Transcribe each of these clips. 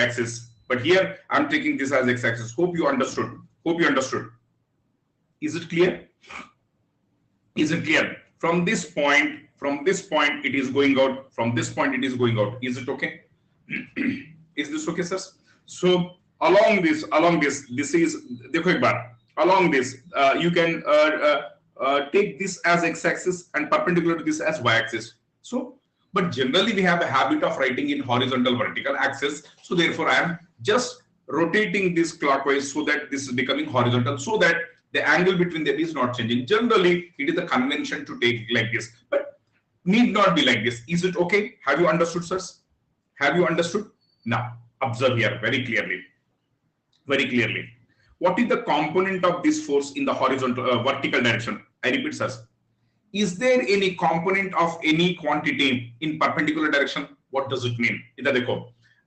axis, but here I'm taking this as x axis. Hope you understood. Hope you understood. Is it clear? Is it clear? From this point it is going out. From this point it is going out. Is it okay? Is this okay, sir? So along this, this is देखो एक बार. Along this, you can take this as x-axis and perpendicular to this as y-axis. So, but generally we have a habit of writing in horizontal vertical axis. So therefore, I am just rotating this clockwise so that this is becoming horizontal, so that the angle between them is not changing. Generally, it is the convention to take like this, but need not be like this. Is it okay? Have you understood, sirs? Have you understood? Now, observe here very clearly. Very clearly. What is the component of this force in the horizontal vertical direction? I repeat, sirs. Is there any component of any quantity in perpendicular direction? What does it mean?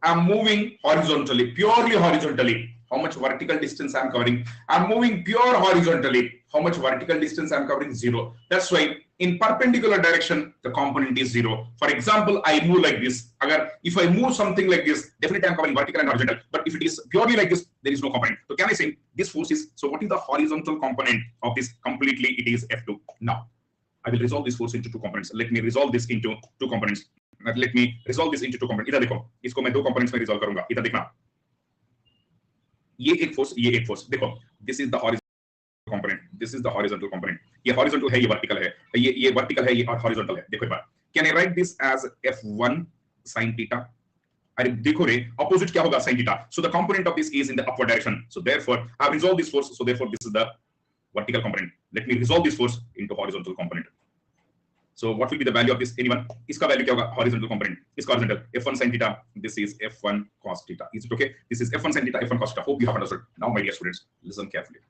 I'm moving horizontally, purely horizontally. How much vertical distance I'm covering? I'm moving pure horizontally. How much vertical distance I'm covering? 0. That's why in perpendicular direction, the component is 0. For example, I move like this. If I move something like this, definitely I'm covering vertical and horizontal. But if it is purely like this, there is no component. So can I say this force is, so what is the horizontal component of this? Completely, it is F2. Now, I will resolve this force into two components. Let me resolve this into two components. Let me resolve this into two components. इधर देखो, इसको मैं दो components में resolve करूंगा. इधर देखना. ये एक force देखो. This is the horizontal component. This is the horizontal component. ये horizontal है, ये vertical है. ये vertical है, ये horizontal है. देखो एक बार. Can I write this as F1 sin theta? अरे देखो रे, opposite क्या होगा sin theta? So the component of this is in the upward direction. So therefore, I have resolved this force. So therefore, this is the vertical component. Let me resolve this force into horizontal component. So what will be the value of this? Anyone? इसका value क्या होगा? Horizontal component. इसका horizontal. F1 sin theta. This is F1 cos theta. Is it okay? This is F1 sin theta, F1 cos theta. Hope you have understood. Now, my dear students, listen carefully.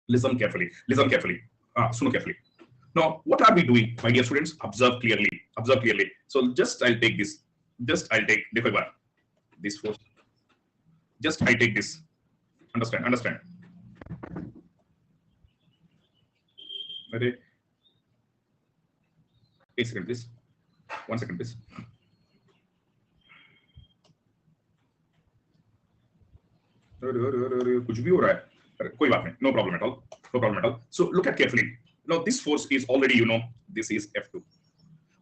Listen carefully. Listen carefully. Suno carefully. Now, what are we doing, my dear students? Observe clearly. Observe clearly. So just I'll take this. Just I'll take देखो एक बार this force. Just I take this. Understand? Understand? अरे 1 second, please. 1 second, please. कुछ भी हो रहा है, कोई बात नहीं. No problem at all. No problem at all. So look at carefully. Now this force is already, you know, this is F2.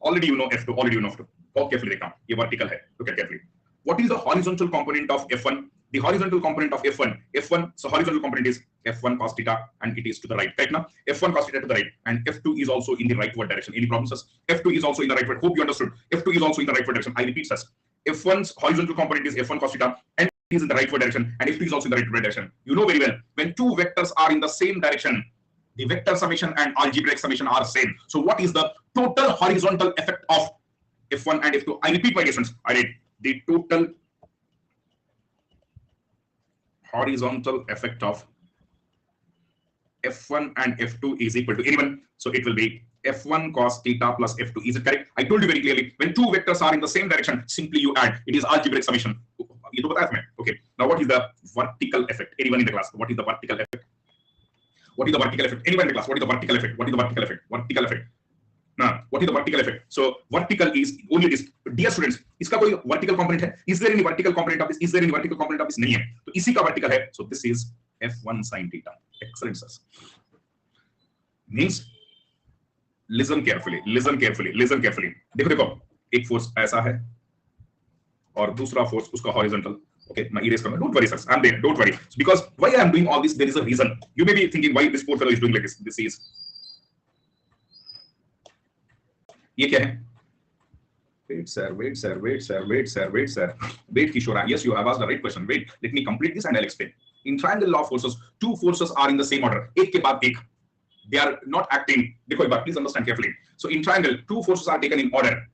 Already you know F2. Already you know F2. बहुत carefully देखना. ये vertical है. Look at carefully. What is the horizontal component of F1? The horizontal component of F1, so horizontal component is F1 cos theta, and it is to the right. Right now, F1 cos theta to the right, and F2 is also in the rightward direction. Any problems, sir? F2 is also in the rightward. Hope you understood. F2 is also in the rightward direction. I repeat, sir. F1's horizontal component is F1 cos theta, and it is in the rightward direction, and F2 is also in the rightward direction. You know very well, when two vectors are in the same direction, the vector summation and algebraic summation are same. So what is the total horizontal effect of F1 and F2? I repeat, my dear friends. I read the total horizontal effect of F1 and F2 is equal to anyone. So it will be F1 cos theta plus F2. Is it correct? I told you very clearly, when two vectors are in the same direction, simply you add. It is algebraic summation. Okay. Now what is the vertical effect? Anyone in the class? What is the vertical effect? What is the vertical effect? Anyone in the class? What is the vertical effect? What is the vertical effect? Vertical effect. Now, what is the vertical effect? So vertical is only this. Dear students, इसका कोई vertical component है? Is there any vertical component of this? Is there any vertical component of this? नहीं है. तो इसी का vertical है. So this is F1 sin theta. Excellent, sir. Means listen carefully. Listen carefully. Listen carefully. देखो एक force ऐसा है और दूसरा force उसका horizontal. Okay, मैं erase करूँगा. Don't worry, sir. I'm there. Don't worry. Because why I am doing all this, there is a reason. You may be thinking why this poor fellow is doing like this. This is ये क्या है? Wait, sir. Wait, Kishore. Yes, you have asked the right question. Wait, let me complete this and I'll explain. In triangle law of forces, two forces are in the same order. एक के बाद एक. They are not acting. देखो एक बार, please understand carefully. So in triangle, two forces are taken in order.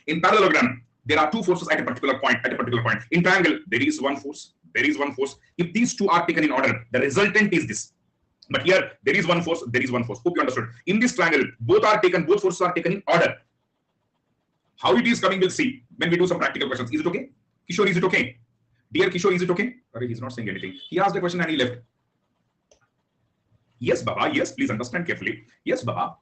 In parallelogram, there are two forces at a particular point. In triangle, there is one force. If these two are taken in order, the resultant is this. But here, there is one force. Hope you understood. In this triangle, both forces are taken in order. How it is coming, we'll see when we do some practical questions. Is it okay? Kishore, is it okay? Dear Kishore, is it okay? Sorry, he's not saying anything. He asked a question and he left. Yes, Baba. Yes, please understand carefully. Yes, Baba.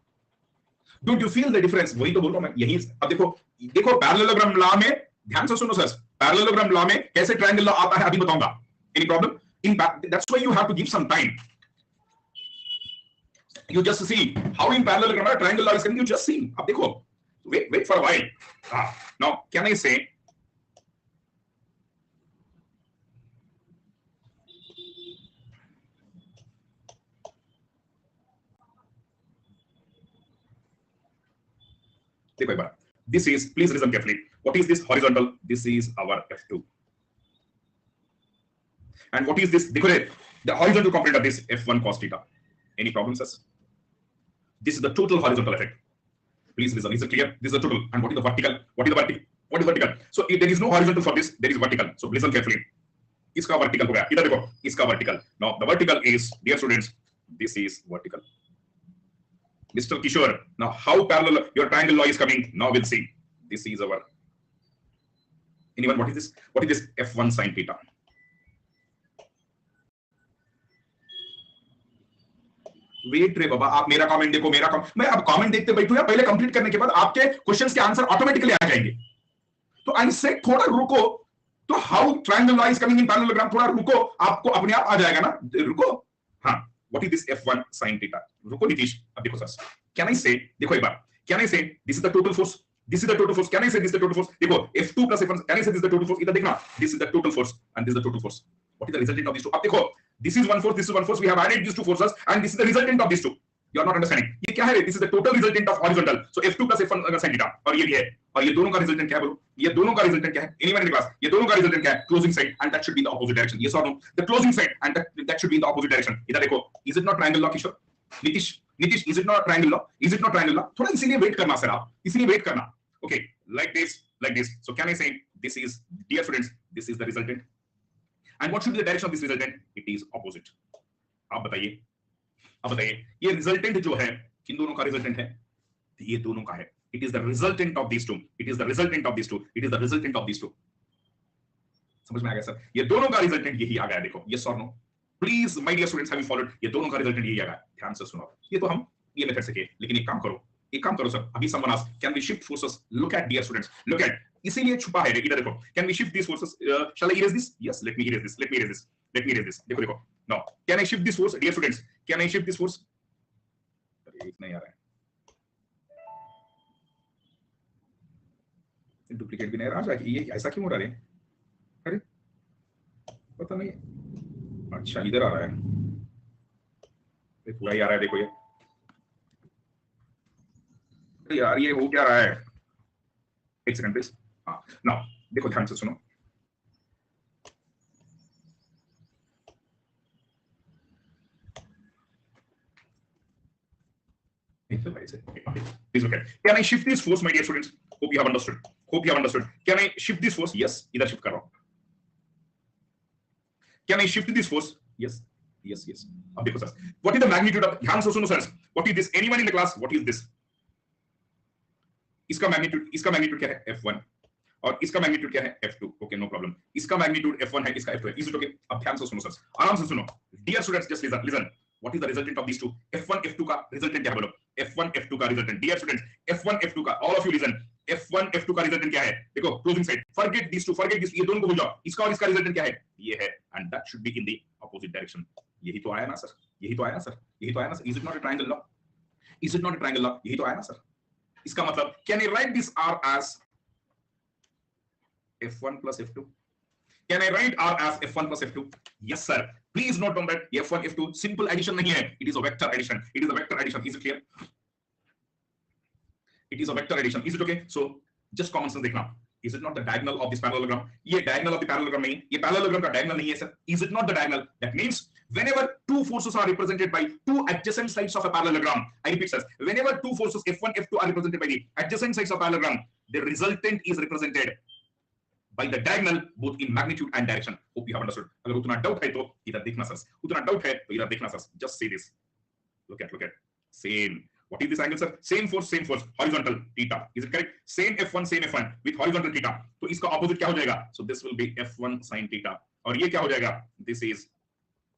Don't you feel the difference? वही तो बोल रहा हूँ मैं. यही अब देखो parallelogram law में ध्यान से सुनो सर, पैरेललोग्राम लॉ में कैसे ट्रायंगल लॉ आता है अभी बताऊंगा. Any problem? In that's why you have to give some time. You just see how in parallelogram triangle law is coming. You just see. अब देखो. Wait for a while. Now can I say? देखो एक बार. This is, please listen carefully. What is this horizontal? This is our F2. And what is this? देखो the horizontal component of this F1 cos theta. Any problems, sir? This is the total horizontal effect. Please listen. Is it clear? This is the total. And what is the vertical? What is the vertical? What is vertical? So if there is no horizontal for this, there is vertical. So listen carefully. इसका vertical हो गया. इधर देखो. इसका vertical. Now the vertical is, dear students, this is vertical. Mr. Kishore. Now how parallel your triangle law is coming? Now we'll see. This is our. Anyone? What is this? What is this? F1 sin theta. Wait रे बाबा, आप मेरा comment देखो, मेरा comment. मैं अब comment देखते बैठू या पहले कंप्लीट करने के बाद आपके क्वेश्चंस के आंसर ऑटोमेटिकली आ जाएंगे. तो आई से थोड़ा रुको. तो how triangle law is coming in parallelogram, थोड़ा रुको, आपको अपने आप आ जाएगा ना. रुको. हाँ, what is this F1 sin theta. रुको नीतीश. अब देखो सर, कैन आई से, देखो एक बार, can I say this is the total force, this is the total force, can I say this is the total force. देखो F2 plus F1, can I say this is the total force. इधर देखना, this is the total force and this is the total force. What is the resultant of this two. अब देखो, this is one force, this is one force, we have added these two forces and this is the resultant of these two. You are not understanding. ये क्या है? This is the total resultant of horizontal. So F2 plus F1 sin theta. और ये भी है. और ये दोनों का रिजल्टेंट क्या है बोलो? ये दोनों का रिजल्टेंट क्या है? Anyone in the class? ये दोनों का रिजल्टेंट क्या है? Closing side and that should be in the opposite direction. Yes or no? The closing side and that should be in the opposite direction. इधर देखो. Is it not triangle law, Kishore? Nitish, is it not triangle law? Is it not triangle law? थोड़ा इसीलिए wait करना sir आप. इसीलिए wait करना. Okay, like this, like this. So can I say this is, dear students, this is the resultant. And what should be the direction of this resultant? It is opposite. आप बताइए. अब बताइए, ये resultant जो है, किन दोनों का रिजल्टेंट है? ये दोनों का है. It is the resultant of these two. It is the resultant of these two. It is the resultant of these two. समझ में आ गया सर? ये दोनों का रिजल्टेंट यही आ गया. देखो, yes or no? Please, my dear students, have you followed? ये दोनों का रिजल्टेंट यही आ गया. ध्यान से सुनो. ये तो हम ये मेथड से किए, लेकिन एक काम करो सर. अभी someone asked, can we shift forces? Look at, dear students, look at. इसीलिए छुपा है. इधर देखो. Can we shift these forces? Shall I erase this? Yes, let me erase this. Let me erase this. Let me erase this. देखो. Now, can I shift this force, dear students? Can I shift this force? अरे इतना ही आ रहा है. Duplicate भी नहीं आ रहा है. ये ऐसा क्यों हो रहा है? अरे पता नहीं. अच्छा इधर आ रहा है. पूरा ही आ रहा है. देखो ये. अरे यार ये हो क्या रहा है? एक सेकंड प्लीज. हाँ, नाउ देखो ध्यान से सुनो. Please look at. Can I shift this force, my dear students? Hope you have understood. Hope you have understood. Can I shift this force? Yes. इधर shift कर रहा हूँ. Can I shift this force? Yes. Yes. अब देखो sir. What is the magnitude of? ध्यान से सुनो sir. What is this? Anyone in the class? What is this? इसका मैग्नीट्यूड क्या है? F1. और इसका मैग्नीट्यूड क्या है? F2. Okay, no problem. इसका मैग्नीट्यूड F1 है, इसका F2 है. Is it okay? अब ध्यान से सुनो सर. आराम से सुनो. Dear students, just listen. What is the resultant of these two? F1, F2 का रिजल्टेंट क्या है बोलो? F1, F2 का resultant. Dear students, F1, F2 का, all of you listen. F1, F2 का रिजल्टेंट क्या है? देखो, closing side. Forget these two, forget this. ये दोनों को भूल जाओ. इसका और इसका रिजल्टेंट क्या है? ये है. And that should be in the opposite direction. यही तो आया ना sir? Is it not a triangle law? Is it not a triangle law? यही तो आया ना सर? इसका मतलब, can I write this R as F1 plus F2? Can I write R as F1 plus F2? Yes, sir. Please note on that F1, F2 simple addition नहीं है. It is a vector addition. It is a vector addition. Is it clear? It is a vector addition. Is it okay? So just common sense देखना. Is it not the diagonal of this parallelogram? ये diagonal of the parallelogram नहीं. ये parallelogram का diagonal नहीं है sir. Is it not the diagonal? That means whenever two forces are represented by two adjacent sides of a parallelogram, I repeat sir, whenever two forces F1, F2 are represented by the adjacent sides of parallelogram, the resultant is represented by the diagonal both in magnitude and direction. Hope you have understood. अगर उतना doubt है तो इधर देखना sir. उतना doubt है तो इधर देखना sir. Just see this. Look at. Same. What is this angle, sir? Same force, horizontal theta. Is it correct? Same F1 with horizontal theta. तो इसका opposite क्या हो जाएगा? So this will be F1 sin theta. और ये क्या हो जाएगा? This is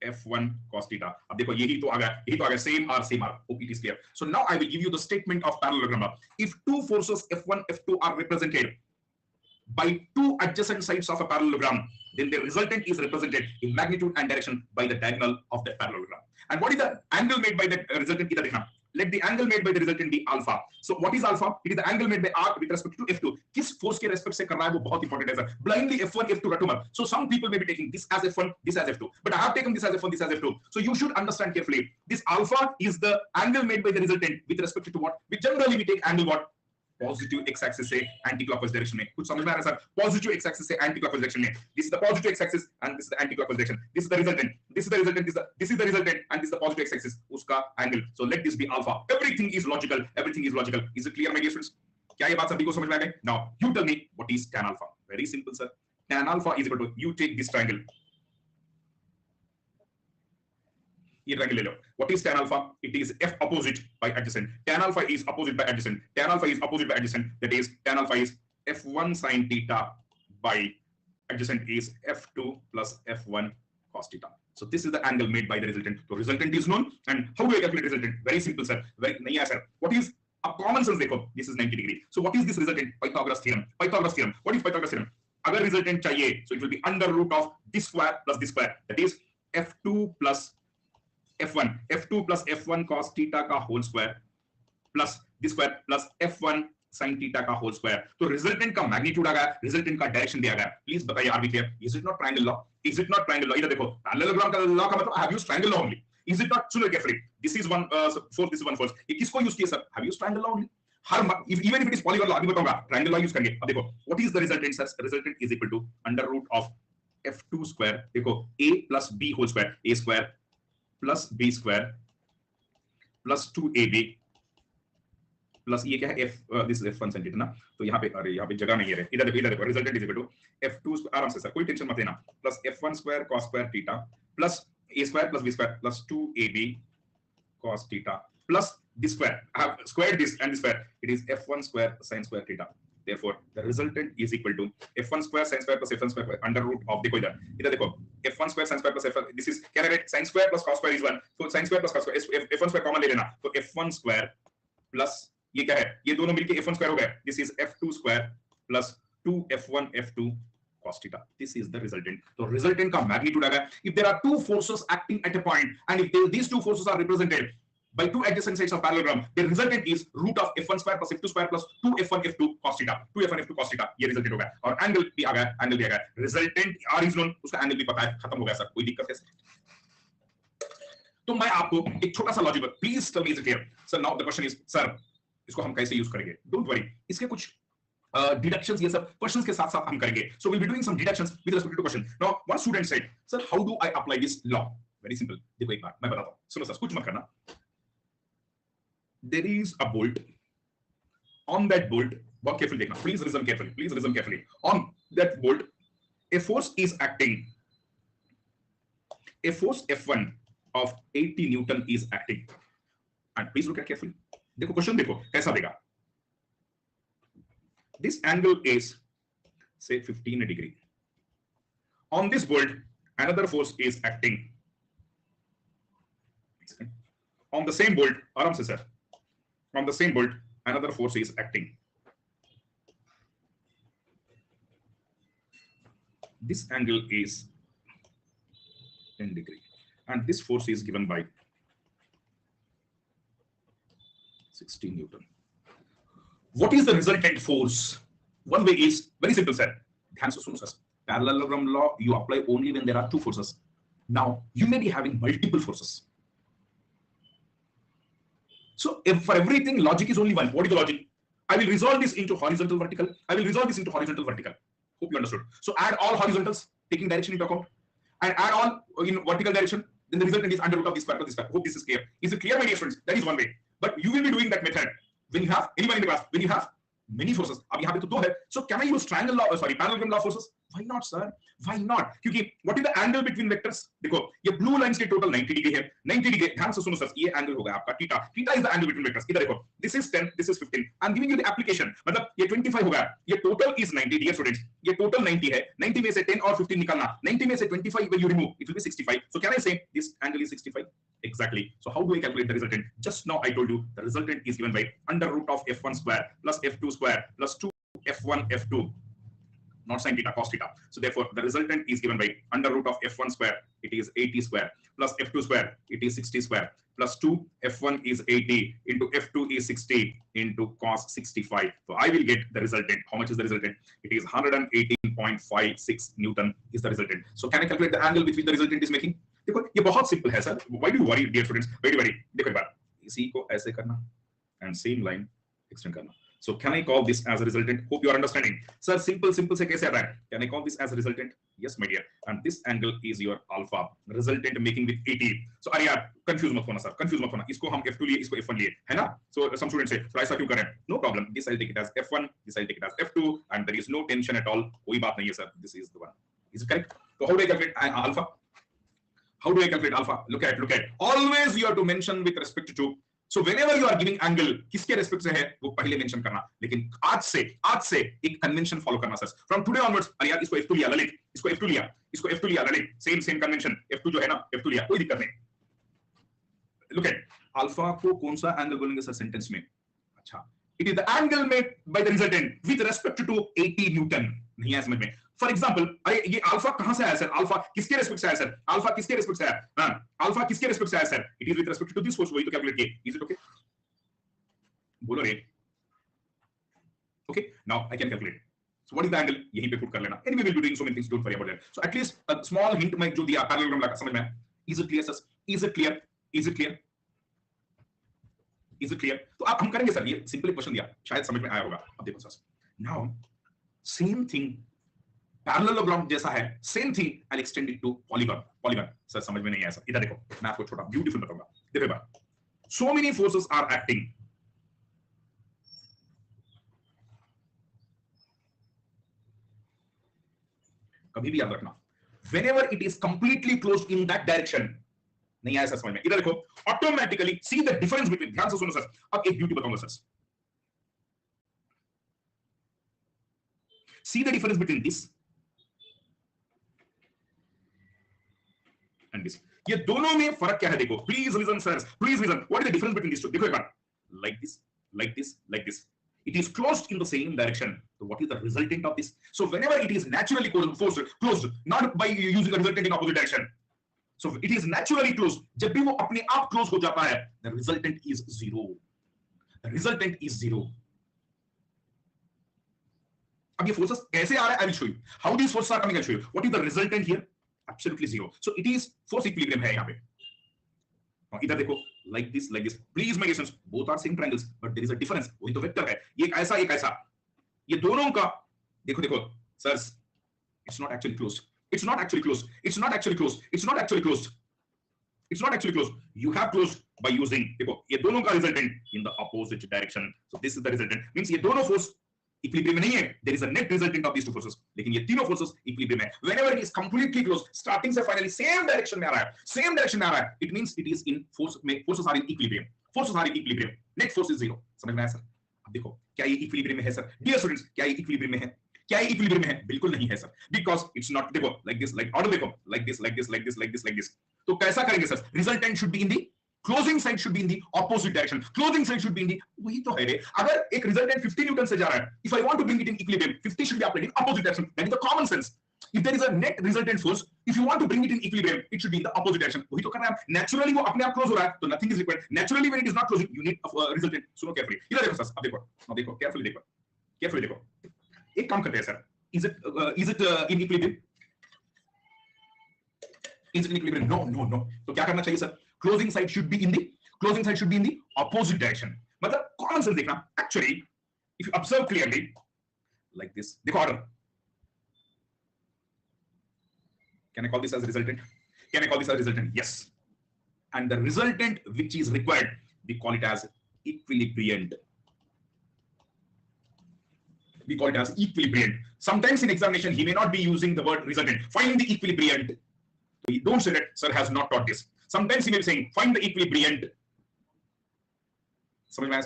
F1 cos theta. अब देखो यही तो आ गया. Same R. Hope it is clear. So now I will give you the statement of parallelogram. If two forces F1, F2 are represented by two adjacent sides of a parallelogram, then the resultant is represented in magnitude and direction by the diagonal of the parallelogram. And what is the angle made by the resultant? Let the angle made by the resultant be alpha. So what is alpha? It is the angle made by r with respect to f2. किस force के respect से कर रहा है वो बहुत important है sir. Blindly f1 f2 रटो मत. So some people may be taking this as f1, this as f2, but I have taken this as f1, this as f2. So you should understand carefully. This alpha is the angle made by the resultant with respect to what? We generally take angle what? Positive X axis से anti clockwise direction में. कुछ समझ में आ रहा है sir? Positive X axis से anti clockwise direction में. This is the positive X axis and this is the anti clockwise direction. This is the resultant, this is the resultant, this is the resultant and this is the positive X axis, उसका angle. So let this be alpha. Everything is logical, everything is logical. Is it clear my dear students? क्या ये बात सभी को समझ में आ गई? Now you tell me what is tan alpha. Very simple sir. tan alpha is equal to, you take this triangle, ये ट्रायंगल ले लो. What is tan alpha? It is f opposite by adjacent. Tan alpha is opposite by adjacent. Tan alpha is opposite by adjacent. That is tan alpha is f1 sin theta by adjacent is f2 plus f1 cos theta. So this is the angle made by the resultant. So resultant is known. And how do I calculate resultant? Very simple sir. Very nahi hai sir. What is a common sense देखो. This is 90 degree. So what is this resultant? Pythagoras theorem. Pythagoras theorem. What is Pythagoras theorem? अगर resultant चाहिए, so it will be under root of this square plus this square. That is f2 plus f2 plus f1 cos theta का whole square plus this square plus f1 sin theta का whole square. तो resultant का magnitude आ गया, resultant का direction दिया गया. Please बताइए, are we clear? Is it not triangle law? Is it not triangle law? इधर देखो, पैरेललोग्राम का लॉ का मतलब I have used triangle law only. Is it not? सुनो carefully. This is one fourth, this is one fourth. ये किसको use किया sir? Have used triangle law only. हर even if it is polygon law, अभी बताऊंगा, triangle law use करेंगे. अब देखो, what is the resultant sir? Resultant is equal to under root of f2 square. देखो a plus b whole square, a square plus b square plus 2ab plus ये क्या है f, this is f1 centimetre ना. तो यहाँ पे, अरे यहाँ पे जगह नहीं है. इधर देखो, resultant is equal to f2 आराम से सर, कोई टेंशन मत लेना, plus f1 square cos square theta plus a square plus b square plus 2ab cos theta plus this square. I have squared this and this square. It is f1 square sin square theta. Therefore, the resultant is equal to f1 square sin square plus f1 square under root of, देखो इधर देखो, f1 square sin square plus f1, this is क्या है? sin square plus cos square is 1. So sin square plus cos square, f1 square common ले लेना. तो f1 square plus ये क्या है? ये दोनों मिलके f1 square हो गए. This is f2 square plus 2f1 f2 cos theta. This is the resultant. So resultant का magnitude आ गया. If there are two forces acting at a point and if these two forces are represented by two adjacent sides of parallelogram, the resultant is root of f1 square plus f2 square plus 2f1 f2 cos theta. 2f1 f2 cos theta ये resultant हो गया. और angle भी आ गया, angle भी आ गया. Resultant r is known, उसका angle भी पता है. खत्म हो गया सर, कोई दिक्कत है? तो मैं आपको एक छोटा सा logic, please tell me is it clear sir? Now the question is sir, इसको हम कैसे यूज करेंगे? डोंट वरी, इसके कुछ deductions, ये सब क्वेश्चंस के साथ साथ हम करेंगे. So we'll be doing some deductions with respect to question. Now one student said, sir, how do I apply this law? Very simple. देखो एक बार मैं बताता हूँ, सुनो सर, कुछ मत करना. There is a bolt. On that bolt, बहुत carefully देखना. Please listen carefully. Please listen carefully. On that bolt, a force is acting. A force F1 of 80 Newton is acting. And please look at carefully. देखो question देखो कैसा देगा. This angle is say 15 degree. On this bolt, another force is acting. On the same bolt, आराम से sir. On the same bolt, another force is acting. This angle is 10 degree, and this force is given by 16 Newton. What is the resultant force? One way is very simple, sir. ध्यान से सुनो sir. Parallelogram law you apply only when there are two forces. Now you may be having multiple forces. So if for everything logic is only one, what is the logic? I will resolve this into horizontal vertical. I will resolve this into horizontal vertical. Hope you understood. So add all horizontals, taking direction into account, and add all in vertical direction. Then the resultant is under root of this square plus this square. Hope this is clear. Is it clear, my dear students? That is one way. But you will be doing that method when you have anyone in the class, when you have many forces. अब यहाँ पे तो दो है. So can I use triangle law? Sorry, parallelogram law forces? Why not, sir? Why not? क्योंकि what is the angle between vectors? देखो ये blue lines के total 90 डिग्री है. 90 डिग्री. ध्यान से सुनो सर. ये angle होगा आपका theta. Theta is the angle between vectors. इधर देखो. This is 10. This is 15. I'm giving you the application. मतलब ये 25 होगा. ये total is 90, dear students. ये total 90 है. 90 में से 10 और 15 निकालना. 90 में से 25 when you remove, it will be 65. So can I say this angle is 65? Exactly. So how do I calculate the resultant? Just now I told you the resultant is given by under root of f1 square plus f2 square plus 2 f1 f2 not sin theta, cos theta. So therefore, the resultant is given by under root of f1 square, it is 80 square, plus f2 square, it is 60 square, plus 2, f1 is 80, into f2 is 60, into cos 65. So I will get the resultant. How much is the resultant? It is 118.56 Newton is the resultant. So can I calculate the angle with which the resultant is making? देखो ये बहुत simple है sir. Why do you worry, dear students? Very very. देखो एक बार इसी को ऐसे करना and same line extend करना. So can I call this as a resultant? Hope you are understanding. Sir, simple से कैसे आ रहा है? Can I call this as a resultant? Yes, my dear. And this angle is your alpha. Resultant making with 80. So अरे यार confuse मत होना sir. Confuse मत होना. इसको हम F2 लिए, इसको F1 लिए, है ना? So some students say, so ऐसा क्यों करें? No problem. This I'll take it as F1. This I'll take it as F2. And there is no tension at all. कोई बात नहीं है sir. This is the one. Is it correct? So how do I calculate alpha? How do I calculate alpha? Look at. Always you have to mention with respect to. So whenever you are giving angle, किसके respect से है वो पहले mention करना. लेकिन आज से एक कन्वेंशन फॉलो करना सर. फ्रॉम टुडे ऑनवर्ड्स, अरे यार इसको F2 लिया ललित, इसको F2 लिया ललित, सेम कन्वेंशन. F2 जो है ना F2 लिया, कोई दिक्कत नहीं. लुक एट अल्फा को कौन सा एंगल बोलेंगे सर सेंटेंस में? अच्छा, it is the angle made by the resultant with respect to 80 newton. नहीं है समझ में? फॉर एग्जांपल, अरे ये अल्फा कहां से आया सर? अल्फा किसके रेस्पेक्ट से आया सर? अल्फा किसके रेस्पेक्ट से आया? हां, अल्फा किसके रेस्पेक्ट से आया sir? It is with respect to this force. वही तो कैलकुलेट किए. Is it okay? बोलो रे. Okay, now I can calculate. So what is the angle? यहीं पे पुट कर लेना. Anyway, we will be doing so many things. Don't worry about that. So at least a small hint मैं जो दिया parallelogram लगा, समझ में आया? Is it clear sir? Is it clear? Is it clear? Is it clear? तो आप हम करेंगे सर. ये सिंपल क्वेश्चन दिया, शायद समझ में आया होगा. अब देखो sir. Now same thing. Parallelogram जैसा है, same thing I extend it to polygon. Sir समझ में नहीं आया सर. इधर देखो, मैं आपको छोटा ब्यूटीफुल बताऊंगा. देखो बार, so many forces are acting. कभी भी याद रखना, whenever it is completely closed in that direction. नहीं आया सर समझ में? इधर देखो, automatically see the difference between. ध्यान से सुनो सर. अब एक ब्यूटी बताऊंगा sir. See the difference between this and this. ये दोनों में फर्क क्या है देखो. Please listen sir, please listen. What is the difference between this two? देखो एक बार. like this. It is closed in the same direction. So what is the resultant of this? So whenever it is naturally closed, not by using a resultant in opposite direction. So it is naturally closed. जब भी वो अपने आप close हो जाता है, the resultant is zero. The resultant is zero. अब ये forces कैसे आ रहा है? I will show you. How these forces are coming, I'll show you. What is the resultant here? Absolutely zero. So it is force equilibrium है यहाँ पे. इधर देखो, like this. Please my students, both are same triangles, but there is a difference. वही तो vector है. ये एक ऐसा. ये दोनों का देखो sir, it's not actually closed. You have closed by using, देखो ये दोनों का resultant in the opposite direction. So this is the resultant. Means ये दोनों force इक्विलिब्रियम में नहीं है. There is a net resultant of these two forces. लेकिन ये तीनों forces इक्विलिब्रियम में. Whenever it is completely closed, starting से finally same direction में आ रहा है. It means it is in force में, forces are in equilibrium. Net force is zero. समझ में आया सर? अब देखो, क्या ये इक्विलिब्रियम में है सर? Dear students, क्या ये इक्विलिब्रियम में है? बिल्कुल नहीं है सर. Because it's not. देखो like this, like order देखो, like this. तो कैसा करेंगे sir? Resultant should be in the closing side, should be in the opposite direction. Closing side should be in the, वही तो है रे. अगर एक resultant 50 न्यूटन से जा रहा है, if I want to bring it in equilibrium, 50 should be applied in opposite direction. That is the common sense. If there is a net resultant force, if you want to bring it in equilibrium, it should be in the opposite direction. वही तो करना है. Naturally वो अपने आप close हो रहा है, तो nothing is required. Naturally when it is not closing, you need a resultant. सुनो carefully. इधर देखो सर, अब देखो, carefully देखो. एक काम करते हैं sir. Is it in equilibrium? Is it in equilibrium? No. तो क्या करना चाहिए sir? Closing side should be in the opposite direction. मतलब common sense देखना. Actually, if you observe clearly, like this. देखो order. Can I call this as resultant? Yes. And the resultant which is required, we call it as equilibrium. Sometimes in examination, he may not be using the word resultant. Find the equilibrium. So don't say that sir has not taught this. Sometimes he may be saying find the equilibrium. समझ में आया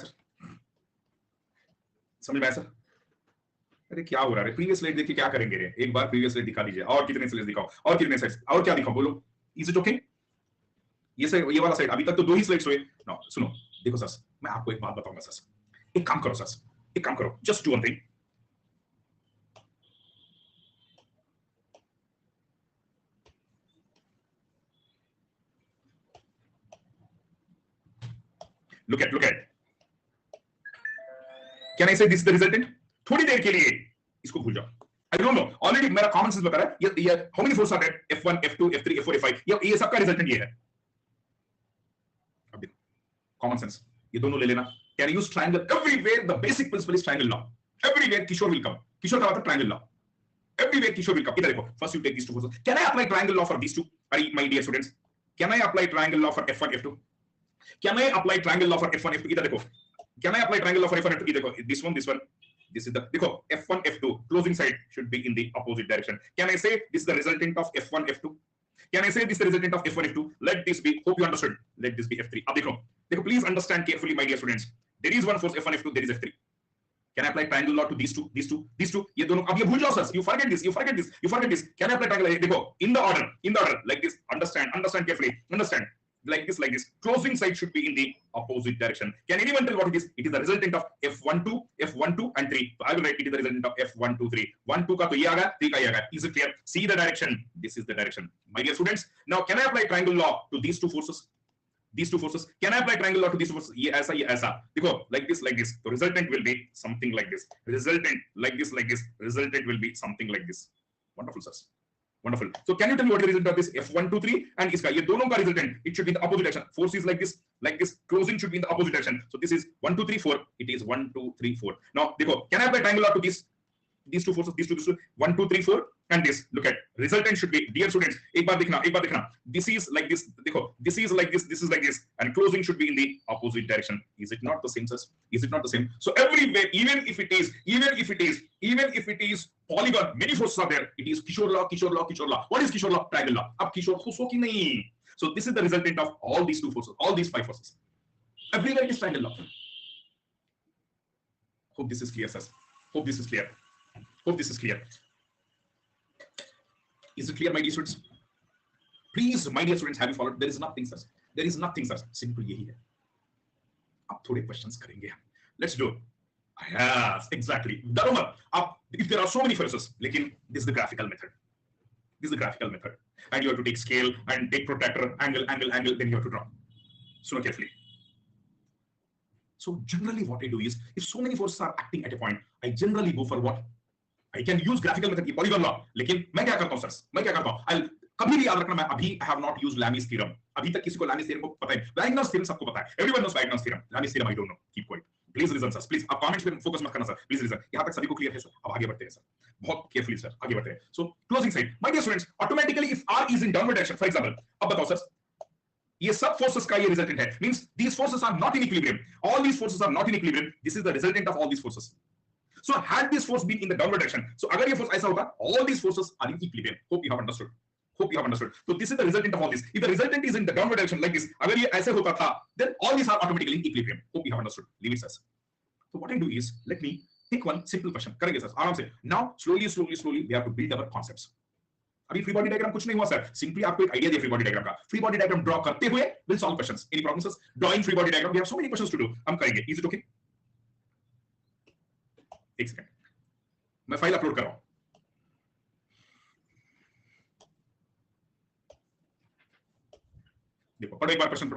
sir? अरे क्या हो रहा है? Previous slide देखिए, क्या करेंगे रे? एक बार प्रीवियस स्लाइड दिखा दीजिए. और कितने स्लाइड्स दिखाओ? और कितने स्लाइड्स? और क्या दिखाओ? बोलो. Is it okay? ये वाला स्लाइड, अभी तक तो 2 ही स्लाइड्स हुए. नो, सुनो, देखो सर, मैं आपको एक बात बताऊंगा सर. एक काम करो, just do one thing. look at can I say this is the resultant? थोड़ी देर के लिए इसको भूल जाओ. I don't know. Already मेरा common sense बता रहा है ये how many forces are there? F1, F2, F3, F4, F5. ये सबका resultant ये है. अब देखो common sense. ये दोनों ले लेना. Can I use triangle everywhere? The basic principle is triangle law. Everywhere Kishore will come. Kishore का मतलब triangle law. Everywhere Kishore will come. इधर देखो. First you take these two forces. Can I apply triangle law for these two? My dear students. Can I apply triangle law for F1, F2? Can I apply triangle law for F1, F2? इधर देखो. Can I apply triangle law for F1, F2? इधर देखो. This one. This is the देखो F1, F2 closing side should be in the opposite direction. Can I say this is the resultant of F1, F2? Can I say this is the resultant of F1, F2? Let this be. Hope you understood. Let this be F3. अब देखो please understand carefully, my dear students. There is one force F1, F2. There is F3. Can I apply triangle law to these two? ये दोनों अब ये भूल जाओ sir. You forget this. Can I apply triangle? देखो in the order like this. Understand carefully. Understand. Like this. Closing side should be in the opposite direction. Can anyone tell what it is? It is the resultant of F12, and 3. So I will write it is the resultant of F1, 2, 3. 1, 2 का तो ये आ गया, 3 का ये आ गया. Is it clear? See the direction. This is the direction. My dear students, now can I apply triangle law to these two forces? Can I apply triangle law to these two forces? ये ऐसा. देखो like this. The resultant will be something like this. Resultant like this. Resultant will be something like this. Wonderful, sir. Wonderful. So can you tell me what is the result of this F1, 2, 3 and इसका ये दोनों का resultant? It should be in the opposite direction. Force is like this. Closing should be in the opposite direction. So this is 1, 2, 3, 4. It is 1, 2, 3, 4. Now देखो, can I apply triangle law to these two forces? These two. 1, 2, 3, 4 and this. Look at resultant should be, dear students. एक बार देखना. This is like this. देखो, this is like this. This is like this. And closing should be in the opposite direction. Is it not the same, sir? Is it not the same? So everywhere, even if it is polygon, many forces are there. It is Kishore law. What is Kishore law? Triangle law. अब Kishore खुश हो कि नहीं? So this is the resultant of all these two forces, all these 5 forces. Everywhere it is triangle law. Hope this is clear, sir. Hope this is clear. Is it clear, my dear students? Please, my dear students, have you followed? There is nothing, sir. Simple यही है. अब थोड़े questions करेंगे हम. Let's do it. Yes, exactly. Daruma, if there are so many forces, लेकिन this is the graphical method. And you have to take scale and take protractor, angle, then you have to draw. So carefully. So generally what I do is, if so many forces are acting at a point, I generally go for what? I can use graphical method, polygon law. लेकिन मैं क्या करता हूँ, sir? I'll कभी भी याद रखना, मैं अभी I have not used Lami's theorem. अभी तक किसी को Lami's theorem को पता है. Weiergners theorem सबको पता है. Everyone knows Weiergners theorem. Lami's theorem I don't know. Keep quiet. Please listen, sir. Please, आप comments पे focus मत करना, sir. Please listen. यहाँ तक सभी को clear है, sir. अब आगे बढ़ते हैं, sir. बहुत carefully, sir. आगे बढ़ते हैं. So closing side, my dear students, automatically if R is in downward direction, for example, अब बताओ, sir. ये सब forces का ये resultant है. Means these forces are not in equilibrium. All these forces are not in equilibrium. This is the resultant of all these forces. So had this force been in the downward direction, so अगर ये force ऐसा होगा, all these forces are in equilibrium. Hope you have understood. So this is the resultant of all this. If the resultant is in the downward direction like this, अगर ये ऐसे होता था, then all these are automatically in equilibrium. Hope you have understood. Leave it, sir. So what I do is, let me take one simple question. करेंगे sir, आराम से. Now slowly we have to build our concepts. अभी free body diagram कुछ नहीं हुआ sir. Simply आपको एक idea दिया free body diagram का. Free body diagram draw करते हुए we'll solve questions. Any problems, sir? Drawing free body diagram, we have so many questions to do. हम करेंगे. Is it okay? एक सेकंड. मैं फाइल अपलोड कर रहा हूं. देखो, पढ़ो एक बार क्वेश्चन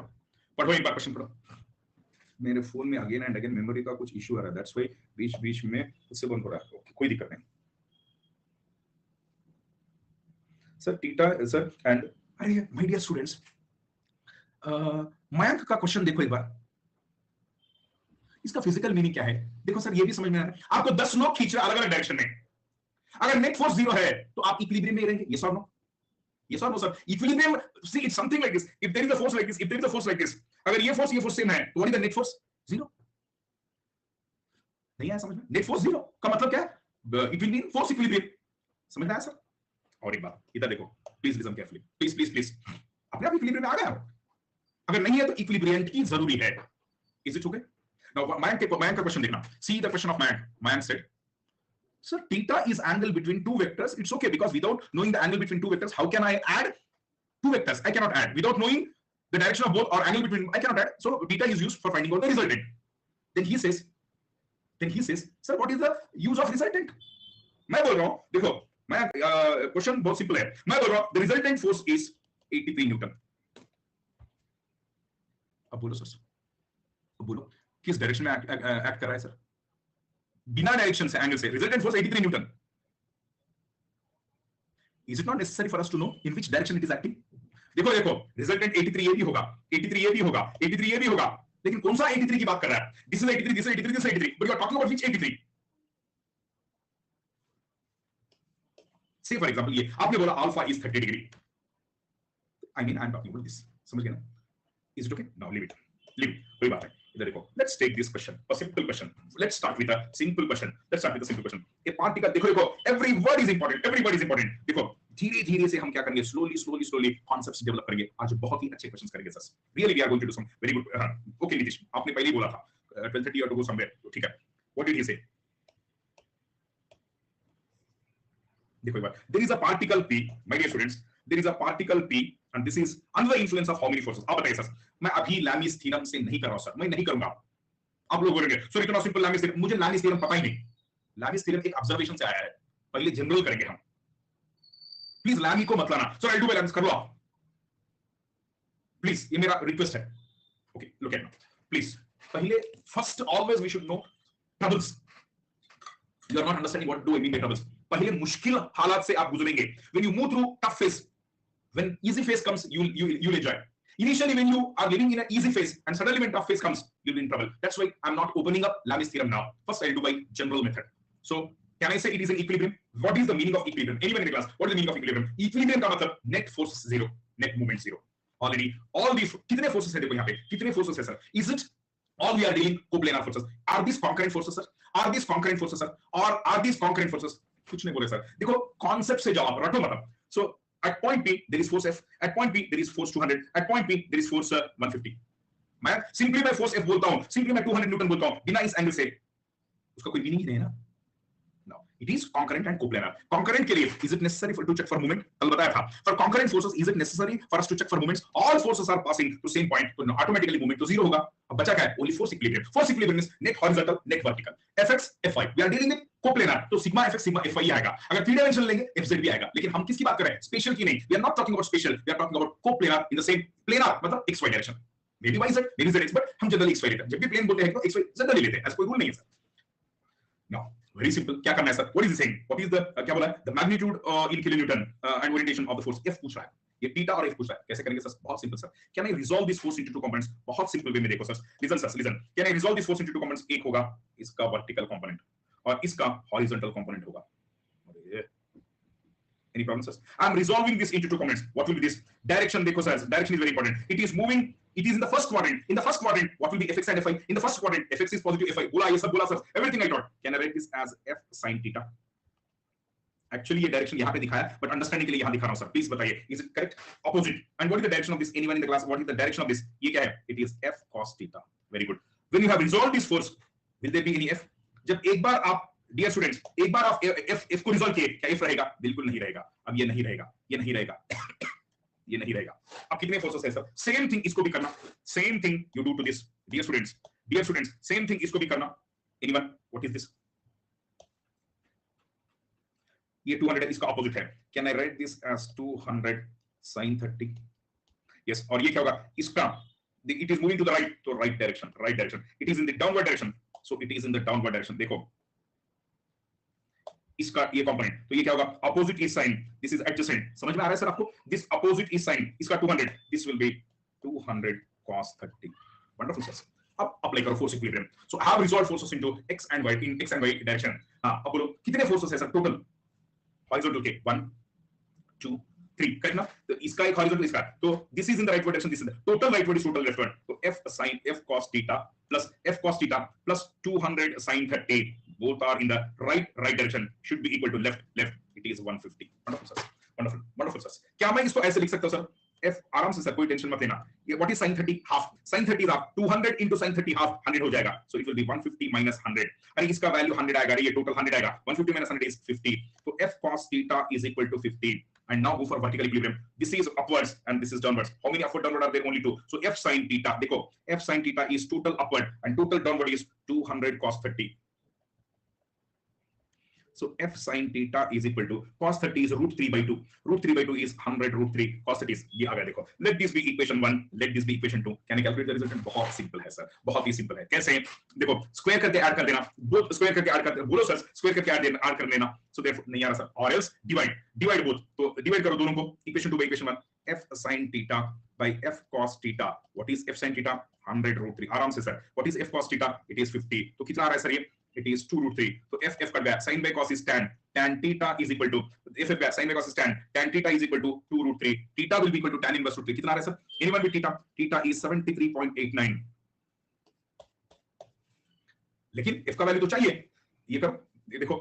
पढ़ो. मेरे फोन में अगेन एंड अगेन मेमोरी का कुछ इशू आ रहा है. दैट्स व्हाई बीच में उससे बंद हो रहा है. ओके, कोई दिक्कत नहीं. सर थीटा सर एंड अरे माय डियर स्टूडेंट्स, मयंक का क्वेश्चन देखो एक बार. इसका फिजिकल मीनिंग क्या है? देखो सर, ये भी समझ में आ रहा है. आपको 10 नोक खींच रहे अलग-अलग डायरेक्शन में. अगर नेट फोर्स 0 है तो आप इक्विलिब्रियम में रहेंगे. यस और no? Yes or no, sir? Equilibrium, see, it's something like this. If there is a force like this, अगर ये force सेम है, तो what is the net force? 0. नहीं आया समझ में? Net force 0 का मतलब क्या है? Equilibrium, force equilibrium. समझ में आया सर? और एक बात, इधर देखो. Please listen carefully. Please. अपने आप equilibrium में आ गया. अगर नहीं है तो equilibrium की जरूरी है. Is it okay? Now, Mayank का question देखना. See the question of Mayank. Mayank said, sir, theta is angle between two vectors. It's okay because without knowing the angle between two vectors, how can I add two vectors? I cannot add. Without knowing the direction of both or angle between, I cannot add. So theta is used for finding out the resultant. Then he says, sir, what is the use of resultant? मैं बोल रहा हूँ, देखो, मैं question बहुत simple है. मैं बोल रहा हूँ, the resultant force is 83 Newton. अब बोलो सर, बोलो किस डायरेक्शन में एक्ट कर रहा है सर? बिना डायरेक्शन से, एंगल से, resultant force 83 Newton. Is it not necessary for us to know in which direction it is acting? देखो देखो, रिजल्टेंट 83 ये भी होगा, 83 ये भी होगा, 83 ये भी होगा, लेकिन कौन सा 83 की बात कर रहा है? This is 83, this is 83, this is 83, but you are talking about which 83? Say for example, ये आपने बोला alpha is 30 degree. I mean, I'm talking about this. समझ गए ना? Is it okay? Now leave it. Leave it. कोई बात है. इधर देखो. Let's take this question. A simple question. Let's start with a simple question. Let's start with a simple question. A particle. देखो देखो. Every word is important. Every word is important. देखो. धीरे धीरे से हम क्या करेंगे? Slowly concepts develop करेंगे. आज बहुत ही अच्छे questions करेंगे sir. Really, we are going to do some very good. Okay, Nitish. आपने पहले ही बोला था. 12:30 you have to go somewhere. तो ठीक है. What did he say? देखो एक बार. There is a particle P, my dear students. There is a particle P, and this is under the influence of how many forces? आप बताइए sir. मैं अभी Lami's theorem से नहीं कर रहा हूं सर. मैं नहीं करूंगा. आप लोग बोलेंगे सर इतना सिंपल लैमिस थ्योरम. मुझे लैमिस थ्योरम पता ही नहीं. लैमिस थ्योरम एक ऑब्जर्वेशन से आया है. पहले जनरल करेंगे हम. प्लीज लैमी को मत लाना. सर आई डू लैमिस कर लो आप. प्लीज ये मेरा रिक्वेस्ट है. Okay look at me please. पहले first always we should know troubles. You are not understanding what do I mean by troubles. पहले मुश्किल हालात से आप गुजरेंगे. When you move through tough phase, when easy phase comes, you'll enjoy. Initially, when you are living in an easy phase, and suddenly when tough phase comes, you'll be in trouble. That's why I'm not opening up Lami's theorem now. First, I'll do by general method. So, can I say it is an equilibrium? What is the meaning of equilibrium? Anyone in the class, what is the meaning of equilibrium? Equilibrium का मतलब net force zero, net movement zero. Already, all these कितने forces हैं देखो यहाँ पे? कितने forces हैं sir? Is it all we are dealing coplanar forces? Are these concurrent forces sir? Are these concurrent forces sir? Or are these concurrent forces? कुछ नहीं बोले सर. देखो concept से जाओ आप, रटो मतलब. So at point P there is force F, at point P there is force 200, at point P there is force 150. मैं simply मैं फोर्स F बोलता हूं, सिंपली मैं 200 न्यूटन बोलता हूं, बिना इस एंगल से उसका कोई मीनिंग ही नहीं है ना. No, it is concurrent and coplanar. Concurrent के लिए is it necessary for to check for movement? कल बताया था. For concurrent forces is it necessary for us to check for movements? All forces are passing to same point, तो automatically movement तो zero होगा. अब बचा क्या है? Only force equilibrium. Force equilibrium is net horizontal, net vertical. Fx, Fy. We are dealing with coplanar, तो sigma Fx, sigma Fy आएगा. अगर 3 dimension लेंगे, Fz भी आएगा. लेकिन हम किसकी बात कर रहे हैं? Spatial की नहीं. We are not talking about spatial. We are talking about coplanar in the same planar, मतलब xy direction. Maybe y z, maybe zx, but हम जनरली xy लेते हैं. जब भी प्लेन बोलते हैं तो xy जनरली लेते हैं. ऐसा कोई रूल नहीं है सर. Now, very simple. क्या करना है sir? What is he saying? What is the क्या बोला है? The magnitude in kilonewton and orientation of the force. F पूछ रहा है. ये थीटा और F पूछ रहा है. कैसे करेंगे सर? बहुत simple sir. Can I resolve this force into two components? बहुत सिंपल वे में देखो sir. Listen sir, listen. Can I resolve this force into two components? एक होगा इसका vertical component और इसका horizontal component होगा. Any problem sir? I'm resolving this into two components. What will be this? Direction देखो sir. Direction is very important. It is moving. It is in the first quadrant. In the first quadrant, what will be Fx and Fy? In the first quadrant, Fx is positive, Fy. बोला ये सब बोला sir. Everything I taught. Can I write this as F sin theta? Actually ये direction यहाँ पे दिखाया, but understanding के लिए यहाँ दिखा रहा हूँ sir. Please बताइए, is it correct? Opposite. And what is the direction of this? Anyone in the class? What is the direction of this? ये क्या है? It is F cos theta. Very good. When you have resolved this force, will there be any F? जब एक बार आप dear students एक बार आप F को resolve किए, क्या F रहेगा? बिल्कुल नहीं रहेगा. अब ये नहीं रहेगा, ये नहीं रहेगा, ये नहीं रहेगा. अब कितने फोर्सेस है सर? सेम थिंग इसको भी करना. Same thing you do to this. Dear students same thing इसको भी करना. एनीवन? What is this? ये 200 है, इसका ऑपोजिट है. Can I write this as 200 sin 30? Yes. और ये क्या होगा? इसका it is moving to the right, तो right direction. It is in the downward direction, so it is in the downward direction. देखो इसका ये कंपोनेंट, तो ये क्या होगा? Opposite is sine, this is adjacent. समझ में आ रहा है सर आपको? दिस अपोजिट इज साइन, इसका 200, this will be 200 cos 30. Wonderful sir. अब अप्लाई करो force equilibrium. So have resolve forces into x and y in x and y direction. हां, अब बोलो कितने फोर्सेस है सर टोटल? हॉरिजॉन्टल के 1 2 3, करेक्ट ना? तो इसका एक हॉरिजॉन्टल, इसका, तो this is in the rightward direction, this is the total rightward is total leftward. तो f sin f cos theta plus 200 sin 30, both are in the right direction, should be equal to left. It is 150. Wonderful sir. Wonderful sir. क्या मैं इसको ऐसे लिख सकता हूं sir? f आराम से सर, कोई टेंशन मत लेना. ये what is sin 30? Half. sin 30 is half. 200 into sin 30 half 100 हो जाएगा. So it will be 150 minus 100. अरे इसका वैल्यू 100 आएगा, ये टोटल 100 आएगा. 150 minus 100 is 50. तो f cos theta is equal to 50. And now go for vertical equilibrium. This is upwards and this is downwards. How many upward downward are there? Only two. So f sin theta, देखो f sin theta is total upward and total downward is 200 cos 30. So f sin theta is equal to cos 30 is root 3 by 2. Root 3 by 2 is 100 root 3 cos 30 is ये आ गया देखो. Let this be equation 1. Let this be equation 2. Can I calculate the resultant? बहुत simple है sir, बहुत ही simple है. कैसे? देखो square करके ऐड कर देना. बोथ स्क्वायर करके ऐड कर बोलो सर, स्क्वायर करके ऐड कर लेना. So therefore नहीं आ रहा sir. Or else divide both. तो डिवाइड करो दोनों को. Equation 2 by equation 1. f sin theta by f cos theta. What is f sin theta? 100 root 3. आराम से sir. What is f cos theta? It is 50. तो कितना आ रहा है सर ये? It is 2 root 3. So f cut गया. Sin by cos is tan. Tan theta is equal to f गया. Sin by cos is tan. Tan theta is equal to 2 root 3. Theta will be equal to tan inverse root 3. कितना आ रहा है sir? Anyone with theta? Theta is 73.89. लेकिन f का value तो चाहिए. ये कर देखो.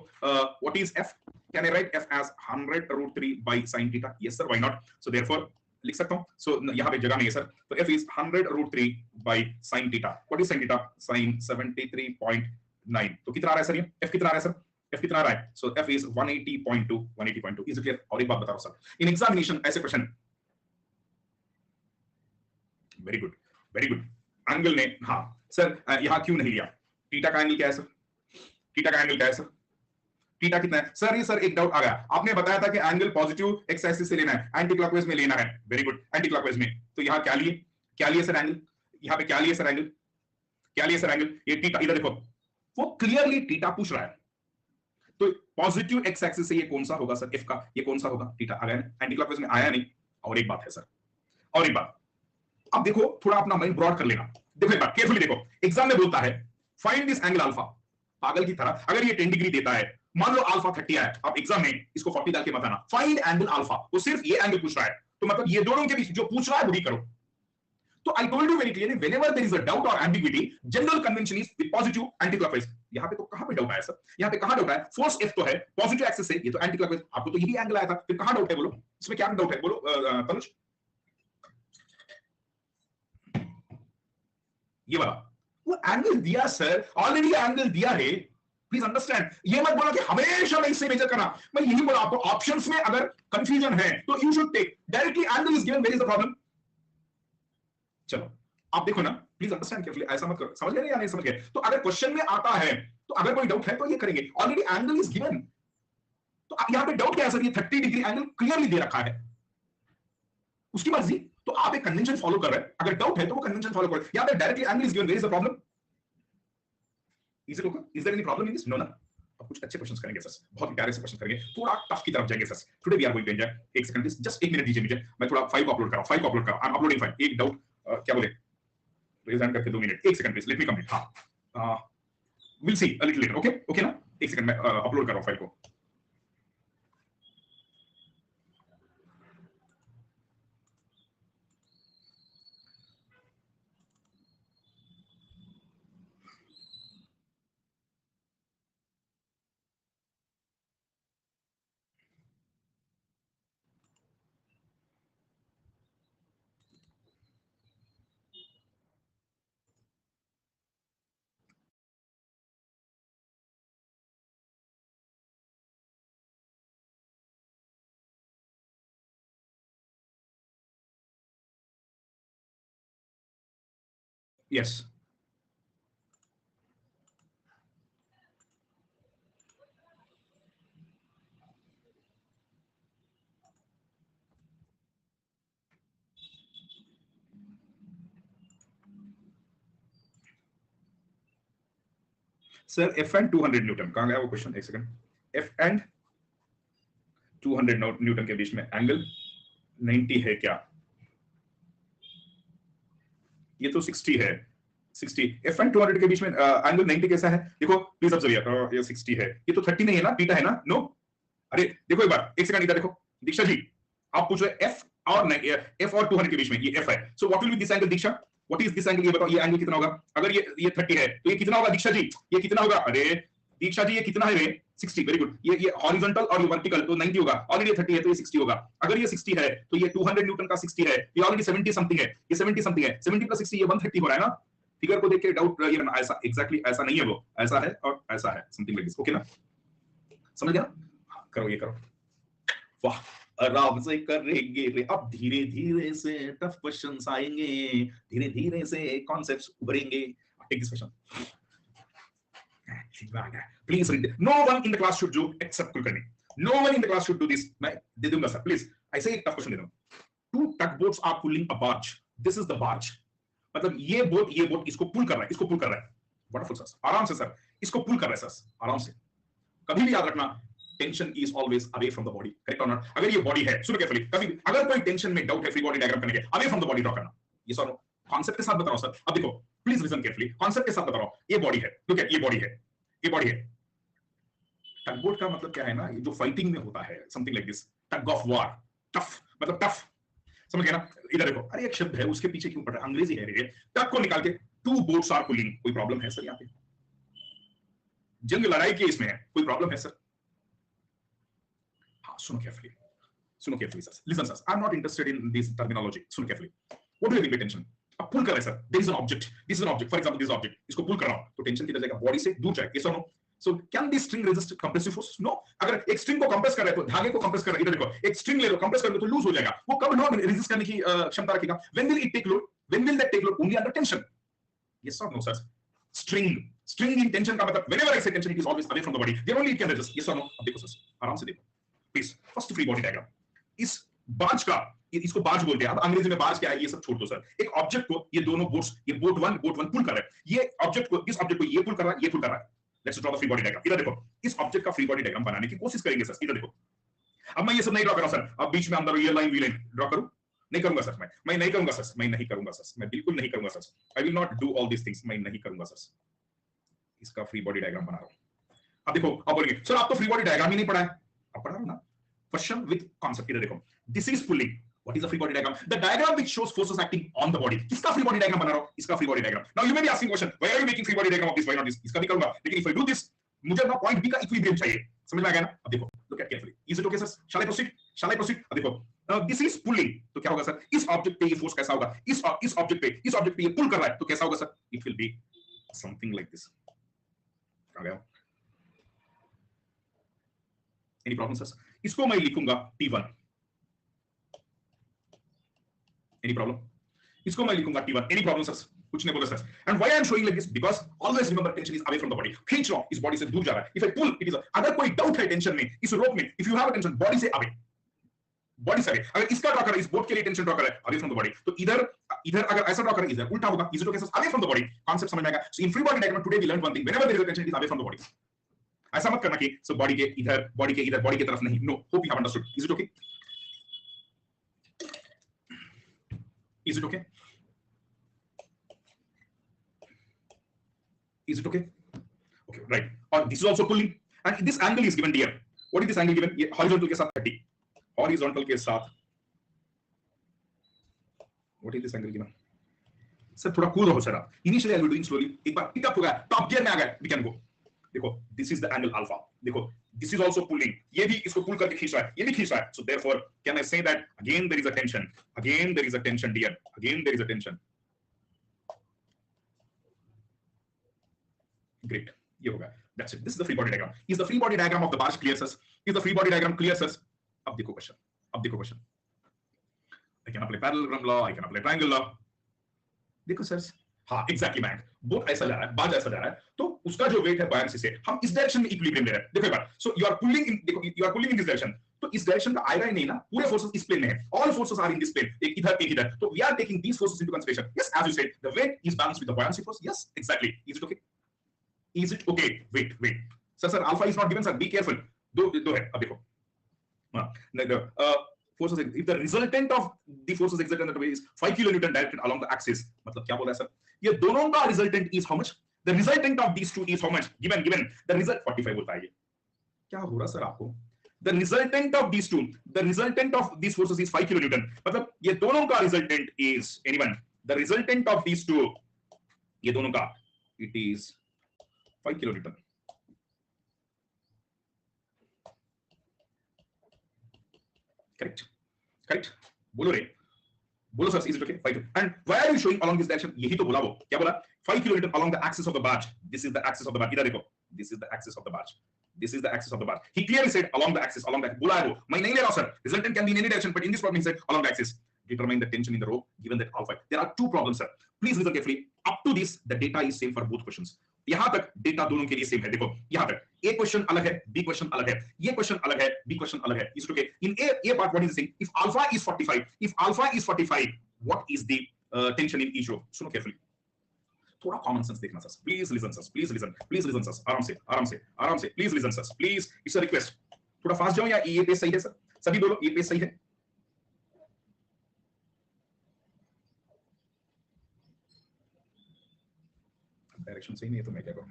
What is f? Can I write f as 100 root 3 by sin theta? Yes sir. Why not? So therefore लिख सकता हूं. So यहाँ पे जगह नहीं है सर. तो f is 100 root 3 by sin theta. What is sin theta? Sin 73.9. तो कितना आ रहा है सर ये? f कितना आ रहा है सर? f कितना आ रहा है? So f is 180.2. 180.2. Is it clear? और एक बात बता रहा हूं सर. In examination ऐसे question. Very good. Very good. Angle ने हाँ सर यहाँ क्यों नहीं लिया? थीटा का एंगल क्या है सर? थीटा का एंगल क्या है सर? थीटा कितना है सर? ये सर एक डाउट आ गया. आपने बताया था कि एंगल पॉजिटिव एक्स एक्सिस से लेना है, एंटी क्लॉकवाइज में लेना है. Very good. एंटी क्लॉकवाइज में. तो यहाँ क्या लिए? क्या लिए सर एंगल? यहाँ पे क्या लिए सर एंगल? क्या लिए सर एंगल? ये थीटा. इधर देखो, वो क्लियरली थीटा पूछ रहा है. तो पॉजिटिव एक्स एक्सिस से ये कौन सा होगा सर? एफ का. ये कौन सा होगा? थीटा. आ गया एंटी क्लॉकवाइज में आया नहीं. और एक बात है सर, और एक बात. अब देखो थोड़ा अपना माइंड ब्रॉड कर लेना. देखो एक बात केयरफुली देखो. एग्जाम में बोलता है फाइंड दिस एंगल अल्फा. पागल की तरह अगर ये 10 डिग्री देता है, मान लो अल्फा 30 है, अब एग्जाम में इसको 40 डाल के मत आना. Find angle alpha. वो सिर्फ ये एंगल पूछ रहा है. तो मतलब ये दोनों के बीच जो पूछ रहा है वही करो. तो I told you very clearly, whenever there is a doubt और ambiguity, general convention is with positive anti clockwise. यहां पे तो कहां पे डाउट आया सर? यहां पे कहां डाउट आया? फोर्स एफ तो है पॉजिटिव एक्सिस से, ये तो एंटी क्लॉकवाइज. आपको तो यही एंगल आया था, फिर कहां डाउट है बोलो? इसमें क्या डाउट है बोलो तनुज? ये वाला वो एंगल दिया सर, ऑलरेडी एंगल दिया है. Please understand. ये मत बोलो कि हमेशा मैं इससे मेजर करना. मैं यही बोला आपको, ऑप्शंस में अगर कंफ्यूजन है तो you should take directly angle is given, where is the problem? चलो आप देखो ना, प्लीज अंडरस्टैंड केयरफुली. ऐसा मत करो. समझ गए या नहीं समझ गए? तो अगर क्वेश्चन में आता है तो अगर कोई डाउट है तो ये करेंगे. Already angle is given. तो अब यहां पे डाउट क्या है सर? ये 30 डिग्री एंगल क्लियरली दे रखा है, उसकी मर्जी. तो आप एक कन्वेंशन फॉलो कर रहे हैं. अगर डाउट है तो वो कन्वेंशन फॉलो करो. यहां पे directly angle is given, where is the problem? Is it okay? Is there any problem in this? No ना. अब कुछ अच्छे क्वेश्चंस करेंगे सर, बहुत प्यारे से क्वेश्चन करेंगे, थोड़ा टफ की तरफ जाएंगे sir. Today we are going to enjoy. एक सेकंड प्लीज, जस्ट एक मिनट दीजिए मुझे. मैं थोड़ा फाइल को अपलोड कर रहा हूं. फाइल को अपलोड कर रहा हूं. I am uploading file. एक डाउट क्या बोले? रेज हैंड करके 2 मिनट. एक second please, let me complete. हां will see a little later. Okay okay ना. एक सेकंड मैं अपलोड कर रहा हूं फाइल को. Yes sir. F and 200 Newton कहां गया वो क्वेश्चन? एक सेकंड. एफ एंड 200 न्यूटन के बीच में एंगल 90 है क्या? ये तो 60 है. 60 एफ एंड 200 के बीच में एंगल 90 कैसा है? देखो प्लीज ऑब्जर्व. ये 60 है, ये तो 30 नहीं है ना, थीटा है ना? नो. अरे देखो एक बार, एक सेकंड इधर देखो. दीक्षा जी आप पूछ रहे एफ और एफ और 200 के बीच में ये एफ है. सो what will be this angle Diksha? What is this angle? ये बताओ, ये एंगल कितना होगा? अगर ये 30 है तो ये कितना होगा दीक्षा जी? ये कितना होगा? अरे दीक्षा जी ये कितना है रे? 60. Very good. ये हॉरिजॉन्टल और ये वर्टिकल तो 90 होगा. ऑलरेडी 30 है तो ये 60 होगा. अगर ये 60 है तो ये 200 न्यूटन का 60 है. ये ऑलरेडी 70 समथिंग है. ये 70 समथिंग है. 70 प्लस 60 ये 130 हो रहा है ना. फिगर को देख के डाउट ये ना, ऐसा एग्जैक्टली ऐसा नहीं है, वो ऐसा है और ऐसा है, समथिंग लाइक दिस. ओके ना? समझ गया? करो ये करो. वाह आराम से करेंगे रे. अब धीरे धीरे से टफ क्वेश्चंस आएंगे, धीरे धीरे से कॉन्सेप्ट्स उभरेंगे. Take this question. Please read. No one in the class should do except Kulkarni. No one in the class should do this. मैं दे दूंगा सर, please. ऐसे एक tough question दे दूंगा. Two tugboats are pulling a barge. This is the barge. मतलब ये boat इसको pull कर रहा है, इसको पुल कर रहा है. Wonderful सर, आराम से सर, इसको पुल कर रहा है सर, आराम से. कभी भी याद रखना, tension is always away from the body, correct और नॉट? अगर ये बॉडी है, सुनो केयरफुली, कभी अगर कोई टेंशन में डाउट है, फ्री बॉडी डायग्राम करने के, away from the body draw करना. ये सर कॉन्सेप्ट के साथ बता रहा हूं सर. अब देखो, प्लीज लिसन केयरफुली, कॉन्सेप्ट के साथ बता रहा हूं. ये बॉडी है, लुक एट, ये बॉडी है, ये बॉडी है. टगबोट का मतलब क्या है ना, ये जो फाइटिंग में होता है, something like this, tug of war, tough मतलब टफ, समझ गए ना? इधर देखो, अरे एक शब्द है उसके पीछे क्यों पड़ रहा है, अंग्रेजी है रे. टग को निकाल के टू बोट्स आर पुलिंग, कोई प्रॉब्लम है सर? यहाँ पे जंग लड़ाई की इसमें है, कोई प्रॉब्लम है सर? हाँ, सुनो carefully sir, listen sir, I am not interested in this terminology. सुनो carefully, what do you mean tension? अब पुल कर रहा है sir, there is an object, this is an object, for example this object, इसको pull कर रहा हूं तो टेंशन किधर जाएगा? बॉडी से दूर जाएगा. यस और no? So can this string resist compressive force? No. अगर एक स्ट्रिंग को कंप्रेस कर रहे हो तो धागे को कंप्रेस कर रहे हो, इधर देखो, एक स्ट्रिंग ले लो, कंप्रेस कर लो तो लूज हो जाएगा. वो कब लोड रेजिस्ट करने की क्षमता रखेगा? When will it take load? When will that take load? Only under tension. Yes or no, sir? String in tension का मतलब, whenever I say tension, it is always away from the body. Then only it can resist. Yes or no? अब देखो sir, आराम से देखो, please. First free body diagram. इस बाज का, इसको बाज बोलते हैं. अब अंग्रेजी में बाज क्या है ये सब छोड़ दो सर. एक ऑब्जेक्ट को ये दोनों बोट्स, ये बोट वन पुल कर रहा है. ये ऑब्जेक्ट को, इस ऑब्जेक्ट को ये पुल कर रहा है, ये पुल कर रहा है. Let's draw the free body diagram. इधर देखो, इस ऑब्जेक्ट का फ्री बॉडी डायग्राम बनाने की कोशिश करेंगे सर. इधर देखो, अब मैं ये सब नहीं ड्रॉ कर रहा हूं सर. अब बीच में अंदर ये लाइन वी लाइन ड्रॉ करूं? नहीं करूंगा सर. मैं नहीं करूंगा सर, मैं नहीं करूंगा सर, मैं बिल्कुल नहीं करूंगा sir. I will not do all this things, मैं नहीं करूंगा सर. इसका फ्री बॉडी डायग्राम बना रहा हूं. अब देखो, अब बोलेंगे सर आप तो फ्री बॉडी डायग्राम ही नहीं पढ़ा है. अब पढ़ा रहा हूं ना, क्वेश्चन विद कांसेप्ट. इधर देखो, this is pulling. What is the free body diagram? The diagram which shows forces acting on the body. किसका free body diagram बना रहा हूं? इसका free body diagram. Now you may be asking question, why are you making free body diagram of this? Why not this? इसका भी करूंगा, लेकिन if I do this, मुझे अपना पॉइंट बी का इक्विलिब्रियम चाहिए. समझ में आ गया ना? अब देखो, look at carefully. Is it okay sir? Shall I proceed? अब देखो, this is pulling. तो क्या होगा सर? इस ऑब्जेक्ट पे ये फोर्स कैसा होगा? इस ऑब्जेक्ट पे ये पुल कर रहा है, तो कैसा होगा sir? It will be something like this. आ गया? Any problem sir? इसको मैं लिखूंगा T1. Any problem? इसको मैं लिखूंगा T1. Any problem sir? कुछ नहीं बोला sir. And why I am showing like this? Because always remember tension is away from the body. खींच रहा हूं, इस बॉडी से दूर जा रहा है. If I pull, it is. अगर कोई डाउट है टेंशन में, इस रोप में, if you have a tension, body से away. बॉडी से away. अगर इसका ड्रॉ कर रहा है, इस बोट के लिए टेंशन ड्रॉ कर रहा है, away from the body. तो इधर अगर ऐसा ड्रॉ कर रहा है, इधर उल्टा होगा. Is it okay sir? Away from the body. Concept समझ में आएगा. So in free body diagram today we learned one thing. Whenever there is a tension, it is away from the body. ऐसा मत करना कि so बॉडी के इधर, body के तरफ नहीं. No. Hope you have understood. Is it okay? Is it okay? Is it okay? Okay, right. Or this is also pulling, and this angle is given here. What is this angle given? ये horizontal के साथ 30. Horizontal के साथ. What is this angle given? Sir थोड़ा cool रहो sir. Initially I will doing slowly. एक बार pick up होगा, top gear में आ गए, we can go. देखो, this is the angle alpha. देखो, this is also pulling. ये भी इसको pull करके खींच रहा है, ये भी खींच रहा है. So therefore, can I say that again there is a tension? Again there is a tension, dear. Again there is a tension. Great. ये होगा. That's it. This is the free body diagram. Is the free body diagram of the barge clear, sir? Is the free body diagram clear, sir? अब देखो question. I can apply parallelogram law. I can apply triangle law. देखो sir, हाँ exactly man. Boat ऐसा जा रहा है, बाज ऐसा जा रहा है, तो उसका जो वेट है बायंसी से, हम इस डायरेक्शन में इक्विलिब्रियम ले रहे हैं. देखो एक बार, so you are pulling in, देखो you are pulling in this direction, तो इस डायरेक्शन का आएगा ही नहीं ना. पूरे फोर्सेस इस प्लेन में है. All forces are in this plane. एक इधर. तो we are taking these forces into consideration. Yes, as you said, the weight is balanced with the buoyancy force. Yes, exactly. Is it okay? Wait. Sir, alpha is not given, sir. Be careful. दो है. अब देखो. Forces, if the resultant of the forces exerted in that way is 5 kilonewton directed along the axis, मतलब क्या बोला है sir? ये दोनों का resultant is how much? The resultant of these two is how much? Given. The result 45 होता है ये. क्या हो रहा सर आपको? The resultant of these two, the resultant of these forces is 5 kilonewton. मतलब ये दोनों का resultant is anyone. The resultant of these two, ये दोनों का, it is 5 kilonewton. Correct. बोलो sir, is it okay? 5. And why are you showing along this direction? यही तो बोला वो. क्या बोला? 5 kilonewton along the axis of the barge. This is the axis of the barge. इधर देखो. This is the axis of the barge. He clearly said along the axis. बोला है वो. मैं नहीं ले रहा हूं sir. Resultant can be in any direction, but in this problem he said along the axis. Determine the tension in the rope given that alpha. There are two problems, sir. Please listen carefully. Up to this, the data is same for both questions. यहां तक data दोनों के लिए same है। देखो यहां तक ए question अलग है, बी क्वेश्चन अलग है, ये क्वेश्चन अलग है, बी क्वेश्चन अलग है। Is okay in A part what is saying if alpha is 45, if alpha is 45 what is the tension in each row. सुनो केयरफुली, थोड़ा कॉमन सेंस देखना sir, please listen sir, please listen sir, आराम से आराम से आराम से, please listen sir, please, it's a request. थोड़ा फास्ट जाओ या ये पेज सही है सर? सभी बोलो ये पेज सही है? डायरेक्शन सही नहीं है तो मैं क्या करूं?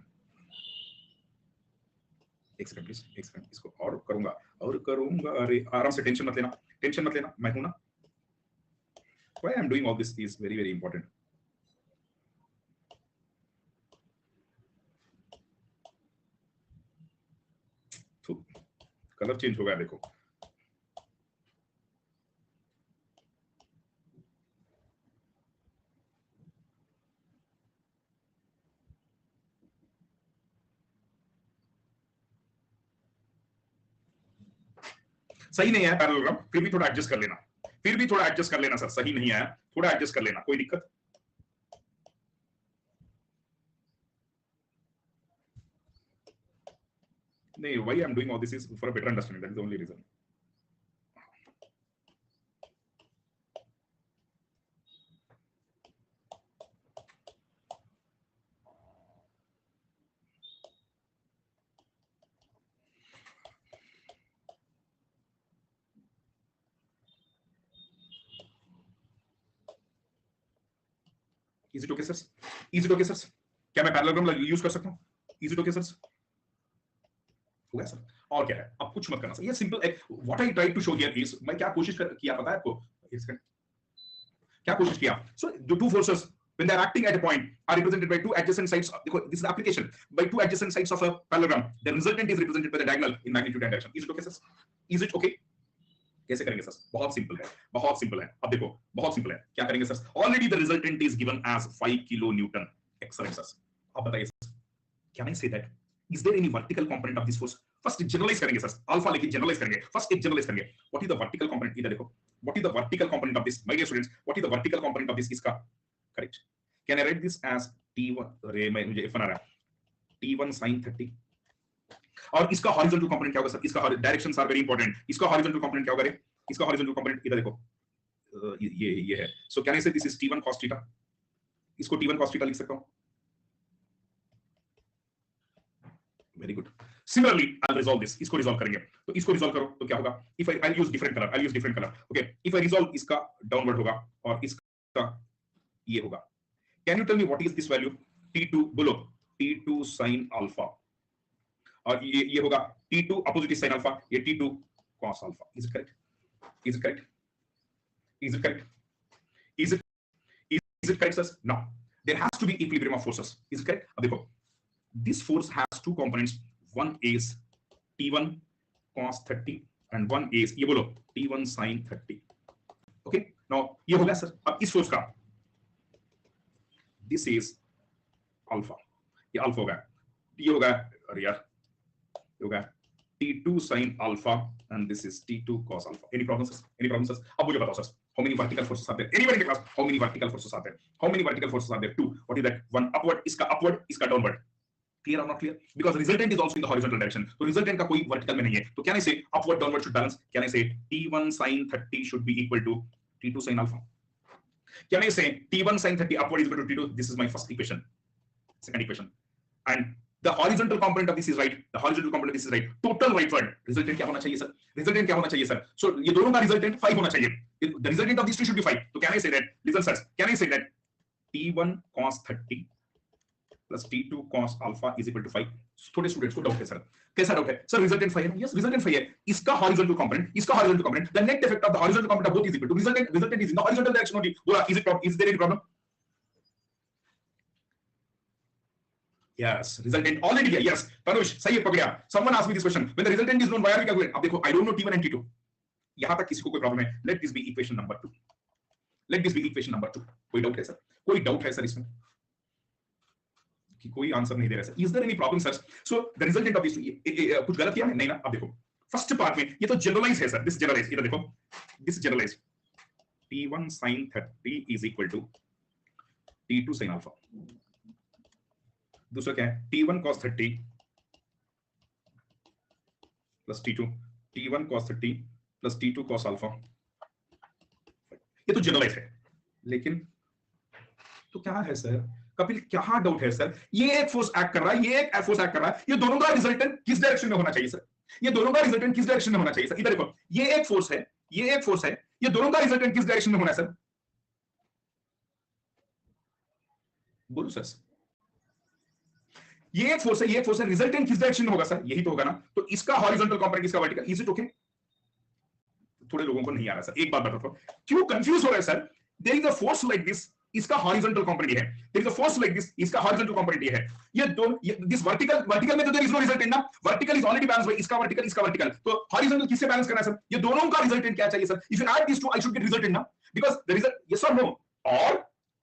एक सेकंड प्लीज, एक सेकंड, इसको और करूंगा। अरे आराम से, टेंशन मत लेना, टेंशन मत लेना, मैं हूं ना। Why I am doing all this is very very important. Colour change हो गया देखो। सही नहीं है पैरेललोग्राम, फिर भी थोड़ा एडजस्ट कर लेना, फिर भी थोड़ा एडजस्ट कर लेना सर। सही नहीं आया, थोड़ा एडजस्ट कर लेना, कोई दिक्कत नहीं। Why I am doing all this is for a better understanding, that is the only reason. Is it okay sir? Is it okay sir? क्या मैं पैरेललोग्राम यूज कर सकता हूं? Is it okay sir? हो गया सर? और क्या है, अब कुछ मत करना सर, ये simple. What I try to show here is, मैं क्या कोशिश किया पता है आपको? क्या कोशिश किया? So the two forces when they are acting at a point are represented by two adjacent sides. This is the application by two adjacent sides of a parallelogram. The resultant is represented by the diagonal in magnitude and direction. Is it okay sir? Is it okay? कैसे करेंगे sir? बहुत simple है, बहुत simple है। अब देखो बहुत simple है, क्या करेंगे sir? Already the resultant is given as 5 kilo newton. Excellent sir. अब बताइए sir, can I say that is there any vertical component of this force? First generalize करेंगे सर, अल्फा लेके जनरलाइज करेंगे, फर्स्ट एक generalize करेंगे। What is the vertical component? इधर देखो, what is the vertical component of this my dear students? What is the vertical component of this? इसका correct, can I write this as t1, अरे मैं मुझे बना रहा है t1 sin 30। और इसका हॉरिजॉन्टल कंपोनेंट क्या होगा सर? इसका डायरेक्शंस आर वेरी इंपॉर्टेंट। इसका हॉरिजॉन्टल कंपोनेंट क्या होगा रे? इसका हॉरिजॉन्टल कंपोनेंट इधर देखो, ये है। So can I say this is t1 cos theta? इसको t1 cos थीटा लिख सकता हूं। Very good. Similarly I will resolve this, इसको रिजॉल्व करेंगे। तो इसको रिजॉल्व करो तो क्या होगा? If I use different colour, I use different colour. Okay, if I resolve, इसका डाउनवर्ड होगा और इसका ये होगा। Can you tell me what is this value? t2 बोलो, t2 sin अल्फा, और ये होगा t2 अपोजिट sin अल्फा, ये t2 cos alpha. Is it correct? Is it correct? Is it correct? Is it correct sir? No, there has to be equilibrium of forces. Is it correct? अब देखो, this force has two components. One is t1 cos 30 and one is, ये बोलो, t1 sin 30. Okay, now ये हो गया sir. अब इस force का, this is alpha, ये अल्फा हो गया, ये हो गया, अरे यार ये हो गया t2 sin alpha and this is t2 cos alpha. Any problems? Any problems? अब मुझे बताओ sir, how many vertical forces are there? Anybody in the class, how many vertical forces are there? How many vertical forces are there? Two. What is that? One upward, इसका upward, इसका downward. Clear or not clear? Because resultant is also in the horizontal direction. तो resultant का कोई vertical में नहीं है। तो can I say upward downward should balance? Can I say t1 sin 30 should be equal to t2 sin alpha? Can I say t1 sin 30 upward is equal to t2? This is my first equation. Second equation. And the horizontal component of this is right, the horizontal component of this is right, total rightward. Resultant क्या होना चाहिए sir? Resultant क्या होना चाहिए sir? So ये दोनों का resultant 5 होना चाहिए. The resultant of these two should be 5. So can I say that? Listen sir, can I say that t1 cos 30 plus t2 cos alpha is equal to 5? थोड़े students को doubt है sir, कैसा doubt है sir? Resultant 5 है। Yes, resultant 5 है। इसका horizontal component, इसका horizontal component, the net effect of the horizontal component of both is equal to resultant. Resultant is in the horizontal direction only. बोला, is there any problem? Yes, resultant already here. Yes, Tanush, सही पकड़ा। Someone asked me this question. When the resultant is known, why are we calculating? अब देखो, I don't know t1 and t2. यहाँ तक किसी को कोई प्रॉब्लम है? Let this be equation number 2. Let this be equation number 2. कोई doubt है सर? कोई डाउट है सर इसमें? कि कोई आंसर नहीं दे रहा sir? Is there any problem sir? So the resultant of this, कुछ गलत किया है? नहीं ना? अब देखो, फर्स्ट पार्ट में ये तो जनरलाइज है सर। दिस जनरलाइज, इधर देखो, this generalise t1 sin 30 is equal to t2 sin alpha. दूसरा क्या है T1 cos 30 plus T2, T1 cos 30 plus T2 cos alpha. ये तो जनरलाइज है, लेकिन तो क्या है सर कपिल, क्या डाउट है सर? ये एक फोर्स एक्ट कर रहा है, ये एक फोर्स एक्ट कर रहा है, ये दोनों का रिजल्टेंट किस डायरेक्शन में होना चाहिए सर? ये दोनों का रिजल्टेंट किस डायरेक्शन में होना चाहिए सर? इधर देखो, ये एक फोर्स है, ये एक फोर्स है, ये दोनों का रिजल्टेंट किस डायरेक्शन में होना है सर? बोलो सर। ये एक फोर्स है, ये एक फोर्स है, रिजल्टेंट किस डायरेक्शन में होगा सर? यही तो होगा ना। तो इसका हॉरिजॉन्टल कंपोनेंट, इसका वर्टिकल। Is it okay? थोड़े लोगों को नहीं आ रहा सर, एक बात बताओ क्यों कंफ्यूज हो रहा है sir? There is a force like this, इसका हॉरिजॉन्टल कंपोनेंट है। There is a force like this, इसका हॉरिजॉन्टल कंपोनेंट है। ये दोनों, दिस वर्टिकल में तो देयर इज नो रिजल्टेंट ना, vertical is already balance by इसका वर्टिकल, इसका वर्टिकल। तो हॉरिजॉन्टल किससे बैलेंस करना है सर? ये दोनों का रिजल्टेंट क्या चाहिए sir? If you add this two I should get resultant ना, बिकॉज़ द रिजल्ट, यस और नो,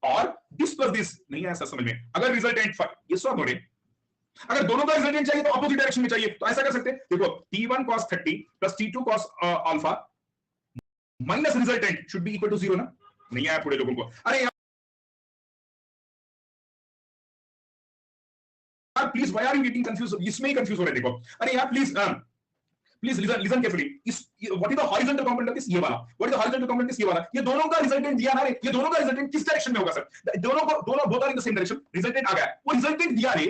और दिस प्लस दिस नहीं आया सर समझ में। अगर रिजल्टेंट यस और नो रे, अगर दोनों का रिजल्टेंट चाहिए तो अपोजिट डायरेक्शन में चाहिए, तो ऐसा कर सकते हैं। देखो T1 cos 30 plus T2 cos alpha minus resultant should be equal to 0 ना। नहीं आया थोड़े लोगों को, अरे यार please why are you getting confuse? इसमें ही कंफ्यूज हो रहे, देखो अरे यार प्लीज प्लीज लिसन केयरफुली। इस what is the horizontal component of this, ये वाला। What is the horizontal component this, ये वाला। ये दोनों का रिजल्टेंट दिया ना रे, ये दोनों का रिजल्टेंट किस डायरेक्शन में होगा सर? दोनों को, दोनों both are in the same direction, resultant आ गया, वो रिजल्टेंट दिया रे।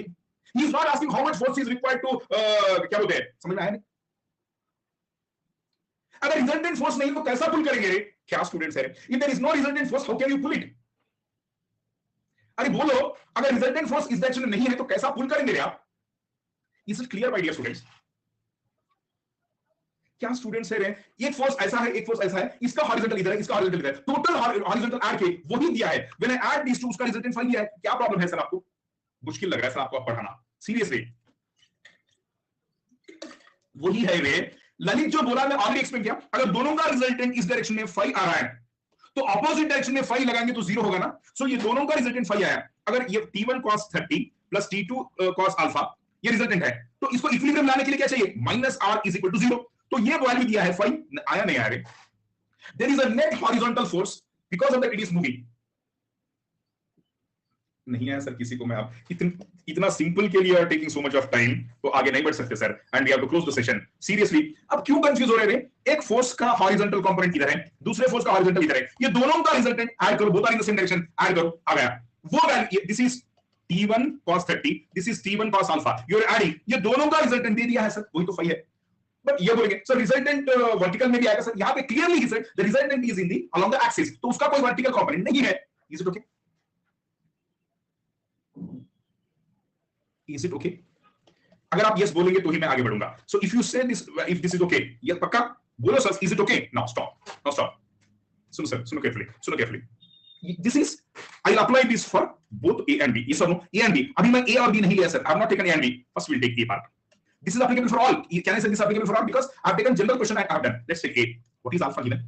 He is not asking how much force is required to, क्या बोलते हैं, समझ में आया नहीं? अगर रिजल्टेंट फोर्स नहीं तो कैसा पुल करेंगे रे? क्या स्टूडेंट्स है? If there is no resultant force how can you pull it? अरे बोलो, अगर रिजल्टेंट फोर्स इस डायरेक्शन में नहीं है तो कैसा पुल करेंगे रे आप? Is it clear my dear students? क्या स्टूडेंट्स है रे? एक फोर्स ऐसा है, एक फोर्स ऐसा है, इसका हॉरिजॉन्टल इधर है, इसका हॉरिजॉन्टल इधर है, टोटल हॉरिजॉन्टल ऐड के वही दिया है। When I add this two, उसका रिजल्टेंट फाइंड दिया है। क्या प्रॉब्लम है सर आपको? मुश्किल लग रहा है सर आपको पढ़ाना, सीरियसली? वही है रे ललित जो बोला, मैं ऑलरेडी एक्सप्लेन किया। अगर दोनों का रिजल्टेंट इस डायरेक्शन में फाई आ रहा है तो अपोजिट डायरेक्शन में फाई लगाएंगे तो 0 होगा ना। सो ये दोनों का रिजल्टेंट फाई आया। अगर ये T1 cos 30 plus T2 cos alpha ये रिजल्टेंट है, तो इसको इक्विलिब्रियम लाने के लिए क्या चाहिए? Minus r is equal to 0। तो ये वैल्यू दिया है फाई, आया नहीं आया रे? There is a net horizontal force, because of that it is moving. नहीं आया सर किसी को? मैं आप इतना सिंपल के लिए taking so much of time, तो आगे नहीं बढ़ सकते sir, and we have to close the session seriously. अब क्यों कंफ्यूज हो रहे हैं? एक फोर्स का हॉरिजॉन्टल कंपोनेंट इधर है, दूसरे फोर्स का हॉरिजॉन्टल इधर है, ये दोनों का रिजल्टेंट ऐड करो, both are in the same direction, add करो, आ गया वो value. This is T1 cos 30, this is T1 cos अल्फा, यू आर एडिंग, ये दोनों का रिजल्टेंट दे दिया है सर, वही तो फाई है। बट ये बोलेंगे सर रिजल्टेंट वर्टिकल में भी आएगा सर, यहां पे clearly sir the resultant is in the along the axis, तो उसका कोई वर्टिकल कंपोनेंट नहीं है। Is it okay? Is it okay? अगर आप यस बोलेंगे तो ही मैं आगे बढ़ूंगा। सो इफ यू से this, if this is okay, ये पक्का बोलो sir, is it okay? Now stop, now stop. सुनो सर, सुनो केयरफुली, सुनो carefully. This is, I will apply this for both A and B. Yes और no? A and B. अभी मैं A और बी नहीं लिया sir, I have not taken A and B, first will take A part. This is applicable for all. Can I say this is applicable for all? Because I have taken general question I have done. Let's take A. What is alpha given?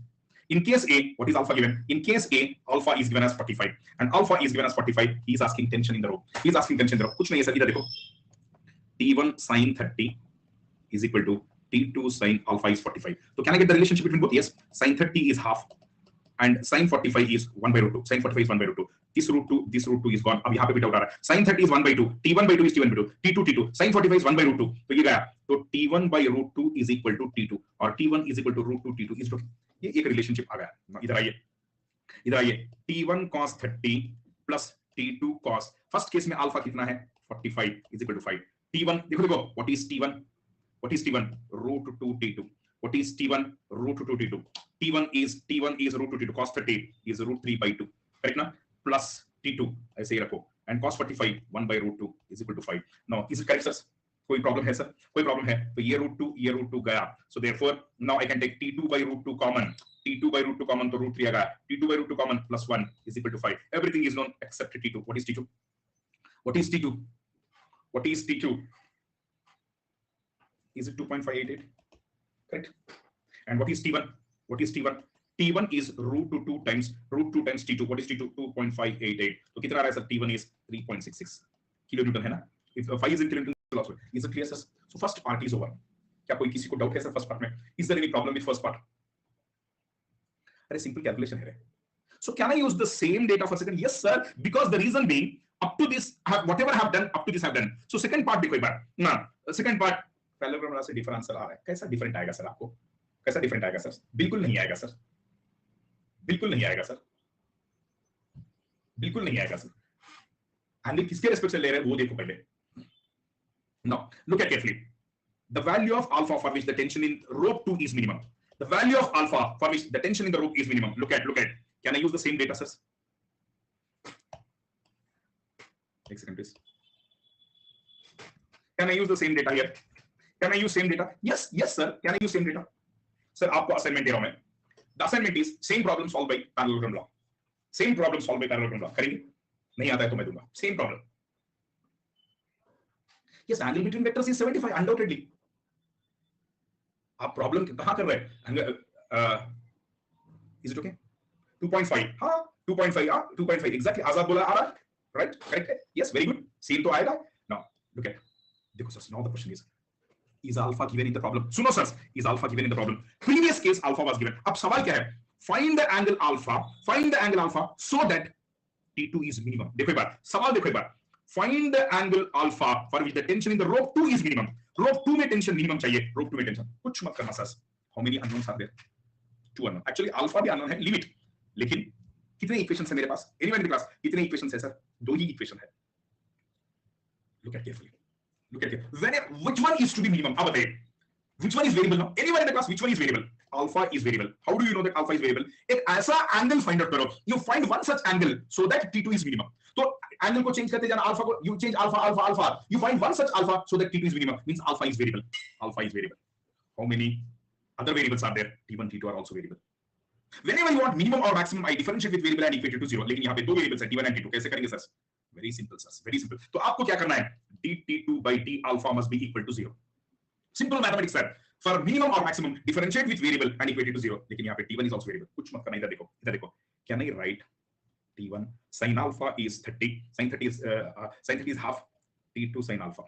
In case A, what is alpha given? In case A, alpha is given as 45, and alpha is given as 45. He is asking tension in the row. He is asking tension in the row. कुछ नहीं है sir, इधर देखो. T1 sin 30 is equal to T2 sin alpha is 45. So can I get the relationship between both? Yes. Sin 30 is half, and sin 45 is 1 by root 2. Sin 45 is 1 by root 2. This root 2 is gone. अब यहाँ पे भी doubt आ रहा है. Sin 30 is 1 by 2. T1 by 2 is T1 by 2. T2. Sin 45 is 1 by root 2. तो ये गया. तो T1 by root 2 is equal to T2 और T1 is equal to root 2 T2 is okay. ये एक रिलेशनशिप आ गया. इधर आइए, इधर आइए. T1 cos 30 plus T2 cos. First case में अल्फा कितना है? 45 is equal to 5. T1 देखो what is T1? What is T1? root 2 T2. What is T1? root 2 T2. T1 is root 2 T2. Cos 30 is root 3 by 2. Correct ना? Plus T2 ऐसे ही रखो, and cos 45 1 by root 2 is equal to 5. Now is it correct sir? कोई problem है sir? कोई problem है तो ये root 2 गया. So therefore now I can take T2 by root 2 common. T2 by root 2 common तो root 3 आ गया. T2 by root 2 common plus 1 is equal to 5. Everything is known except T2. What is T2? What is T2? What is T2? Is it 2.588? Correct. And what is T1? What is T1? T1 is root 2 times T2. What is T2? 2.588. तो कितना आ रहा है sir? T1 is 3.66 kilonewton है ना? If 5 is in kilonewton also. Is it clear sir? So first part is over. क्या कोई किसी को डाउट है सर फर्स्ट पार्ट में? Is there any problem with first part? अरे सिंपल कैलकुलेशन है. So can I use the same data for second? Yes sir, because the reason being up to this whatever I have done up to this I have done. So second part देखो एक बार ना, second part parallelogram से different answer आ रहा है, कैसा different आएगा sir? आपको कैसा डिफरेंट आएगा सर? बिल्कुल नहीं आएगा सर, बिल्कुल नहीं आएगा सर, बिल्कुल नहीं आएगा सर। एंगल किसके रिस्पेक्ट से ले रहे हैं वो देखो पहले। Now look at carefully the value of alpha for which the tension in rope 2 is minimum. The value of alpha for which the tension in the rope is minimum. Look at. Can I use the same data, sir? Take a second, please. Can I use the same data here? Can I use same data? Yes, sir. Can I use same data? Sir, आपको assignment दे रहा हूं मैं. The assignment is same problem solved by parallelogram law. Same problem solved by parallelogram law. करेंगे? नहीं आता है तो मैं दूंगा. Same problem. Yes, angle between vectors is 75 undoubtedly. आप प्रॉब्लम कहां कर रहे हैं? Is it okay? 2.5. हाँ 2.5. 2.5 exactly. आजाद बोला आ रहा है, right? Correct है? Yes, very good. Same तो आएगा. Now look at. देखो sir, now the question is alpha given in the problem? सुनो sir, is alpha given in the problem? Previous case alpha was given. अब सवाल क्या है? Find the angle alpha so that T2 is minimum. देखो एक बार सवाल, देखो एक बार. Find the angle alpha for which the tension in the rope 2 is minimum. Rope 2 में tension minimum चाहिए. Rope 2 में tension कुछ मत करना sir. How many unknowns are there? 2 unknown. Actually alpha भी unknown है, limit. लेकिन कितने इक्वेशंस है मेरे पास? Anyone in the class? कितने इक्वेशंस है सर? 2 ही इक्वेशन है. Look at carefully. Which one is to be minimum? अब बताइए. Which one is variable now? Anyone in the class? Which one is variable? Alpha is variable. How do you know that alpha is variable? एक ऐसा angle find out करो. You find one such angle so that T2 is minimum. तो angle को change करते जाना, alpha को you change alpha. You find one such alpha so that T2 is minimum. Means alpha is variable. Alpha is variable. How many other variables are there? T1, T2 are also variable. Whenever you want minimum or maximum, I differentiate with variable and equate it to 0. लेकिन यहाँ पे दो variables हैं, T1 and T2. कैसे करेंगे sir? Very simple sir. Very simple. तो आपको क्या करना है? dt2 by d alpha must be equal to 0. Simple mathematics sir. For minimum or maximum, differentiate with variable and equate it to 0. लेकिन यहाँ पे t1 is also variable. कुछ मत करना, इधर देखो. Can I write t1 sin alpha is 30? Sin 30 is half t2 sin alpha.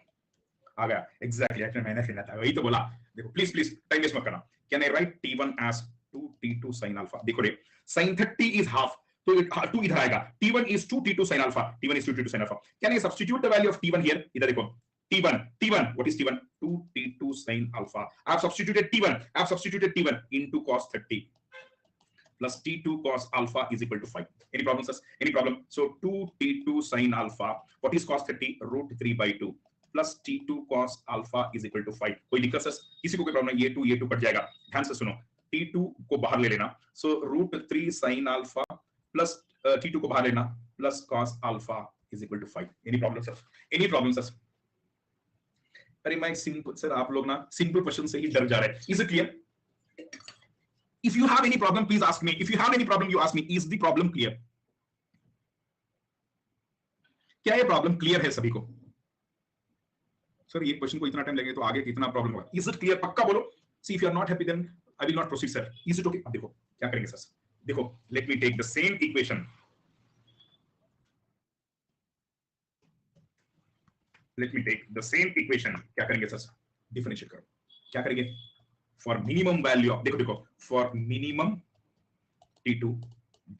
आ गया. Exactly. Actually मैंने फिर था. वही तो बोला. देखो please time waste मत करना. Can I write t1 as 2t2 sin alpha? देखो रे. Sin 30 is half. तो 2 इधर आएगा. T1 is 2t2 sin alpha. T1 is 2t2 sin alpha. Can I substitute the value of T1 here? इधर देखो. T1. What is T1? 2t2 sin alpha. I have substituted T1 into cos 30 plus T2 cos alpha is equal to 5. Any problem, sir? Any problem? So 2t2 sin alpha. What is cos 30? Root 3 by 2 plus T2 cos alpha is equal to 5. कोई दिक्कत sir? किसी को कोई problem? ये 2 cut जाएगा. ध्यान से सुनो. T2 को बाहर ले लेना. So root 3 sin alpha plus T2 को बाहर लेना plus cos alpha is equal to 5. Any problem, sir? Any problem, sir? अरे मैं सिंपल सर, आप लोग ना सिंपल क्वेश्चन से ही डर जा रहे हैं. Is it clear? If you have any problem, please ask me. If you have any problem, you ask me. Is the problem clear? क्या ये प्रॉब्लम क्लियर है सभी को? सर ये क्वेश्चन को इतना टाइम लगेगा तो आगे कितना प्रॉब्लम होगा? Is it clear? पक्का बोलो. See, if you are not happy, then I will not proceed, sir. Is it okay? अब देखो क्या करेंगे सर. देखो, let me take the same equation. क्या करेंगे सर? डिफरेंशिएट करो. क्या करेंगे? For minimum value of देखो for minimum T2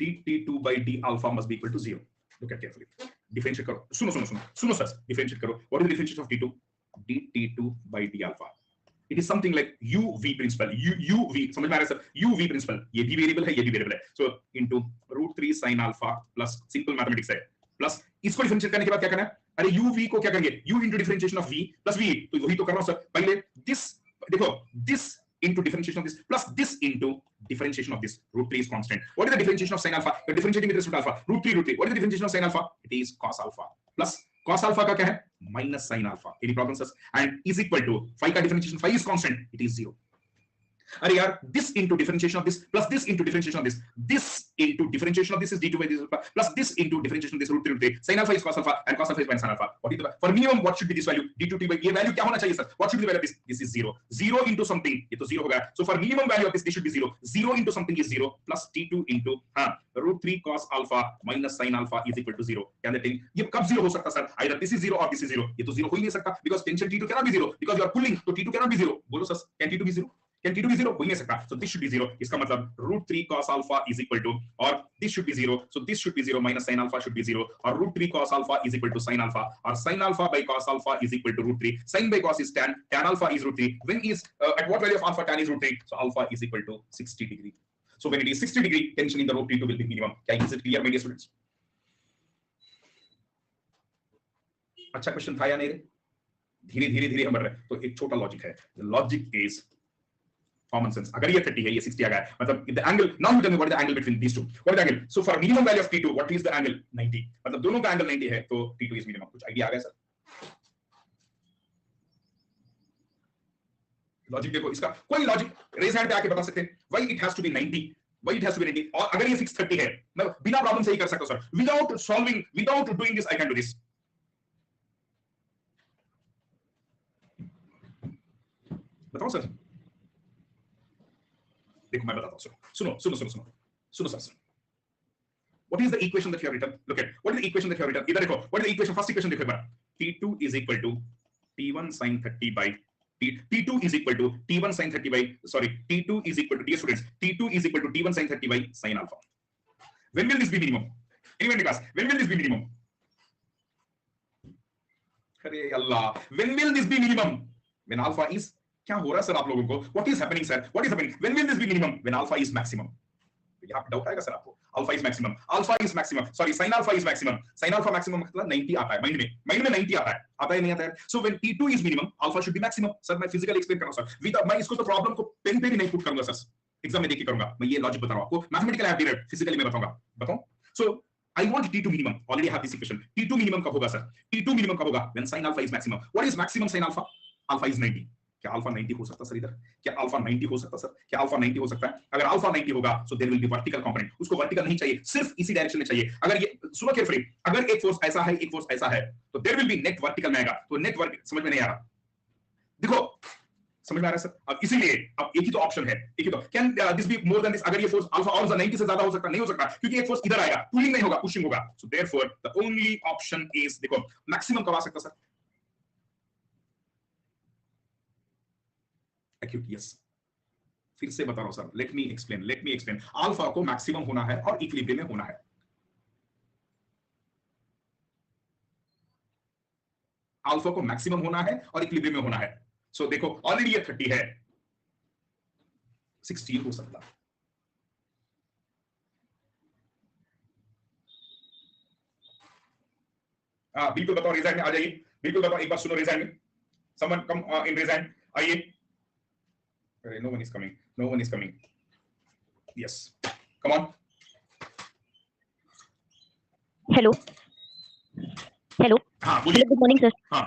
dt2 by d alpha must be equal to 0. Look at carefully. Differentiate करो. सुनो सर. Differentiate करो. What is the differentiation of T2? dt2 by d alpha. It is something like uv principle. uv समझ में आ रहा है sir? uv principle. ये भी वेरिएबल है. So into root 3 sin alpha plus simple mathematics है. Plus इसको डिफरेंशिएट करने के बाद क्या करना है? अरे uv को क्या करेंगे? u into differentiation of v plus v. तो वही तो कर रहा हूं सर. पहले this देखो, this into differentiation of this plus this into differentiation of this. Root 3 is constant. What is the differentiation of sin alpha? You're differentiating with respect to alpha. Root 3. What is the differentiation of sin alpha? It is cos alpha plus cos alpha का क्या है? Minus sin alpha. Any problems? And is equal to phi का differentiation. Phi is constant. It is 0. अरे यार, this into differentiation of this plus this into differentiation of this. This into differentiation of this is d2 by d alpha plus this into differentiation of this root 3. Sin alpha is cos alpha and cos alpha is minus sin alpha. What is the for minimum? What should be this value? d2t by ये value क्या होना चाहिए sir? What should be the value of this? This is 0. 0 into something. ये तो 0 हो गया. So for minimum value of this should be 0. 0 into something is 0 plus t2 into root 3 cos alpha minus sin alpha is equal to 0. क्या देते हैं? ये कब 0 हो सकता sir? Either this is 0 or this is 0. ये तो 0 हो ही नहीं सकता because tension t2 cannot be 0 because you are pulling. तो t2 cannot be 0. बोलो sir, can t2 be 0? Can T2 be 0? हो ही नहीं सकता. So this should be 0. इसका मतलब √3 cos alpha is equal to, or this should be 0. So this should be 0 minus sin alpha should be 0, or √3 cos alpha is equal to sin alpha, or sin alpha by cos alpha is equal to √3. Sin by cos is tan alpha is √3. When is at what value of alpha tan is √3? So alpha is equal to 60 degree. So when it is 60 degree, tension in the rope T2 will be minimum. Is it clear, my dear students? अच्छा question था या नहीं? धीरे धीरे धीरे हम बढ़ रहे हैं. तो एक छोटा लॉजिक है. Logic is common sense. अगर ये 30 है, ये 60 आ गया, मतलब the angle, now you tell me what is the angle between these two. What is the angle? So for minimum value of T2, what is the angle? 90. मतलब दोनों का एंगल 90 है, तो T2 इज मिनिमम. कुछ idea आ गया sir? Logic देखो इसका. कोई लॉजिक रेज हैंड पे आके बता सकते हैं why it has to be 90, why it has to be 90. और अगर ये 630 है, मैं बिना प्रॉब्लम से ही कर सकता हूं sir. Without solving, without doing this, I can do this. बताओ सर. देखो मैं बताता हूं. सुनो सुनो सुनो सुनो सुनो sir. What is the equation that you have written? Look at what is the equation that you have written. इधर देखो. What is the equation? First equation देखो एक बार. T2 is equal to T1 sin 30 by T2 is equal to T1 sin 30 by, sorry, T2 is equal to, dear students, T2 is equal to T1 sin 30 by sin alpha. When will this be minimum? Anyone in class? When will this be minimum? अरे अल्लाह, when will this be minimum? When alpha is, क्या हो रहा है sir आप लोगों को? What is happening sir? What is happening? When will this be minimum? When alpha is maximum. यहाँ पे डाउट आएगा सर आपको. Alpha is maximum. Alpha is maximum. Sorry, sin alpha is maximum. Sin alpha maximum मतलब 90 आता है. Mind में 90 आता है. आता है नहीं आता है? So when T2 is minimum, alpha should be maximum. Sir मैं फिजिकली एक्सप्लेन कर रहा हूं सर. मैं इसको तो प्रॉब्लम को पेन पे भी नहीं पुट करूंगा सर. एग्जाम में देख के करूंगा. मैं ये लॉजिक बता रहा हूं आपको. Mathematical I have derived, physically मैं बताऊंगा. बताऊं? So I want T2 minimum. Already have this equation. T2 minimum कब होगा सर? T2 minimum कब होगा? When sin alpha is maximum. What is maximum sin alpha? Alpha is 90. क्या alpha 90 हो सकता सर इधर? क्या अल्फा 90 हो सकता सर? क्या अल्फा 90 हो सकता है? अगर अल्फा 90 होगा, so there will be vertical component. उसको वर्टिकल नहीं चाहिए, सिर्फ इसी डायरेक्शन में चाहिए. अगर ये सुनो केयरफुली, अगर एक फोर्स ऐसा है, एक फोर्स ऐसा है, तो there will be net vertical में आएगा. तो नेट वर्टिकल समझ में नहीं आ रहा. देखो समझ में आ रहा है सर? अब इसीलिए अब एक ही तो ऑप्शन है, एक ही तो. Can this be more than this? अगर ये फोर्स अल्फा और 90 से ज्यादा हो सकता नहीं हो सकता, क्योंकि एक फोर्स इधर आएगा, पुलिंग नहीं होगा, पुशिंग होगा. So therefore the only option is, देखो मैक्सिमम कब आ सकता सर? एक्यूट. यस, फिर से बता रहा हूं sir. Let me explain. Alpha को मैक्सिमम होना है और इक्विलिब्रियम में होना है. अल्फा को मैक्सिमम होना है और इक्विलिब्रियम में होना है. सो देखो ऑलरेडी ये 30 है, 16 हो सकता. बिल्कुल बताओ, रेज हैंड में आ जाइए. बिल्कुल बताओ, एक बार सुनो रेज हैंड में. समवन कम इन रेज हैंड. आइए. No one is coming. No one is coming. Yes. Come on. Hello hello. हाँ बोलिए. Good morning sir. हाँ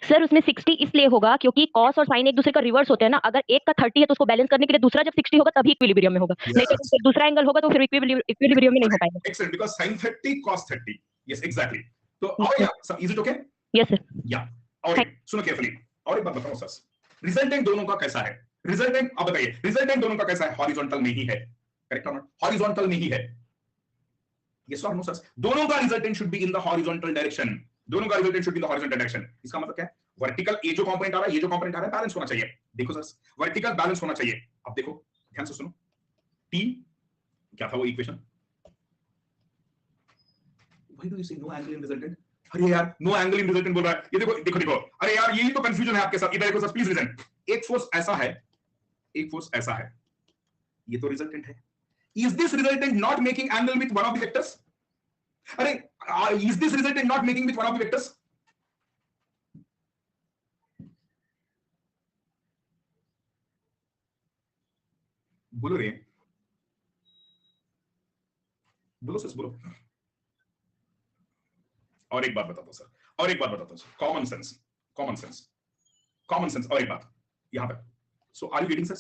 सर उसमें 60 इसलिए होगा क्योंकि कॉस और साइन एक दूसरे का रिवर्स होते हैं ना. अगर एक का 30 है तो उसको बैलेंस करने के लिए दूसरा जब 60 होगा तभी इक्विलिब्रियम में होगा. नहीं तो फिर दूसरा एंगल होगा तो फिर इक्विलिब्रियम में नहीं हो पाएगा. Excellent, because sin 30 cos 30. Yes, exactly. तो और या is it okay? Yes sir. Yeah. और सुनो केयरफुली. और एक बात बताओ सर, रिजल्टेंट दोनों का कैसा है? रिजल्टेंट आप बताइए. रिजल्टेंट दोनों का कैसा है? हॉरिजॉन्टल में ही है. करेक्ट और नॉट? हॉरिजॉन्टल में ही है. यस और नो सर? दोनों का resultant should be in the horizontal direction. दोनों का resultant should be in the horizontal direction. इसका मतलब क्या है? वर्टिकल ये जो कंपोनेंट आ रहा है, ये जो कंपोनेंट आ रहा है, बैलेंस होना चाहिए. देखो सर, वर्टिकल बैलेंस होना चाहिए. अब देखो ध्यान से सुनो. टी क्या था वो इक्वेशन? व्हाई डू यू से नो एंगल इन रिजल्टेंट? अरे यार नो एंगल इन रिजल्टेंट बोल रहा है. ये देखो देखो देखो. अरे यार यही तो कंफ्यूजन है आपके साथ. इधर देखो सर, प्लीज लिसन. एक फोर्स ऐसा है, एक फोर्स ऐसा है, ये तो रिजल्टेंट है. Is this resultant not making angle with one of the vectors? अरे is this resultant not making with one of the vectors? बोलो रे, बोलो सर, बोलो. और एक बात बताता हूं सर, और एक बात बताता हूं sir. Common sense, common sense, common sense. और एक बात यहां पे. सो आर यू गेटिंग सर?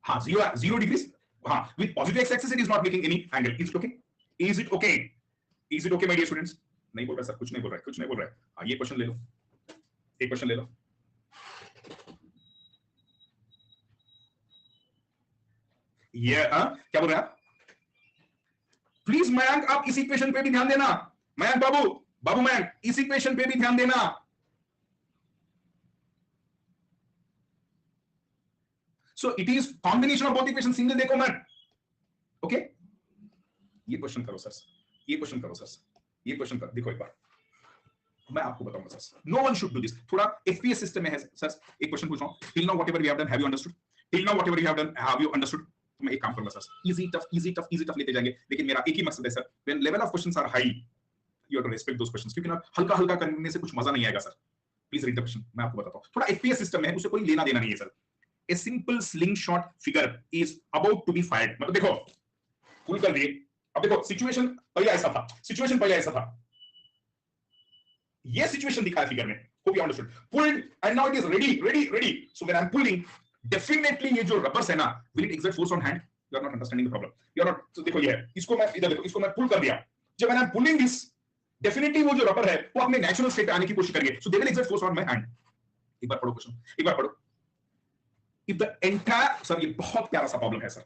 हाँ, जीरो डिग्रीज. हाँ, with positive x-axis it is not making any angle. Is it okay? Is it okay? Is it okay, my dear students? नहीं बोल रहा सर, कुछ नहीं बोल रहा है, कुछ नहीं बोल रहा है. हाँ, ये क्वेश्चन ले लो, एक क्वेश्चन ले लो. ये क्या बोल रहे हैं आप? प्लीज मयंक, आप इस इक्वेशन पे भी ध्यान देना. मयंक बाबू, बाबू मयंक, इस इक्वेशन पे भी ध्यान देना. So it is combination of both equation, single देखो मत। ओके, ये क्वेश्चन करो सर, ये क्वेश्चन करो सर, ये क्वेश्चन करो, देखो एक बार मैं आपको बताऊंगा sir, no one should do this. थोड़ा एफपीएस सिस्टम में है सर। एक क्वेश्चन पूछ रहा हूं, till now whatever we have done have you understood? Till now whatever you have done have you understood? तो मैं एक काम करूंगा sir, easy tough easy tough easy tough लेते जाएंगे, लेकिन मेरा एक ही मकसद है sir, when level of questions are high you have to respect those questions, क्योंकि ना हल्का हल्का करने से कुछ मजा नहीं आएगा sir. Please read the question, मैं आपको बताता हूं। थोड़ा एफपीएस सिस्टम है, उससे कोई लेना देना नहीं है sir. A simple slingshot figure is about to be fired, मतलब देखो पुल कर दिए। अब देखो सिचुएशन पहले ऐसा था, सिचुएशन पहले ऐसा था, ये सिचुएशन दिखा है फिगर में, hope you understood, pulled and now it is ready, so when I'm pulling definitely ये जो रबर्स है ना, will it exert force on hand? You are not understanding the problem, you are not। तो देखो ये है, इसको मैं इधर देखो, इसको मैं पुल कर दिया, जब when I'm pulling this definitely वो जो रबर है वो अपने नेचुरल स्टेट पे आने की कोशिश करेंगे, so they will exert force on my hand। एक बार पढ़ो क्वेश्चन, एक बार पढ़ो। If the entire, सर ये बहुत प्यारा सा प्रॉब्लम है sir,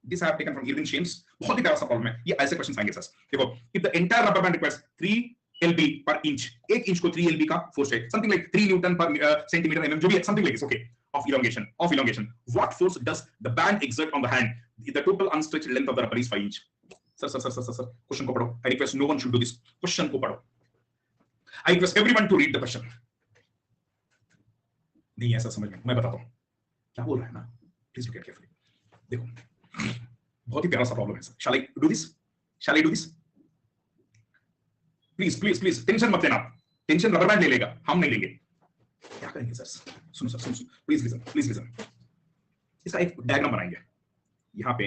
this I have taken from Irving James, बहुत ही प्यारा सा प्रॉब्लम है, ये ऐसे क्वेश्चंस आएंगे सर। देखो, if the entire rubber band requires 3 lb per inch, 1 inch को 3 lb का फोर्स है, something like 3 Newton per centimeter mm, जो भी है, something like this, okay, of elongation, what force does the band exert on the hand? The total unstretched length of the rubber is 5 inch। Sir question को पढ़ो, I request no one should do this, question को पढ़ो, I request everyone to read the question। नहीं ऐसा समझ में, मैं बताता हूं क्या बोल रहा है ना, प्लीज लुक एट केयरफुली। देखो बहुत ही प्यारा सा प्रॉब्लम है sir. Shall I do this? Shall I do this? Please tension मत लेना, टेंशन रबर बैंड ले लेगा, हम नहीं लेंगे। क्या करेंगे सर? सुनो सर, सुनो, प्लीज लिसन। इसका एक डायग्राम बनाएंगे, यहाँ पे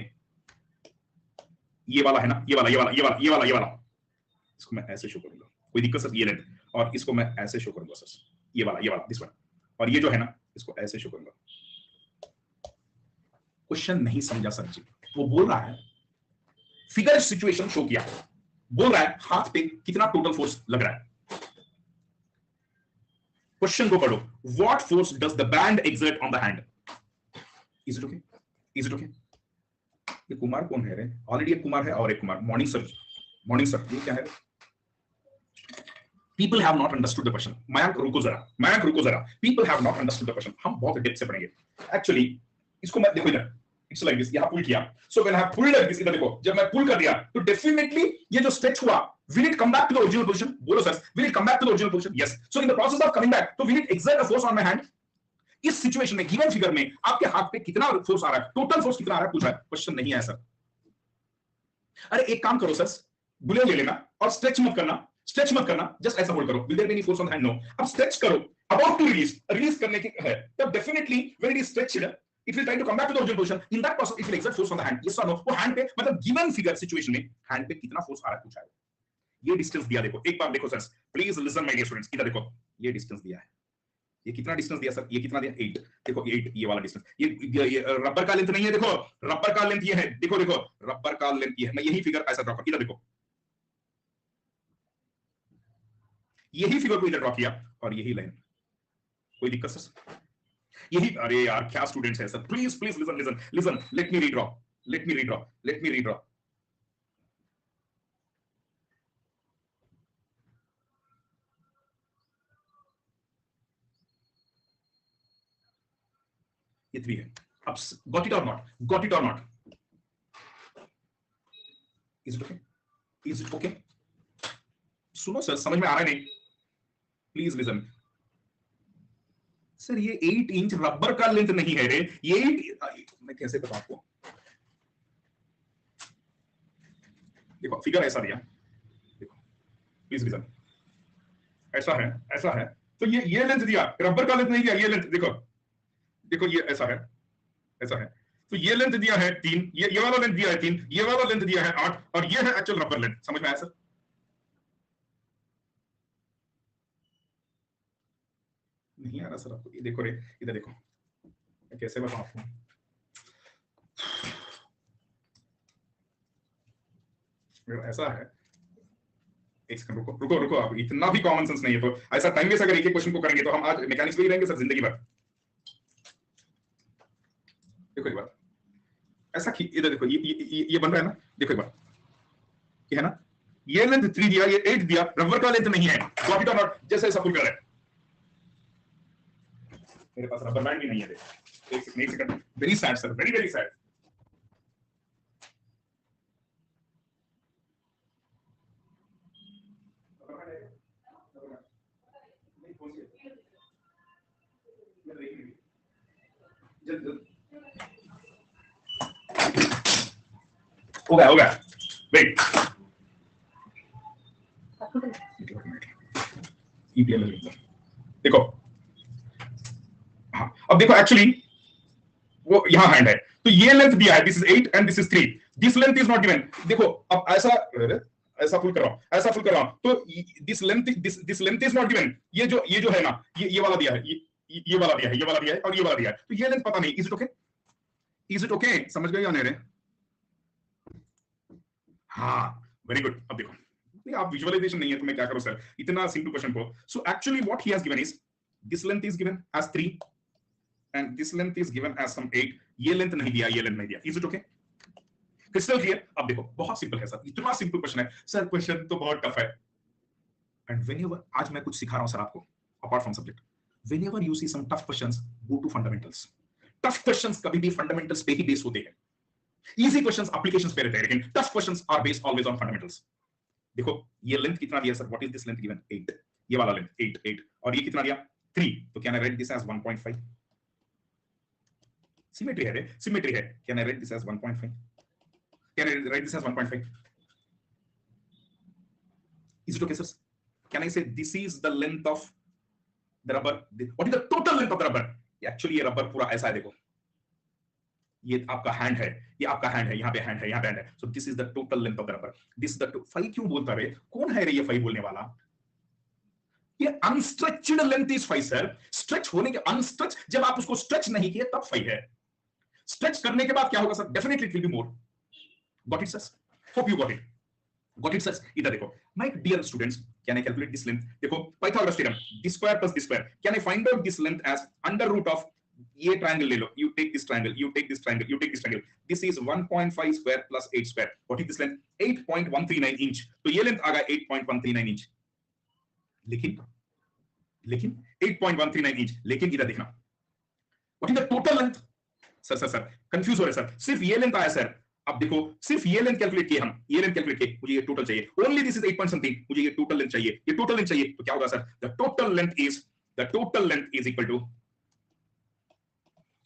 ये वाला है ना, ये वाला, इसको मैं ऐसे शो करूंगा, कोई दिक्कत सर? ये लेंथ, और इसको मैं ऐसे शो करूंगा सर, ये वाला दिस वन, और ये जो है ना इसको ऐसे शो करूंगा। क्वेश्चन नहीं समझा सर जी, वो बोल रहा है फिगर सिचुएशन शो किया, बोल रहा है हाथ पे कितना टोटल फोर्स लग रहा है। क्वेश्चन को पढ़ो, what force does the band exert on the hand? Is it okay? ये कुमार कौन है रे? ऑलरेडी एक कुमार है और एक कुमार। मॉर्निंग सर, ये क्या है? People have not understood the question। Mayank रुको जरा, people have not understood the question। हम बहुत डेप्थ से पढ़ेंगे। एक्चुअली इसको मैं देखो इधर, इट्स लाइक दिस, यहां पुल किया, so when I have pulled like this, इधर देखो, जब मैं पुल कर दिया तो डेफिनेटली ये जो स्ट्रेच हुआ, will it come back to the original position? बोलो sir, will it come back to the original position? Yes। So in the process of coming back, तो will it exert a force on my hand? इस situation में, given figure में आपके हाथ पे कितना force आ रहा है, टोटल फोर्स कितना आ रहा है पूछा है, क्वेश्चन नहीं है सर। अरे एक काम करो सर, बुलेट ले लेना और स्ट्रेच मत करना, जस्ट ऐसा होल्ड करो। Will there be any force on the hand? No. अब स्ट्रेच करो, अबाउट टू रिलीज करने की है, तब definitely when it is stretched it will try to come back to the original position, in that process it will exert force on the hand. Yes और no? वो hand पे, मतलब given figure situation में hand पे कितना force आ रहा है पूछा है। ये डिस्टेंस दिया, देखो एक बार देखो sir, please listen my dear students, इधर देखो, ये डिस्टेंस दिया है, ये कितना डिस्टेंस दिया सर? ये कितना दिया? 8। देखो 8, ये वाला डिस्टेंस, ये रबर का लेंथ नहीं है, देखो रबर का लेंथ ये है, देखो रबर का लेंथ ये है। मैं यही फिगर ऐसा ड्रॉ कर, इधर देखो, यही फिगर को इधर ड्रॉ किया और यही लाइन, कोई दिक्कत सर? यही, अरे यार क्या स्टूडेंट्स है sir, please listen, let me redraw. ये 3 है। अब गॉट इट और नॉट? Is it okay? सुनो सर, समझ में आ रहा है नहीं? प्लीज लिसन सर, ये 8 इंच रबर का लेंथ नहीं है रे, ये 8, मैं कैसे बताऊं आपको? देखो फिगर ऐसा दिया, देखो प्लीज लिसन, ऐसा है, तो ये लेंथ दिया, रबर का लेंथ नहीं दिया, ये लेंथ देखो ये ऐसा है, तो ये लेंथ दिया है 3, ये वाला लेंथ दिया है 3, ये वाला लेंथ दिया है 8, और ये है एक्चुअल रबर लेंथ। समझ में आया सर? नहीं आ रहा सर आपको? ये देखो रे, इधर देखो, मैं कैसे बताऊं आपको? ऐसा है, एक सेकंड रुको, आप इतना भी कॉमन सेंस नहीं है, तो ऐसा टाइम वेस्ट अगर एक क्वेश्चन को करेंगे तो हम आज मैकेनिक्स में ही रहेंगे सर जिंदगी भर। देखो एक बार ऐसा, इधर देखो, ये बन रहा है ना, देखो एक बार, ये है ना, ये लेंथ 3 दिया, ये 8 दिया, रबर का लेंथ नहीं है, गॉट इट और नॉट? जैसे ऐसा पुल कर रहा है, मेरे पास रबर बैंड भी नहीं है, एक second, very sad sir, very very sad. हो गया वेट, ईपीएल देखो, हाँ अब देखो एक्चुअली वो यहां हैंड है, तो ये लेंथ दिया है, this is 8 and this is 3, this length is not given. देखो अब ऐसा फुल कर रहा हूं, ऐसा फुल कर रहा हूं, तो this length is not given. ये जो है ना, ये वाला दिया है, ये वाला दिया है, ये वाला दिया है और ये वाला दिया है, तो ये लेंथ पता नहीं। Is it okay? Is it okay? समझ गए या नहीं रे? हाँ वेरी गुड। अब देखो नहीं, आप विजुअलाइजेशन नहीं है तो मैं क्या करूं सर, इतना सिंपल क्वेश्चन को। So actually what he has given is this length is given as 3 and this length is given as some 8। ये लेंथ नहीं दिया, ये लेंथ नहीं दिया। Is it okay? Crystal clear? अब देखो बहुत सिंपल है सर, इतना सिंपल क्वेश्चन है सर, क्वेश्चन तो बहुत टफ है। एंड व्हेनेवर, आज मैं कुछ सिखा रहा हूं सर आपको apart from subject, whenever you see some tough questions, go to fundamentals. Tough questions कभी भी फंडामेंटल्स पे ही बेस होते हैं, इजी क्वेश्चंस एप्लीकेशंस पे रहते हैं, लेकिन tough questions are based always on fundamentals. देखो ये लेंथ कितना दिया sir, what is this length given? 8, ये वाला लेंथ 8 और ये कितना दिया? 3, तो can I write this as 1.5? Symmetry है रे, सिमेट्री है। Can I write this as 1.5? Can I write this as 1.5? Is it okay sir? Can I say this is the length of the rubber? What is the total length of the rubber? Actually ये rubber पूरा ऐसा है, देखो ये आपका hand है, ये आपका हैंड है, यहाँ पे हैंड है, यहाँ पे हैंड है, so this is the total length of the rubber. This the 5 क्यों बोलता है? कौन है रे ये 5 बोलने वाला? ये unstretched length is 5 sir. Stretch होने के, अनस्ट्रेच जब आप उसको स्ट्रेच नहीं किए तब 5 है। स्ट्रेच करने के बाद क्या होगा sir? Definitely it will be more. Got it sir? Hope you got it. Got it sir? इधर देखो my dear students, can I calculate this length? देखो Pythagoras theorem, this square plus this square, can I find out this length as under root of, ये triangle ले लो, you take this triangle, you take this triangle, you take this triangle, this is 1.5 square plus 8 square, what is this length? 8.139 inch, तो ये length आ गया 8.139 inch. लेकिन 8.139 inch, लेकिन इधर देखना, what is the total length? Sir confuse हो रहे sir, सिर्फ ये लेंथ आया सर। अब देखो सिर्फ ये लेंथ कैलकुलेट किए हम, ये लेंथ कैलकुलेट किए, मुझे ये टोटल चाहिए, only this is 8 point something, मुझे ये टोटल लेंथ चाहिए, ये टोटल लेंथ चाहिए, तो क्या होगा sir? The total length is equal to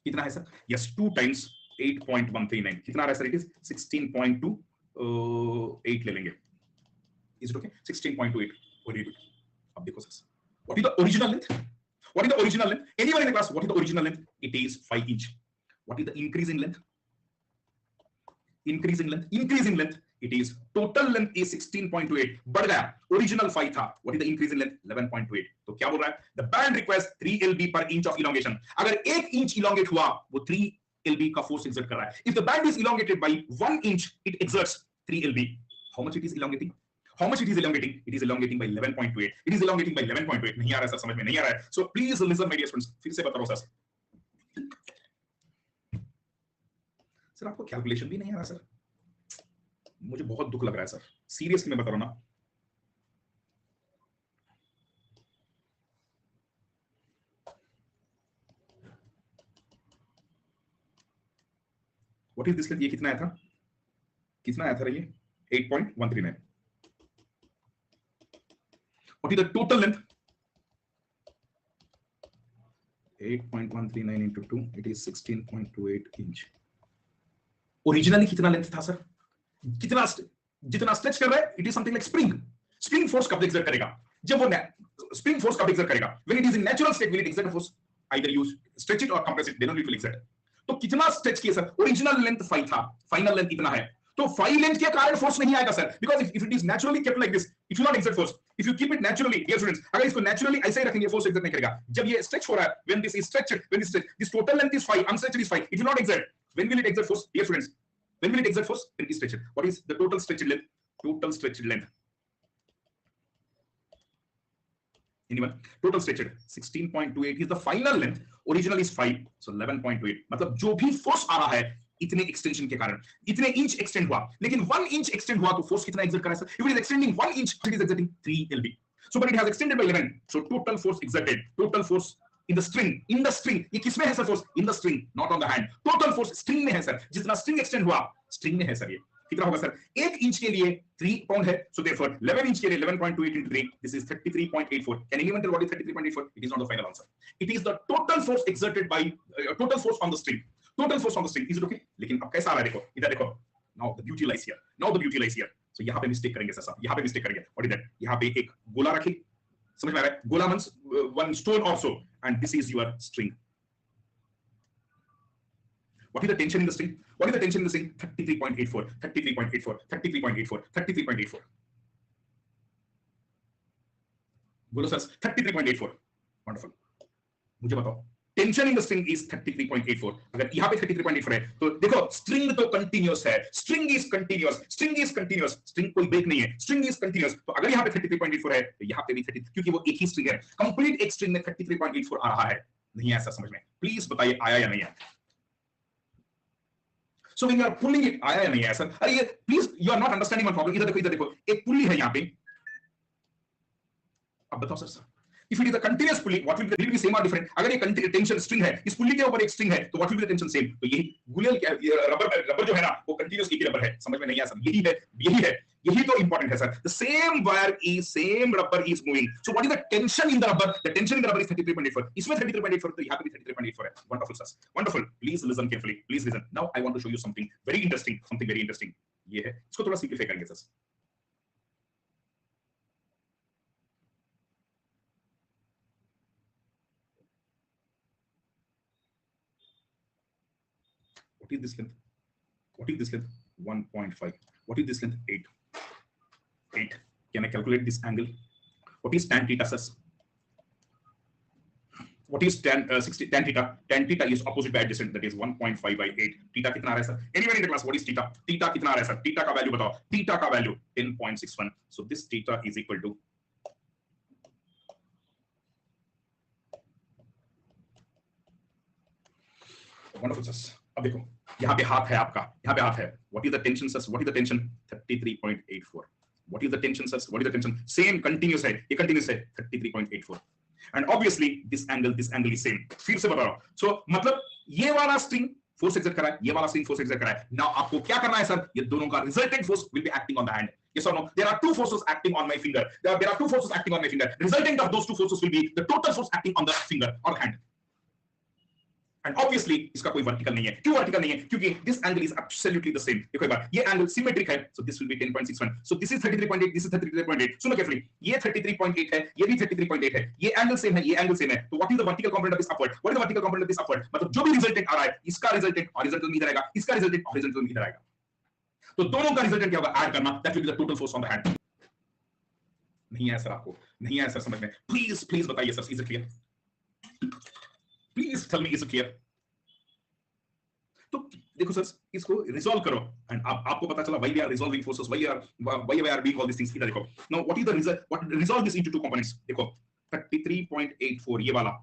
कितना है सर? यस 2 टाइम्स 8.139, कितना आ रहा है सर? इट इज 16.28 ले लेंगे। Is it okay? 16.28, very good. अब देखो sir, what is the original length? What is the original length? Anyone in the class, what is the original length? It is 5 inch. What is the increase in length? Increase in length it is total length is 16.28, बढ़ गया, original 5 था, what is the increase in length? 11.28। तो क्या बोल रहा है? the band requires 3 lb per inch of elongation। अगर 1 inch elongate हुआ, वो 3 lb का फोर्स एक्सर्ट कर रहा है। if the band is elongated by 1 inch, it exerts 3 lb। how much it is elongating? How much it is elongating? It is elongating by 11.28। it is elongating by 11.8। नहीं आ रहा है sir, समझ में नहीं आ रहा है, so please listen my dear students, फिर से बता रहा हूं सर। सर आपको कैलकुलेशन भी नहीं आ रहा सर, मुझे बहुत दुख लग रहा है सर, सीरियसली मैं बता रहा हूं ना। What is this length? ये कितना आया था? कितना आया था ये? 8.139। What is the total length? 8.139 into 2, it is 16.28 inch. Originally कितना लेंथ था सर? कितना जितना स्ट्रेच कर रहा है, it is something like spring force कब एक्सर्ट करेगा? जब वो स्प्रिंग फोर्स कब एक्सर्ट करेगा? When it is in natural state, will it exert force? Either you stretch it और compress it, then only it will exert. तो कितना stretch किया सर? ओरिजिनल लेंथ 5 था, फाइनल लेंथ इतना है, तो 5 लेंथ के कारण फोर्स नहीं आएगा sir, because if it is naturally kept like this, it will not exert force. If you keep it naturally, dear students, अगर इसको नेचुरली ऐसे ही रखेंगे, फोर्स एक्सर्ट नहीं करेगा। जब ये स्ट्रेच हो रहा है, when this is stretched, this total length is 5, unstretched is 5, it will not exert. When will it exert force, dear students? When will it exert force? When it is stretched. What is the total stretched length? Total stretched length. Anyone? Total stretched 16.28 is the final length. Original is 5, so 11.8. मतलब जो भी force आ रहा है इतने extension के कारण, इतने inch extend हुआ, लेकिन 1 इंच एक्सटेंड हुआ तो फोर्स कितना एक्सर्ट करा sir? If it is extending 1 inch, it is exerting 3 lb. So but it has extended by 11. So total force exerted. Total force in the string, ये किसमें है sir force? In the string, not on the hand. Total force string में है sir, जितना string extend हुआ string में है sir. ये कितना होगा सर? 1 इंच के लिए 3 पाउंड है, सो देयरफॉर 11 इंच के लिए 11.28 into 3, this is 33.84। Can anyone tell what is 33.84? It is not the final answer, it is the total force exerted by total force on the string, total force on the string. Is it okay? लेकिन अब कैसा आ रहा है, देखो इधर देखो, now the beauty lies here, now the beauty lies here. So यहां पे मिस्टेक करेंगे सर साहब, यहां पे मिस्टेक करेंगे। What is that? यहां पे एक गोला रखी, समझ में आ रहा है? गोला means one stone or so, and this is your string. What is the tension in the string? What is the tension in the string? 33.84, 33.84, 33.84, 33.84. बोलो सर, 33.84. Wonderful. मुझे बताओ, tension in the string is 33.84। अगर यहाँ पे 33.84 है तो देखो string तो कंटिन्यूअस है, string is continuous, string is continuous, string कोई ब्रेक नहीं है, स्ट्रिंग इज कंटिन्यूअस। तो अगर यहाँ पे 33.84 है तो यहाँ पे भी 30, क्योंकि वो एक ही स्ट्रिंग है, कंप्लीट एक स्ट्रिंग में 33.84 आ रहा है। नहीं ऐसा समझ में? प्लीज बताइए आया या नहीं आया? So when you are pulling it, आया या नहीं आया सर? अरे ये please, you are not understanding my problem. इधर देखो, इधर देखो, एक पुल्ली है यहाँ पे। अब बताओ sir, if it is a continuous pulley, what will be same or different? अगर ये टेंशन स्ट्रिंग है, इस पुल्ली के ऊपर एक स्ट्रिंग है, तो what will be the tension same? तो यही गुलियल रबर जो है ना, वो कंटीन्यूअस एक रबर है। समझ में नहीं आया सर? यही है, यही है, यही तो इंपॉर्टेंट है sir. The same wire is, same rubber is moving. So what is the tension in the rubber? The tension in the rubber is 33.84. इसमें 33.84, तो यहाँ पे भी 33.84 है। Wonderful sir, wonderful. Please listen carefully. Please listen. Now I want to show you something very interesting. Something very interesting. ये है, इसको थोड़ा सिंपलीफाई करेंगे sir. What is this length? What is this length? 1.5. What is this length? 8. 8. Can I calculate this angle? What is tan theta, sir? What is tan 60 tan theta? Tan theta is opposite by adjacent, that is 1.5 by 8. Theta कितना आ रहा है sir? Anyone in the class, what is theta? Theta कितना आ रहा है sir? Theta का value बताओ। Theta का value 10.61. So this theta is equal to wonderful sir. अब देखो, यहाँ पे हाथ है आपका, यहाँ पे हाथ है। What is the tension, sir? What is the tension? 33.84. What is the tension, sir? What is the tension? Same, continuous है, ये continuous है, 33.84. And obviously this angle is same. फिर से बता रहा हूँ। So मतलब ये वाला string force exert कर रहा है, ये वाला string force exert कर रहा है। Now आपको क्या करना है सर? ये दोनों का resultant force will be acting on the hand. Yes or no? There are two forces acting on my finger. There are two forces acting on my finger. Resultant of those two forces will be the total force acting on the finger or hand. And obviously इसका कोई vertical नहीं है। क्यों vertical नहीं है? क्योंकि this angle is absolutely the same। देखो एक बार, ये एंगल सिमेट्रिक है, so this will be 10.61. So this is 33.8, this is 33.8. सुनो carefully, ये 33.8 है, ये भी 33.8 है, ये एंगल सेम है, ये एंगल सेम है। तो what is the vertical component of this upward? What is the vertical component of this upward? मतलब जो भी रिजल्टेंट आ रहा है, इसका रिजल्टेंट हॉरिजॉन्टल में इधर आएगा, इसका रिजल्टेंट हॉरिजॉन्टल में इधर आएगा। तो दोनों का रिजल्टेंट क्या होगा? ऐड करना, that will be the total force on the hand. नहीं है सर आपको? नहीं है सर समझ में? प्लीज बताइए sir, is it clear? Please tell me, is it clear? तो देखो सर, इसको रिजॉल्व करो एंड आपको पता चला why we are resolving forces, why we are doing all these things। इधर देखो, now what is the result? What resolve this into two components? देखो 33.84 ये वाला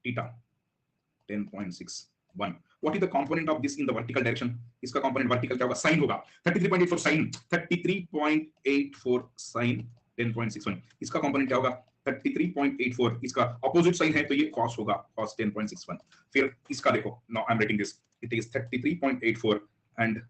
theta 10.61. What is the component of this in the vertical direction? इसका component vertical क्या होगा? sin होगा। 33.84 sin, 33.84 sin 10.61. इसका component क्या होगा? 33.84. इसका opposite sign है तो ये cos होगा, cos 10.61. फिर इसका देखो, now I'm writing this, it is 33.84 and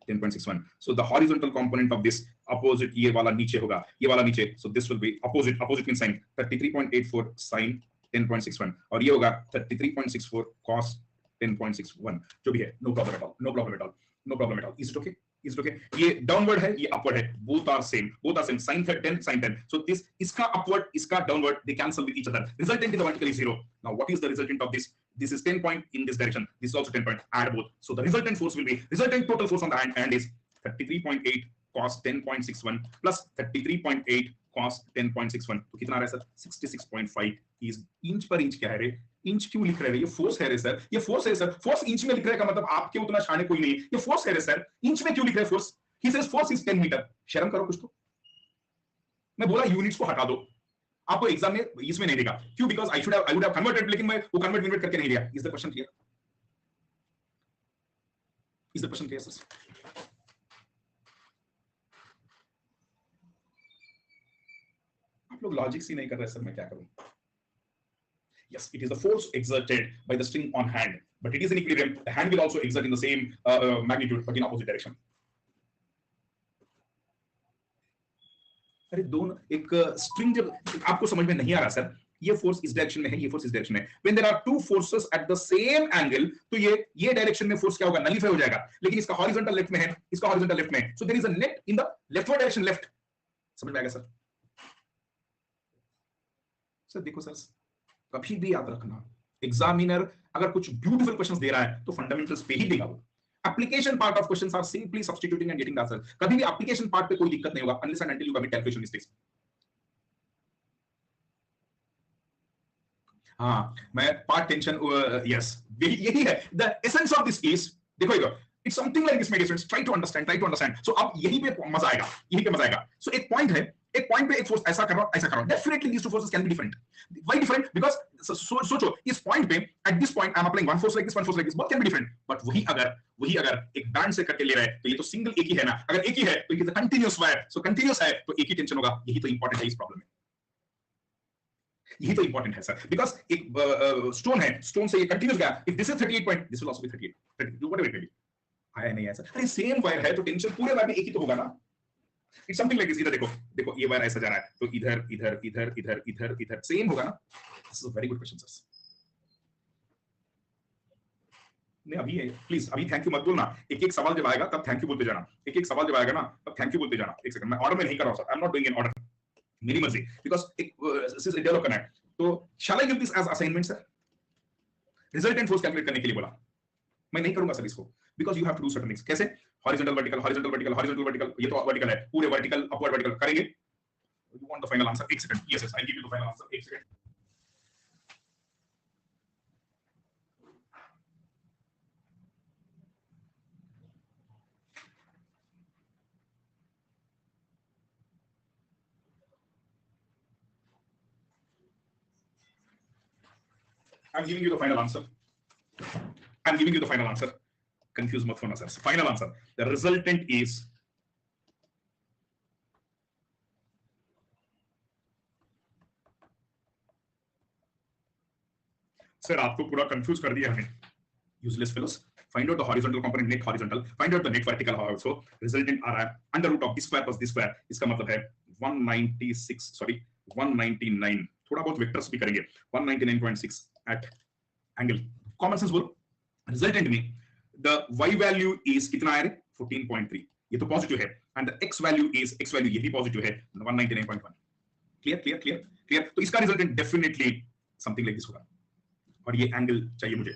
10.61. So the horizontal component of this opposite ये वाला नीचे होगा, ये वाला नीचे, so this will be opposite means sin, 33.84 sin 10.61 और ये होगा 33.64 cos 10.61. जो भी है, no problem at all, no problem at all, no problem at all. Is it okay? Is it okay? ये downward है, ये upward है, both are same, sin 10 sin 10. So this इसका upward, इसका downward, they cancel with each other. Resultant in the vertical is 0. Now what is the resultant of this? This is 10 point in this direction, this is also 10 point, add both. So the resultant force will be, resultant total force on the hand is 33.8 cos 10.61 plus 33.8 cos 10.61. तो कितना आ रहा है sir? 66.5. is inch पर inch क्या है रे? Inch क्यों लिख रहे हैं? ये फोर्स है रे सर, ये फोर्स है सर। फोर्स इंच में लिख रहे का मतलब आपके उतना शाने कोई नहीं है। ये फोर्स है रे सर, इंच में क्यों लिख रहे हैं force? He says force is 10 metre. शर्म करो कुछ तो। मैं बोला यूनिट्स को हटा दो, आपको एग्जाम में इसमें नहीं देगा। क्यों? Because I would have converted, लेकिन मैं वो कन्वर्ट करके नहीं लिया। Is the question clear? Is the question clear sir? आप लोग लॉजिक्स ही नहीं कर रहे सर, मैं क्या करूं? Yes, it is the force exerted by the string on hand, but it is in equilibrium. The hand will also exert in the same magnitude, but in opposite direction. अरे दोनों एक string जब आपको समझ में नहीं आ रहा सर, ये फोर्स इस डायरेक्शन में है, ये फोर्स इस डायरेक्शन में है, when there are two forces at the same angle, तो ये डायरेक्शन में फोर्स क्या होगा, नलिफाई हो जाएगा, लेकिन इसका हॉरिजॉन्टल लेफ्ट में है, इसका हॉरिजॉन्टल लेफ्ट में है, so there is a net in the leftward direction left. समझ में आएगा सर? सर देखो सर, कभी भी याद रखना, एग्जामिनर अगर कुछ ब्यूटीफुल क्वेश्चंस दे रहा है तो फंडामेंटल्स पे ही देगा वो। Application part of questions are simply substituting and getting the answer. कभी भी एप्लीकेशन पार्ट पे कोई दिक्कत नहीं होगा unless and until you commit calculation mistakes. हाँ, मैं पार्ट टेंशन, यस, यही है the essence of this case. देखो it's something like this, my students, try to understand. So अब यहीं पे मजा आएगा, यहीं पे मजा आएगा। सो एक पॉइंट है, एक पॉइंट पे एक फोर्स ऐसा कर रहा हूं, definitely these two forces can be different. Why different? Because सोचो इस पॉइंट पे, at this point I am applying one force like this, both can be different, but वही अगर एक बैंड से करके ले रहा है तो ये तो सिंगल एक ही है ना, अगर एक ही है तो it is a continuous wire, so continuous है तो एक ही टेंशन होगा। यही तो इंपॉर्टेंट है इस प्रॉब्लम में, यही तो इंपॉर्टेंट है सर, बिकॉज एक स्टोन है, स्टोन से ये कंटिन्यूस गया, if this is 38 point, this will also be 38, 32 whatever it may be. आया नहीं ऐसा? अरे सेम वायर है तो टेंशन पूरे वायर में एक ही तो होगा ना। इट्स समथिंग लाइक दिस, इधर देखो ये वायर ऐसा जा रहा है तो इधर इधर इधर इधर इधर इधर सेम होगा ना। This is a very good question sir. नहीं अभी प्लीज अभी थैंक यू मत बोलना, एक एक सवाल जब आएगा तब थैंक यू बोलते जाना, एक एक सवाल जब आएगा ना तब थैंक यू बोलते जाना। एक सेकंड, मैं ऑर्डर में नहीं कर रहा हूं sir, I am not doing in order, मेरी मर्जी, बिकॉज एक डेवलप करना है। तो shall I give this as assignment sir? Resultant force calculate करने के लिए बोला, मैं नहीं करूंगा सर इसको, because you have to do certain things. कैसे? Horizontal vertical horizontal vertical horizontal vertical, ये तो वर्टिकल है, पूरे वर्टिकल अपवर्ड वर्टिकल करेंगे। You want the final answer? एक second, yes I give you the final answer, एक second. I'm giving you the final answer. I'm giving you the final answer. Confuse mat hona sir. Final answer. The resultant is sir, आपको पूरा confuse कर दिया हमने. Useless fellows. Find out the horizontal component, net horizontal. Find out the net vertical also. Resultant आ रहा है under root of this square plus this square. इसका मतलब है 199. थोड़ा बहुत वेक्टर्स भी करेंगे. 199.6 at angle. Common sense बोलो. Resultant में the y value is कितना है? 14.3. ये तो पॉजिटिव है. And the x value ये भी पॉजिटिव है. 199.1. Clear? तो इसका resultant definitely something like this होगा. और ये एंगल चाहिए मुझे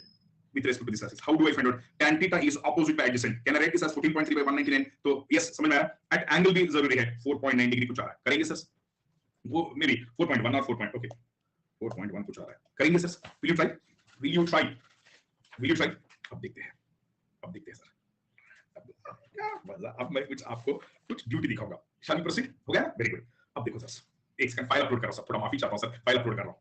with respect to this axis. How do I find out? Tan theta is opposite by adjacent. Can I write this as 14.3 by 199? तो yes, समझ में आया. At angle भी जरूरी है. 4.9 डिग्री कुछ आ रहा है. करेंगे सर? वो मे बी 4.1 और 4. ओके 4.1 कुछ आ रहा है. करेंगे सर? Will you try? अब देखते हैं सर. क्या मजा. अब मैं कुछ आपको कुछ ब्यूटी दिखाऊंगा. Shall we proceed? हो गया? Very good. अब देखो सर. एक सेकंड, फाइल अपलोड कर रहा हूं सर. थोड़ा माफी चाहता हूं सर. फाइल अपलोड कर रहा हूं.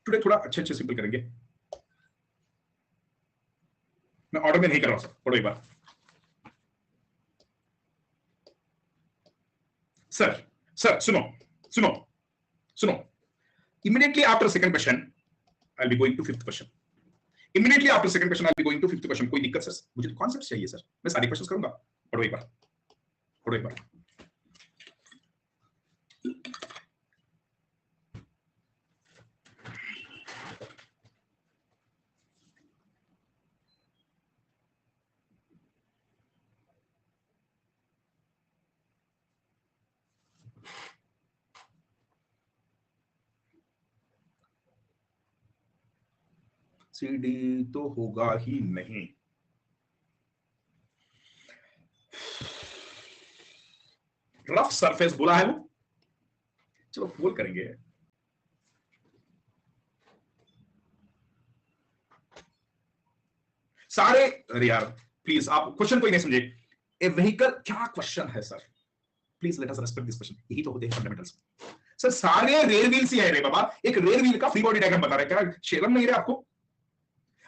टुडे थोड़ा अच्छे सिंपल करेंगे. मैं ऑर्डर में नहीं कर रहा हूं सर. पढ़ो एक बार सर. सुनो. Immediately after second question I'll be going to fifth question. कोई दिक्कत सर? मुझे तो कॉन्सेप्ट चाहिए सर. मैं सारे क्वेश्चंस करूंगा. पढ़ो एक बार. CD तो होगा ही नहीं. रफ सरफेस बोला है वो, चलो बोल करेंगे। सारे, अरे यार प्लीज आप क्वेश्चन कोई नहीं समझे। ए व्हीकल, क्या क्वेश्चन है sir, please let us respect this question, यही तो होते हैं फंडामेंटल्स। सर सारे रेयर व्हील से है रे बाबा, एक रेयर व्हील का फ्री बॉडी डायग्राम बता रहे हैं, क्या शर्म नहीं है आपको?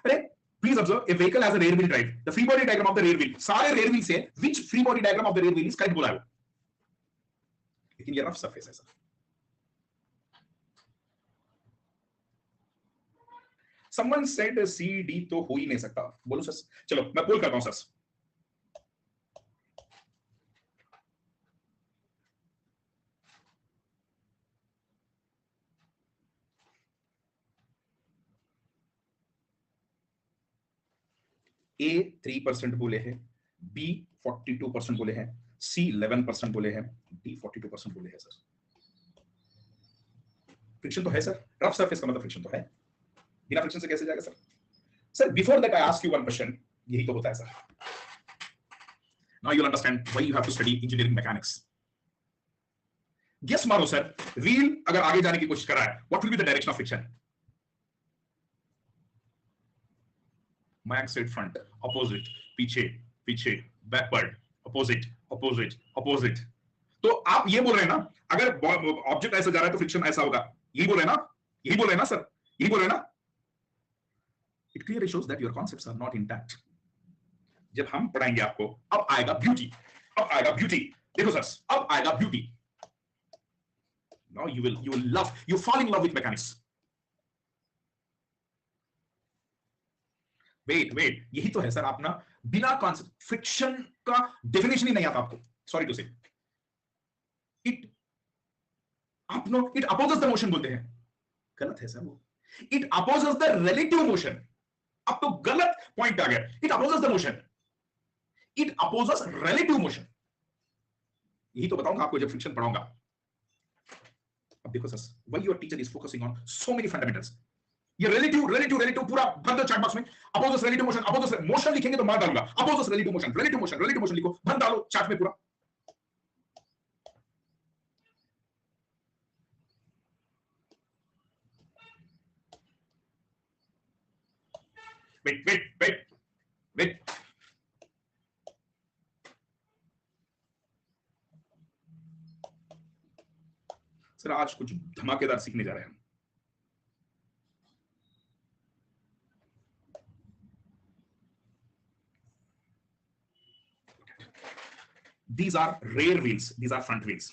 अरे please observe, A vehicle has a rear wheel drive, the free body diagram of the rear wheel, सारे रेयर व्हील से which free body diagram of the rear wheel is correct बोला है, लेकिन ये रफ सरफेस है sir. Someone said C D तो हो ही नहीं सकता, बोलो सर। चलो मैं पोल करता हूं सर। ए 3% बोले हैं, बी 42% बोले हैं, सी 11% बोले हैं, डी 42% बोले हैं सर। फ्रिक्शन तो है सर, रफ सरफेस का मतलब फ्रिक्शन तो है, बिना फ्रिक्शन से कैसे जाएगा सर? Sir before that I ask you one question, यही तो होता है sir. Now you will understand why you have to study engineering mechanics. Guess मारो सर, व्हील अगर आगे जाने की कोशिश कर रहा है, what will be the direction of friction? Max said front, opposite, पीछे, पीछे, backward, opposite, opposite, opposite। तो आप ये बोल रहे हैं ना, अगर ऑब्जेक्ट ऐसा जा रहा है तो फ्रिक्शन ऐसा होगा, यही बोल रहे हैं ना, यही बोल रहे हैं ना सर, यही बोल रहे हैं ना? It clearly shows that your concepts are not intact। जब हम पढ़ाएंगे आपको, अब आएगा ब्यूटी, अब आएगा ब्यूटी। देखो सर, अब आएगा beauty. Now you will love, you fall in love with mechanics। Wait, यही तो है सर, आप ना बिना कॉन्सेप्ट, फ्रिक्शन का डेफिनेशन ही नहीं आता आपको, सॉरी टू से। इट आप no it opposes the motion बोलते हैं, गलत है सर वो। It opposes the relative motion, अब तो गलत पॉइंट आ गया। It opposes the motion, it opposes relative motion, यही तो बताऊंगा आपको जब फ्रिक्शन पढ़ाऊंगा। अब देखो sir, why your teacher is focusing on so many fundamentals. ये रिलेटिव पूरा भर दो चैट बॉक्स में। Opposite relative motion, opposite motion लिखेंगे तो मार डालूंगा। अपोजिट रिलेटिव मोशन लिखो, भर डालो चैट में पूरा। वेट, सर आज कुछ धमाकेदार सीखने जा रहे हैं हम। These are rear wheels, these are front wheels।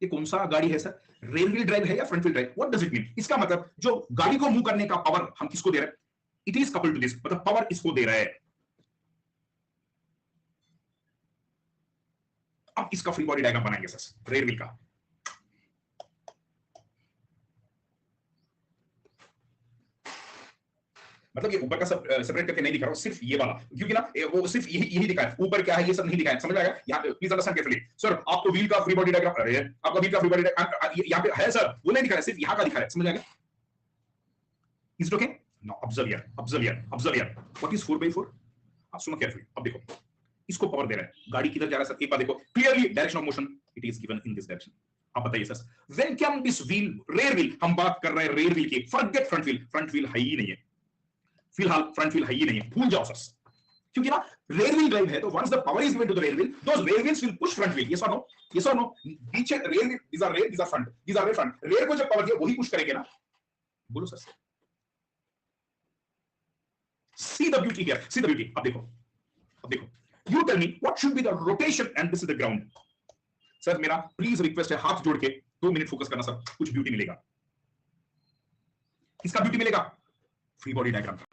ये कौन सा गाड़ी है सर, रेयर व्हील ड्राइव है या front wheel drive? What does it mean? इसका मतलब जो गाड़ी को मूव करने का पावर हम किसको दे रहे हैं? It is coupled to this, मतलब पावर इसको दे रहा है। अब इसका फ्री बॉडी डायग्राम बनाएंगे सर, रेयर व्हील का। मतलब ये ऊपर का सब सेपरेट करके नहीं दिखा रहा हूं, सिर्फ ये वाला, क्योंकि ना वो सिर्फ यही दिखा है, ऊपर क्या है ये सब नहीं दिखा है, समझ आएगा? यहाँ पे प्लीज अंडरस्टैंड केयरफुली सर, आपको व्हील का फ्री बॉडी डायग्राम, अरे आपका व्हील का फ्री बॉडी डायग्राम यहाँ पे है सर, वो नहीं दिखा है, सिर्फ यहाँ का दिखा है, समझ आएगा? Is it okay? Now observe here, what is 4x4? आप सुनो केयरफुली। अब देखो, इसको पावर दे रहा है, गाड़ी किधर जा रहा है सर? एक बार देखो clearly, direction of motion it is given in this direction. आप बताइए sir, when come this wheel, rear wheel, हम बात कर रहे हैं रेयर व्हील की, फॉरगेट फ्रंट व्हील है ही नहीं है, फिलहाल फ्रंट व्हील है ही नहीं है, भूल जाओ सर, क्योंकि ना रेयर व्हील ड्राइव है, तो once the power is given to the rear wheel, those rear wheels will push front wheel. Yes और नो? पीछे rear wheel, these are rear front, rear को जब पावर दिया वही पुश करेंगे ना, बोलो sir. See the beauty here, see the beauty. अब देखो, you tell me what should be the rotation and this is the ground. Sir मेरा प्लीज रिक्वेस्ट है, हाथ जोड़ के 2 मिनट फोकस करना सर, कुछ ब्यूटी मिलेगा। किसका ब्यूटी मिलेगा? फ्री बॉडी डायग्राम का,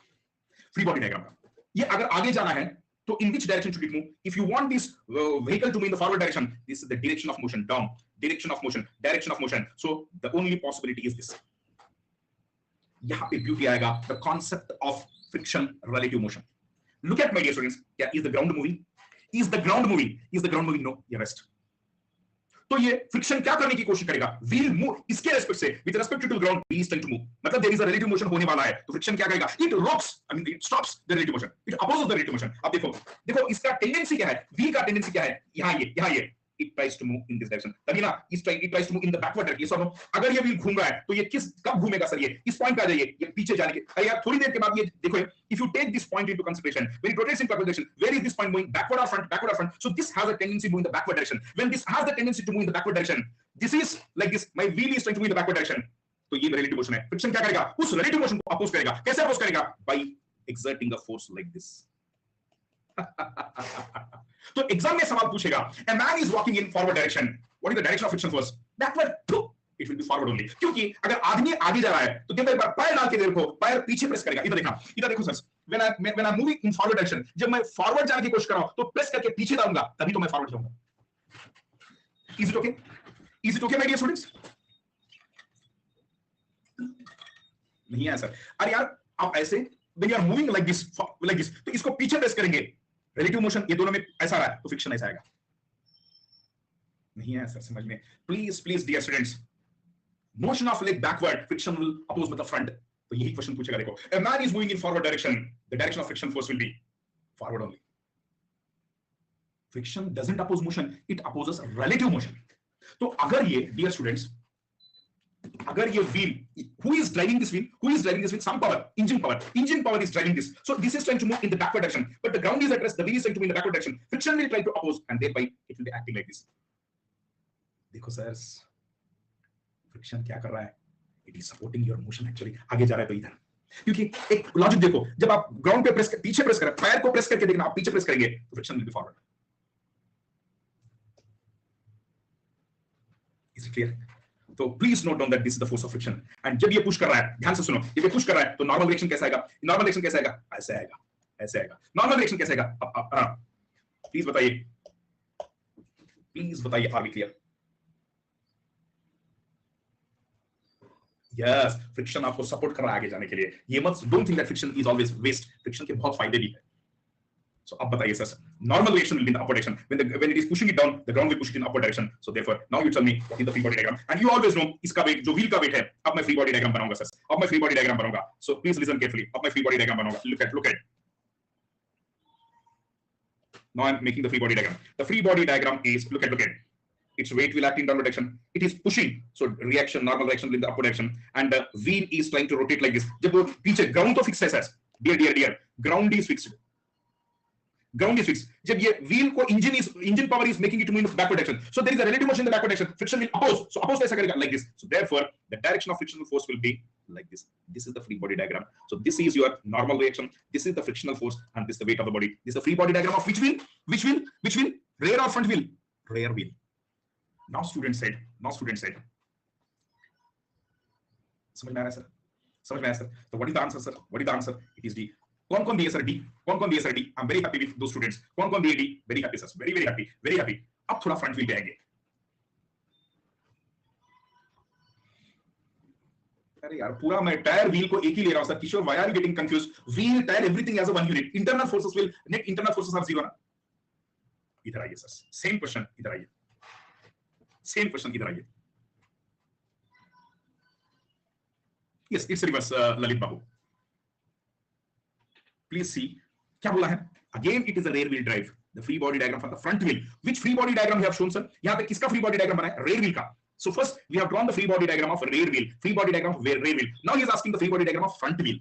फ्री बॉडी डायग्राम का। ये अगर आगे जाना है तो in which direction should it move? If you want this vehicle to move in the forward direction, this is the direction of motion, down, direction of motion, so the only possibility is this. यहां पे beauty आएगा, the concept of friction relative motion. Look at my dear students, क्या is the ground moving? No, ये rest. तो ये friction क्या करने की कोशिश करेगा, व्हील मूव इसके रेस्पेक्ट से with respect to ground, wheel is trying to move, मतलब there is a relative motion होने वाला है, तो फ्रिक्शन क्या करेगा, इट रोक्स, I mean it stops the relative motion, it opposes the relative motion. अब देखो देखो इसका टेंडेंसी क्या है, व्हील का टेंडेंसी क्या है, यहां ये it tries to move in this direction, तभी ना it tries to move in the backward direction, yes or no? अगर ये व्हील घूम रहा है तो ये किस कब घूमेगा सर, ये इस पॉइंट पे आ जाइए, ये पीछे जाने के, अरे यार थोड़ी देर के बाद ये देखो, if you take this point into consideration, when it rotates in clockwise direction, where is this point moving, backward or front, so this has a tendency to move in the backward direction, when this has the tendency to move in the backward direction, this is like this, my wheel is trying to move in the backward direction, तो ये relative motion है, friction क्या करेगा, उस relative motion को oppose करेगा, कैसे oppose करेगा, by exerting a force like this। तो एग्जाम में सवाल पूछेगा, a man is walking in forward direction, what is the direction of friction force, backward, it will be forward only, क्योंकि अगर आदमी आगे जा रहा है तो देखो एक बार पैर डाल के देखो, पैर पीछे प्रेस करेगा, इधर देखो sir, when I'm moving in forward direction, जब मैं फॉरवर्ड जाने की कोशिश कर रहा हूं तो प्रेस करके पीछे डालूंगा, तभी तो मैं फॉरवर्ड जाऊंगा। Is it okay? Is it okay my dear students? नहीं है सर, अरे यार आप ऐसे when you are moving like this तो इसको पीछे प्रेस करेंगे, रिलेटिव मोशन ये दोनों में ऐसा रहा है तो फ्रिक्शन ऐसा आएगा, नहीं है सर समझ में, please dear students, motion of leg backward, friction will oppose मतलब फ्रंट, तो यही क्वेश्चन पूछेगा, देखो a man is moving in forward direction, the direction of friction force will be forward only, friction doesn't oppose motion, it opposes relative motion। तो अगर ये dear students, अगर ये wheel, who is driving this wheel, some power, engine power is driving this, so this is trying to move in the backward direction, but the ground is at rest, the wheel is trying to move in the backward direction, friction will try to oppose and thereby it will be acting like this। देखो sir friction क्या कर रहा है, it is supporting your motion, actually आगे जा रहा है तो इधर, क्योंकि एक लॉजिक देखो, जब आप ग्राउंड पे पीछे प्रेस करें, पैर को प्रेस करके देखना, आप पीछे प्रेस करेंगे तो friction will be forward. Is it clear? तो please note down that this is the force of friction, and जब ये पुश कर रहा है, ध्यान से सुनो, जब ये पुश कर रहा है तो नॉर्मल रिएक्शन कैसा आएगा, ऐसे आएगा, नॉर्मल रिएक्शन कैसे आएगा, प्लीज बताइए, are we clear? Yes, friction आपको सपोर्ट कर रहा है आगे जाने के लिए, ये मत don't think that friction is always waste, friction के बहुत फायदे भी है। सो अब बताइए sir, normal reaction will be in the upward direction, when it is pushing it down, the ground will push it in upward direction, so therefore now you tell me what is the free body diagram, and you always know इसका wait, जो wheel का wait है, अब मैं free body diagram बनाऊंगा sir, अब मैं free body diagram बनाऊंगा, सो प्लीज लिसन केयरफुली, अब मैं फ्री बॉडी डायग्राम बनाऊंगा, look at now I'm making the free body diagram, the free body diagram is, look at its weight will act in downward direction, it is pushing, so reaction, normal reaction in the upward direction, and the wheel is trying to rotate like this, जब वो पीछे, ground तो fixed है sir, dear, ground is fixed, जब ये wheel को engine power is making it to move in the backward direction, so there is a relative motion in the backward direction, friction will oppose, so oppose कैसा करेगा, like this, so therefore the direction of frictional force will be like this is the free body diagram, so this is your normal reaction, this is the frictional force, and this is the weight of the body, this is the free body diagram of which wheel, rear or front wheel, rear wheel। Now student said, समझ में आ रहा है sir, तो what is the answer sir, it is D। कौन दिए sir D, I'm very happy with those students, कौन दिए D, very happy sir, very happy। अब थोड़ा फ्रंट व्हील पे आएंगे, अरे यार पूरा मैं टायर व्हील को एक ही ले रहा हूं sir, Kishore why are you getting confused, wheel tyre everything as a one unit, internal forces are zero ना, इधर आइए सर, सेम क्वेश्चन इधर आइए, yes it's reverse, Lalit Babu please see क्या बोला है, again it is a rear wheel drive, the free body diagram for the front wheel, which free body diagram we have shown sir, यहाँ पे किसका free body diagram बना है, rear wheel का, so first we have drawn the free body diagram of rear wheel, now he is asking the free body diagram of front wheel,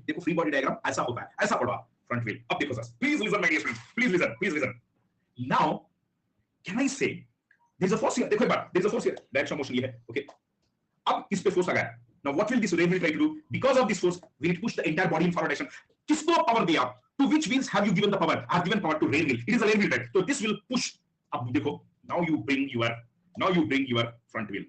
देखो free body diagram ऐसा होता है, ऐसा पढ़ो आप, front wheel, अब देखो sir, please listen my dear friends, please listen, now can I say there is a force here, देखो एक बार, there is a force here, direction of motion ये है, okay, अब इस पे फोर्स लगा है, now what will this rear wheel try to do, because of this force will it push the entire body in forward direction, किसको power दिया, to which wheels have you given the power, I have given power to rear wheel, it is a rear wheel drive, so this will push, अब देखो now you bring your front wheel,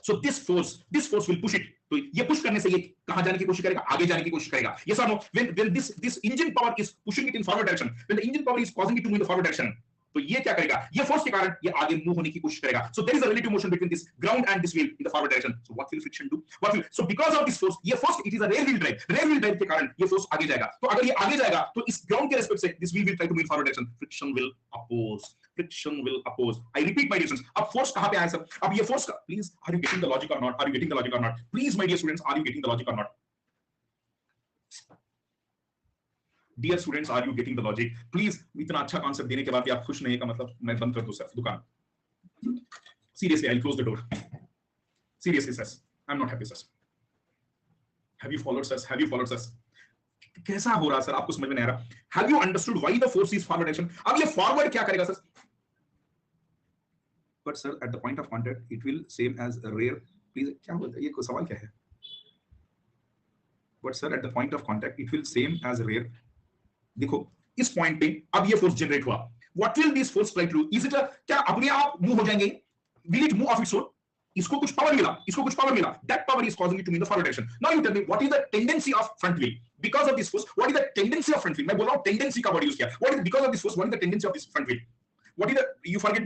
so this force will push it, तो ये push करने से ये कहां जाने की कोशिश करेगा, आगे जाने की कोशिश करेगा, yes or no, when this engine power is pushing it in forward direction, when the engine power is causing it to move in the forward direction, तो ये क्या करेगा, ये फोर्स के कारण ये आगे मूव होने की कोशिश करेगा. So there is a relative motion between this ground and this wheel in the forward direction. So what will friction do, what will, so because of this force, ये force it is a rear wheel drive के कारण ये force आगे जाएगा. तो अगर ये आगे जाएगा तो इस ग्राउंड के रिस्पेक्ट से this wheel will try to move in forward direction. Friction will oppose, friction will oppose. I repeat my dear students, अब फोर्स कहां पे आया सर, अब ये फोर्स का, please are you getting the logic or not, are you getting the logic or not, please my dear students, are you getting the logic or not. Dear students, are you getting the logic, please. इतना अच्छा concept देने के बाद भी आप खुश नहीं है का मतलब मैं बंद कर दूं सर दुकान. Seriously I will close the door. Seriously sir, I am not happy sir. Have you followed sir, have you followed sir? कैसा हो रहा सर, आपको समझ में नहीं आ रहा? Have you understood why the force is forward direction? अब ये फॉरवर्ड क्या करेगा sir? But sir at the point of contact it will same as rear. Please क्या बोलते हैं, ये सवाल क्या है? But sir at the point of contact it will same as rear. देखो इस पॉइंट पे अब ये फोर्स जनरेट हुआ. What will this force try to do? Is it क्या अपने आप मूव हो जाएंगे? Will it move of its own? इसको कुछ पावर मिला, इसको कुछ पावर मिला. That power is causing it to move in the forward direction. Now you tell me what is the tendency of front wheel because of this force? What is the tendency of front wheel? मैं बोल रहा हूं tendency का word use किया. What is because of this force, what is the tendency of this front wheel? What is the, you forget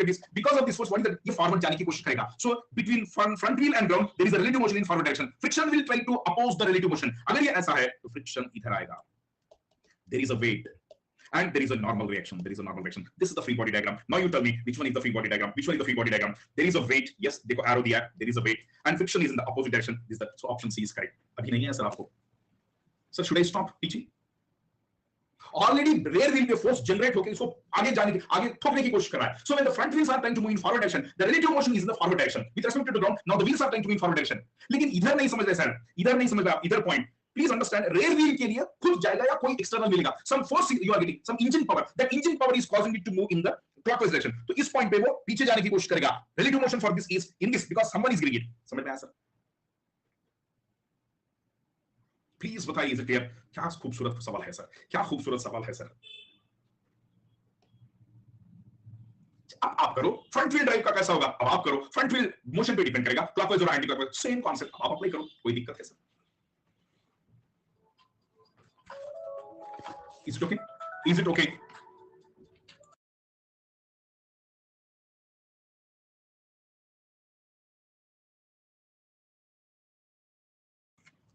this because of this force, what is the, ये forward जाने की कोशिश करेगा. So between front wheel and ground there is a relative motion in forward direction. Friction will try to oppose the relative motion. अगर ये ऐसा है तो friction इधर आएगा. There is a weight and there is a normal reaction. There is a normal reaction. This is the free body diagram. Now you tell me which one is the free body diagram? Which one is the free body diagram? There is a weight. Yes, देखो arrow दिया है. There is a weight and friction is in the opposite direction. This is the, so option C is correct. अभी नहीं है sir आपको. Sir, should I stop teaching? Already rear wheel पे force generate होके इसको आगे जाने की, आगे ठोकने की कोशिश कर रहा है. So when the front wheels are trying to move in forward direction, the relative motion is in the forward direction with respect to the ground. Now the wheels are trying to move in forward direction. लेकिन इधर नहीं समझ रहे sir, इधर नहीं समझ रहे आप, इधर point. Please understand, rear wheel के लिए खुद जाएगा या कोई external मिलेगा. Some force you are getting, some engine power. That engine power is causing it to move in the clockwise direction. तो इस पॉइंट पे वो पीछे जाने की कोशिश करेगा. Relative motion for this is in this because someone is giving it. समझ में आया सर? प्लीज बताइए, इज इट क्लियर? क्या खूबसूरत सवाल है सर, क्या खूबसूरत सवाल है सर. अब आप करो फ्रंट व्हील ड्राइव का कैसा होगा. अब आप करो फ्रंट व्हील मोशन पे डिपेंड करेगा, क्लॉकवाइज और एंटी क्लॉकवाइज सेम कॉन्सेप्ट आप अप्लाई करो. कोई दिक्कत है sir? Is it okay? Is it okay?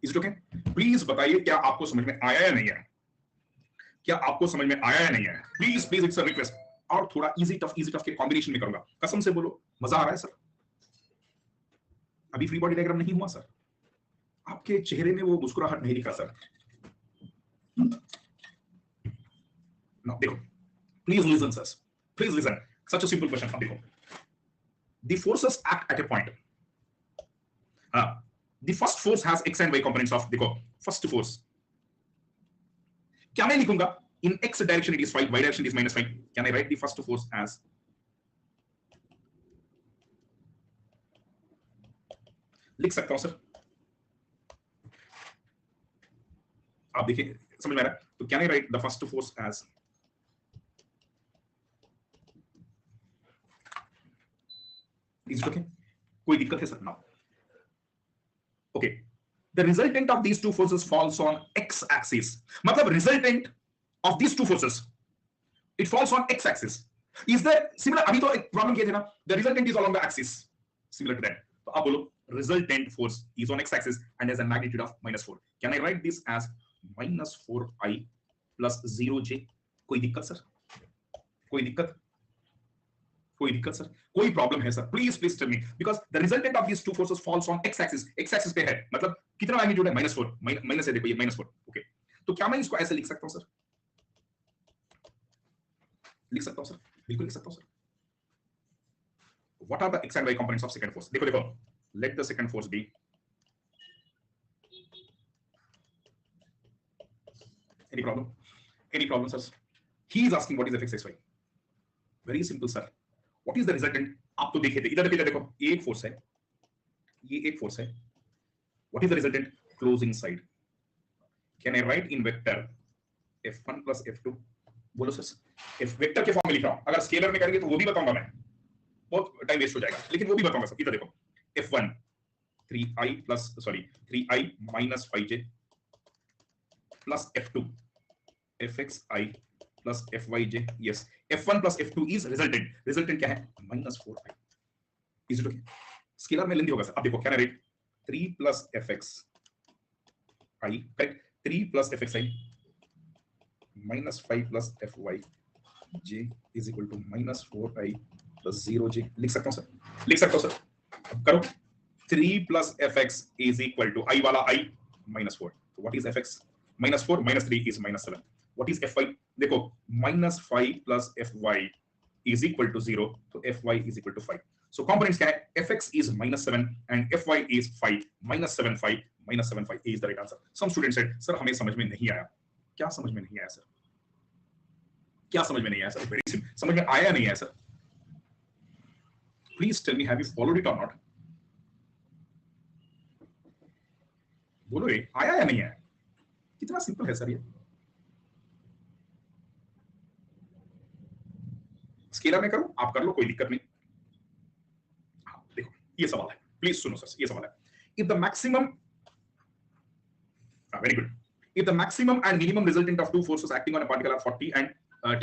Is it okay? Please बताइए क्या आपको समझ में आया या नहीं है? क्या आपको समझ में आया या नहीं है? Please please, it's a request. और थोड़ा इजी टफ के कॉम्बिनेशन में करूंगा. कसम से बोलो मजा आ रहा है सर? अभी फ्री बॉडी डायग्राम नहीं हुआ सर? आपके चेहरे में वो मुस्कुराहट नहीं दिखा सर? नो, देखो please listen sir, please listen. Such a simple question. अब देखो, the forces act at A point. The first force has x and y components of, देखो first force क्या मैं लिखूंगा? In x direction it is 5, y direction it is -5. Can I write the first force as, लिख सकता हूं sir? आप देखिए समझ में आ रहा है? तो can I write the first force as, is it okay? कोई दिक्कत है sir? Now okay, the resultant of these two forces falls on x axis. मतलब resultant of these two forces it falls on x axis. Is there similar? अभी तो एक problem किया थे ना, the resultant is along the axis, similar to that. तो आप बोलो resultant force is on x axis and has a magnitude of -4. Can I write this as -4i plus 0j? कोई दिक्कत सर? कोई दिक्कत? कोई दिक्कत सर? कोई प्रॉब्लम है sir? Please tell me, because the resultant of these two forces falls on x axis. x axis पे है मतलब कितना मैग्नीट्यूड है? -4. माइनस है, देखो ये -4. ओके, तो क्या मैं इसको ऐसे लिख सकता हूं सर? लिख सकता हूं सर, बिल्कुल लिख सकता हूं sir. What are the x and y components of second force? देखो let the second force be, any problem sir? He is asking what is fx xy. Very simple sir. What is the resultant? आप तो देखे थे, इधर देखो ये एक force है, ये एक फोर्स है. What is the resultant? Closing side. Can I write in vector f1 plus f2? बोलो सर. f वेक्टर के फॉर्म में लिख रहा हूं. अगर स्केलर में करेंगे तो वो भी बताऊंगा मैं, बहुत टाइम वेस्ट हो जाएगा, लेकिन वो भी बताऊंगा सर. इधर देखो f1 3i minus 5j plus f2 fxi plus fyj. yes, f1 plus f2 is resultant. Resultant क्या है? -4i. Is it okay? Scalar में लेंदी होगा सर. अब देखो क्या narrate 3 plus fx I, correct? 3 plus fxi minus 5 plus fy j is equal to -4i plus 0j. लिख सकता हूं सर? लिख सकता हूं सर? अब करो. 3 plus fx is equal to I वाला I -4. So what is fx? -4 minus 3 is -7. What is fy? देखो -5 plus fy is equal to 0. So fy is equal to 5. So components क्या है? fx is -7 and fy is 5. -7 5 -7 5 is the right answer. Some students said, sir हमें समझ में नहीं आया. क्या समझ में नहीं आया सर? क्या समझ में नहीं आया सर? Very simple. समझ में आया नहीं आया sir? Please tell me, have you followed it or not? बोलो रे, आया या नहीं आया? कितना सिंपल है सर ये. स्केलर में करो, आप कर लो, कोई दिक्कत नहीं. हाँ, देखो ये सवाल है, प्लीज सुनो सर, ये सवाल है. If the maximum, very good, if the maximum and minimum resultant of two forces acting on a particle are 40 and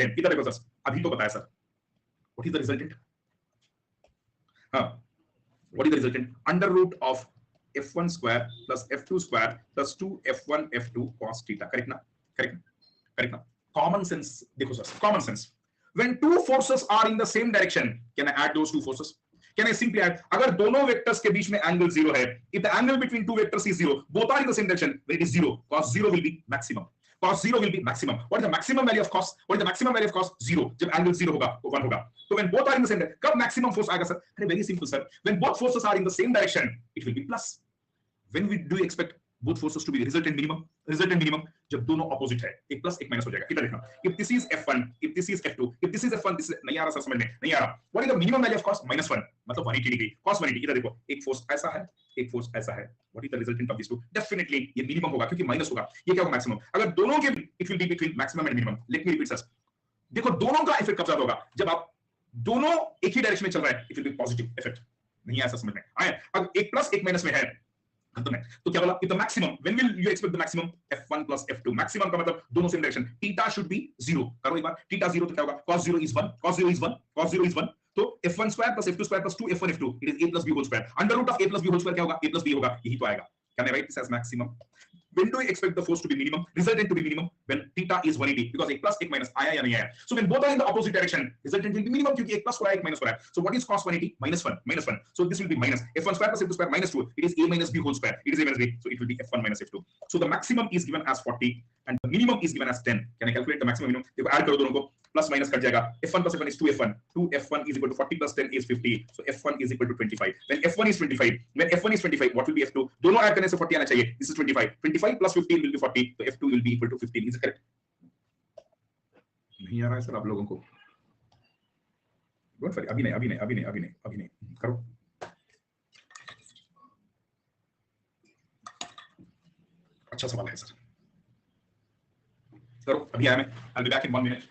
10. इधर देखो सर, अभी तो बताया sir. What is the resultant? हाँ, what is the resultant? Under root of f1 square plus f2 square plus 2f1 f2 cos theta. Correct ना? Correct ना? Common sense देखो sir, common sense. When two forces are in the same direction, can I add those two forces? Can I simply add? अगर दोनों vectors के बीच में angle 0 है, if the angle between two vectors is 0, both are in the same direction, then it is 0. Cos 0 will be maximum. Cos 0 will be maximum. What is the maximum value of cos? What is the maximum value of cos? 0. जब angle 0 होगा, वो 1 होगा. So when both are in the same direction, कब maximum force आएगा sir? अरे very simple sir. When both forces are in the same direction, it will be plus. When do you expect both forces to be resultant minimum? Resultant minimum जब दोनों opposite है, एक plus एक minus हो जाएगा. इधर देखना, if this is f1, if this is f2, if this is f1, this is नहीं आ रहा सर, समझ में नहीं आ रहा. What is the minimum value of cos? -1, मतलब 180 डिग्री. cos 180. इधर देखो, एक फोर्स ऐसा है, एक फोर्स ऐसा है. What is the resultant of these two? Definitely ये मिनिमम होगा, क्योंकि माइनस होगा. ये क्या होगा? मैक्सिमम. अगर दोनों के it will be between maximum and minimum. Let me repeat sir. देखो दोनों का इफेक्ट कब ज्यादा होगा? जब आप दोनों एक ही डायरेक्शन में चल रहा है, it will be positive effect. नहीं ऐसा समझ में आया? अब एक प्लस एक माइनस में है, तो क्या बोला? If the maximum, when will you expect the maximum? f1 plus f2. maximum का मतलब दोनों same direction. Theta should be 0. करो एक बार. थीटा 0 तो क्या होगा? cos 0 is 1. cos 0 is 1. cos 0 is 1. तो f1 square plus f2 square plus 2 f1 f2, it is a plus b whole square. Under root of a plus b whole square क्या होगा? a plus b होगा. यही तो आएगा. Can I write this as maximum? When do you expect the force to be minimum? Resultant to be minimum when theta is 180, because एक plus एक minus आया या नहीं आया. So when both are in the opposite direction, resultant will be minimum, क्योंकि एक plus हो रहा है, एक minus हो रहा है. So what is cos 180? -1. So this will be minus f1 square plus f2 square minus 2. It is a minus b whole square. It is a minus b. So it will be f1 minus f2. So the maximum is given as 40 and the minimum is given as 10. Can I calculate the maximum minimum? देखो add करो दोनों को, plus minus cut जाएगा. f1 plus f1 is 2f1. 2f1 is equal to 40 plus 10 is 50. So f1 is equal to 25. When f1 is 25, what will be f2? दोनों add करने से 40 आना चाहिए. This is 25. 25 plus 15 will be 40. So f2 will be equal to 15. Is it correct? नहीं आ रहा है sir आप लोगों को. Don't worry. अभी नहीं. करो. अच्छा सवाल है सर. करो. अभी आया मैं. I'll be back in 1 minute.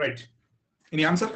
Right. Any answer?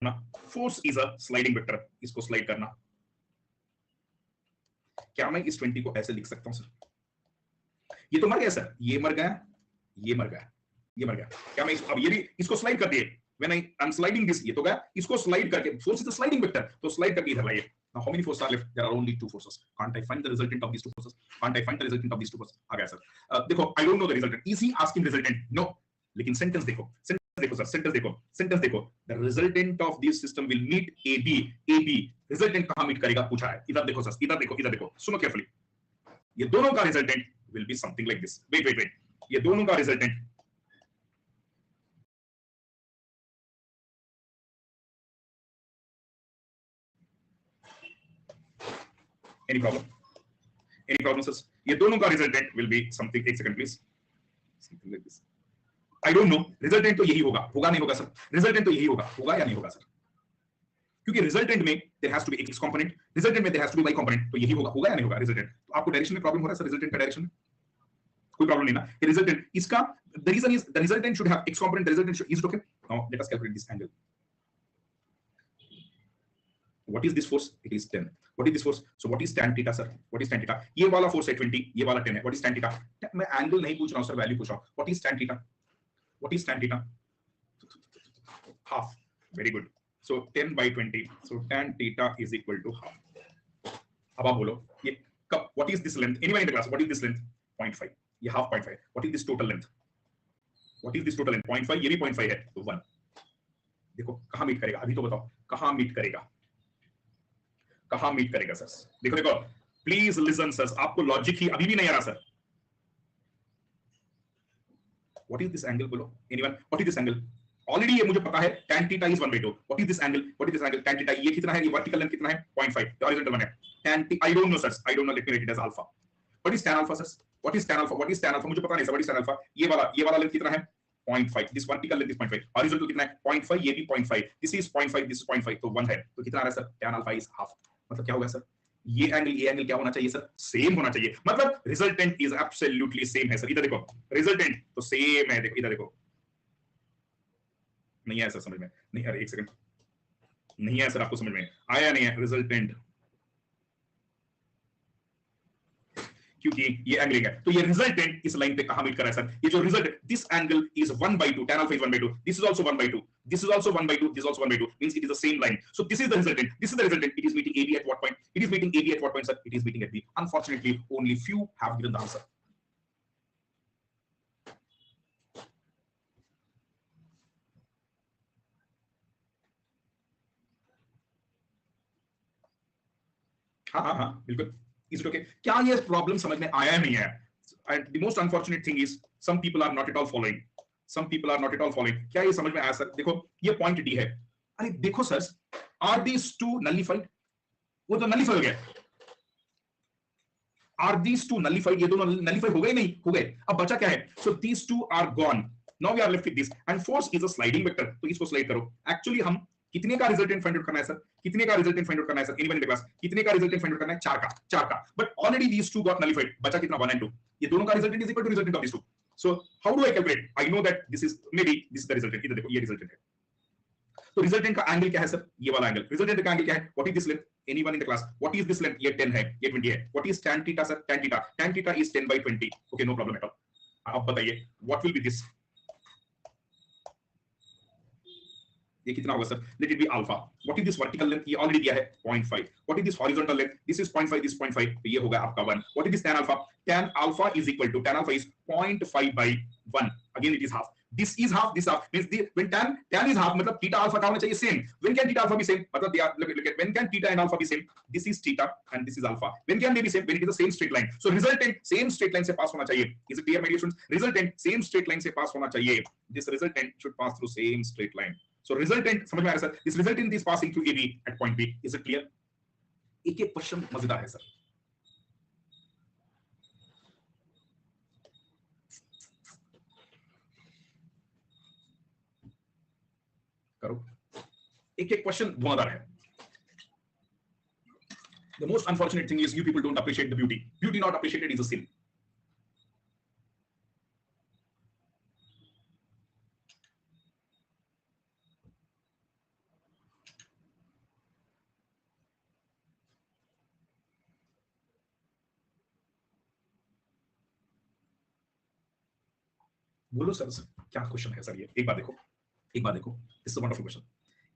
करना, force is a sliding vector, इसको स्लाइड करना। क्या मैं इस 20 को ऐसे लिख सकता हूं सर? ये तो मर गया सर, ये मर गया, ये मर गया, ये मर गया। क्या मैं अब ये भी इसको स्लाइड कर दिए, when I am sliding this, ये तो गया, इसको स्लाइड करके, force is the sliding vector, तो स्लाइड करके इधर लाइए। Now how many forces are left? There are only 2 forces. Can't I find the resultant of these 2 forces? Can't I find the resultant of these 2 forces? आ गया sir. देखो I don't know the resultant, is he asking resultant? No, लेकिन sentence देखो, sentence देखो sir, sentence देखो, sentence देखो। The resultant of this system will meet AB, AB resultant कहां meet करेगा पूछा है। इधर देखो सर, इधर देखो, इधर देखो, सुनो केयरफुली। ये दोनों का resultant will be something like this. Wait wait wait, ये दोनों का resultant, any problem, any problem sir? ये दोनों का रिजल्टेंट विल बी समथिंग, एक second please, something like this. I don't know, resultant तो यही होगा, होगा नहीं होगा सर? रिजल्टेंट तो यही होगा, होगा या नहीं होगा सर? क्योंकि रिजल्टेंट में there has to be x component, resultant में there has to be y component, तो यही होगा, होगा या नहीं होगा रिजल्टेंट? तो आपको डायरेक्शन में प्रॉब्लम हो रहा है सर? रिजल्टेंट का डायरेक्शन में कोई प्रॉब्लम नहीं ना? ये रिजल्टेंट इसका, the reason is the resultant should have x component, the resultant is okay. Now let us calculate this angle. What is this force? It is 10. What is this force? So what is tan theta sir? What is tan theta? ये वाला force है 20, ये वाला 10 है. What is tan theta? मैं angle नहीं पूछ रहा हूं सर, वैल्यू पूछ रहा हूं. What is tan theta? What is tan theta? Half. Very good. So 10 by 20. So tan theta is equal to half. अब आप बोलो ये कब, what is this length? Anyone in the class, what is this length? 0.5. ये half 0.5. What is this total length? What is this total length? 0.5, ये भी 0.5 है, तो 1. देखो कहां मीट करेगा, अभी तो बताओ कहां मीट करेगा, कहां मीट करेगा सर? देखो देखो, प्लीज लिसन सर, आपको लॉजिक ही अभी भी नहीं आ रहा sir. What is this angle बोलो, anyone? What is this angle? Already ये मुझे पता है, tan theta is 1/2. What is this angle? What is this angle? tan theta ये कितना है? ये वर्टिकल लेंथ कितना है? 0.5. हॉरिजॉन्टल 1 है. tan I don't know sir, I don't know, let me write it as alpha. What is tan alpha sir? What is tan alpha? What is tan alpha? मुझे पता नहीं sir, what is tan alpha? ये वाला length कितना है? 0.5. This vertical length is 0.5. Horizontal कितना है? 0.5. ये भी 0.5. दिस इज 0.5, दिस इज 0.5, तो 1 है. तो कितना आ रहा है sir? tan alpha is half. मतलब क्या होगा सर? ये एंगल क्या होना चाहिए सर? सेम होना चाहिए. मतलब रिजल्टेंट इज एब्सोल्युटली सेम है सर. इधर देखो, रिजल्टेंट तो सेम है. देखो इधर देखो, नहीं आया सर समझ में? नहीं, अरे एक सेकंड, नहीं आया सर आपको समझ में? आया नहीं है रिजल्टेंट, क्योंकि ये एंगल है, तो ये रिजल्टेंट इस लाइन पे कहां मीट कर रहा है सर? ये जो result, this angle is 1/2, tan alpha is 1/2, this is also 1/2, this is also 1/2, this is also 1/2, means it is the same line. So this is the resultant, this is the resultant. It is meeting AB at what point? It is meeting AB at what point sir? It is meeting at B. Unfortunately only few have given the answer. हाँ बिल्कुल, is it okay? क्या ये problem समझ में आया नहीं है? And the most unfortunate thing is some people are not at all following. Some people are not at all following. क्या ये समझ में आया सर? देखो ये पॉइंट डी है. अरे देखो sir, are these two nullified? वो तो नलिफाई हो गया. Are these two nullified? ये दोनों नलिफाई हो गए? नहीं हो गए. अब बचा क्या है? So these two are gone. Now we are left with this, and force is a sliding vector. तो इसको स्लाइड करो. एक्चुअली हम कितने का रिजल्टेंट फाइंड आउट करना है सर? कितने का रिजल्टेंट फाइंड आउट करना है sir? Anyone in the class, कितने का रिजल्टेंट फाइंड आउट करना है? 4 का. But already these two got nullified. बचा कितना? 1 and 2. ये दोनों का resultant is equal to resultant of these two. So how do I calculate? I know that this is maybe this is the resultant. इधर देखो, ये resultant है. तो रिजल्टेंट का एंगल क्या है सर? ये वाला एंगल. रिजल्टेंट का एंगल क्या है? What is this length? Anyone in the class, what is this length? ये 10 है, ये 20 है. What is tan theta sir? tan theta is 10/20. Okay, no problem at all. अब बताइए व्हाट विल बी दिस? ये कितना होगा sir? Let it be alpha. What is this vertical length? ये ऑलरेडी दिया है 0.5. What is this horizontal length? This is 0.5, this 0.5, तो ये होगा आपका 1. What is this tan alpha? tan alpha is equal to, tan alpha is 0.5/1. Again it is half. This is half, this half, means when tan is half, मतलब theta alpha का होना चाहिए same. When can theta alpha be same? मतलब they are, look at, when can theta and alpha be same? This is theta and this is alpha. When can they be same? When it is the same straight line. So resultant same straight line से पास होना चाहिए. Is it clear my dear students? Resultant same straight line से पास होना चाहिए. This resultant should pass through same straight line. So resultant समझ में आ रहा है sir? This resultant is passing through AB at point B. Is it clear? एक एक क्वेश्चन मजेदार है सर. करो, एक एक क्वेश्चन धुआंधार है. The most unfortunate thing is you people don't appreciate the beauty. Beauty not appreciated is a sin. बोलो sir क्या क्वेश्चन है सर ये? एक बार देखो, एक बार देखो, this is wonderful question.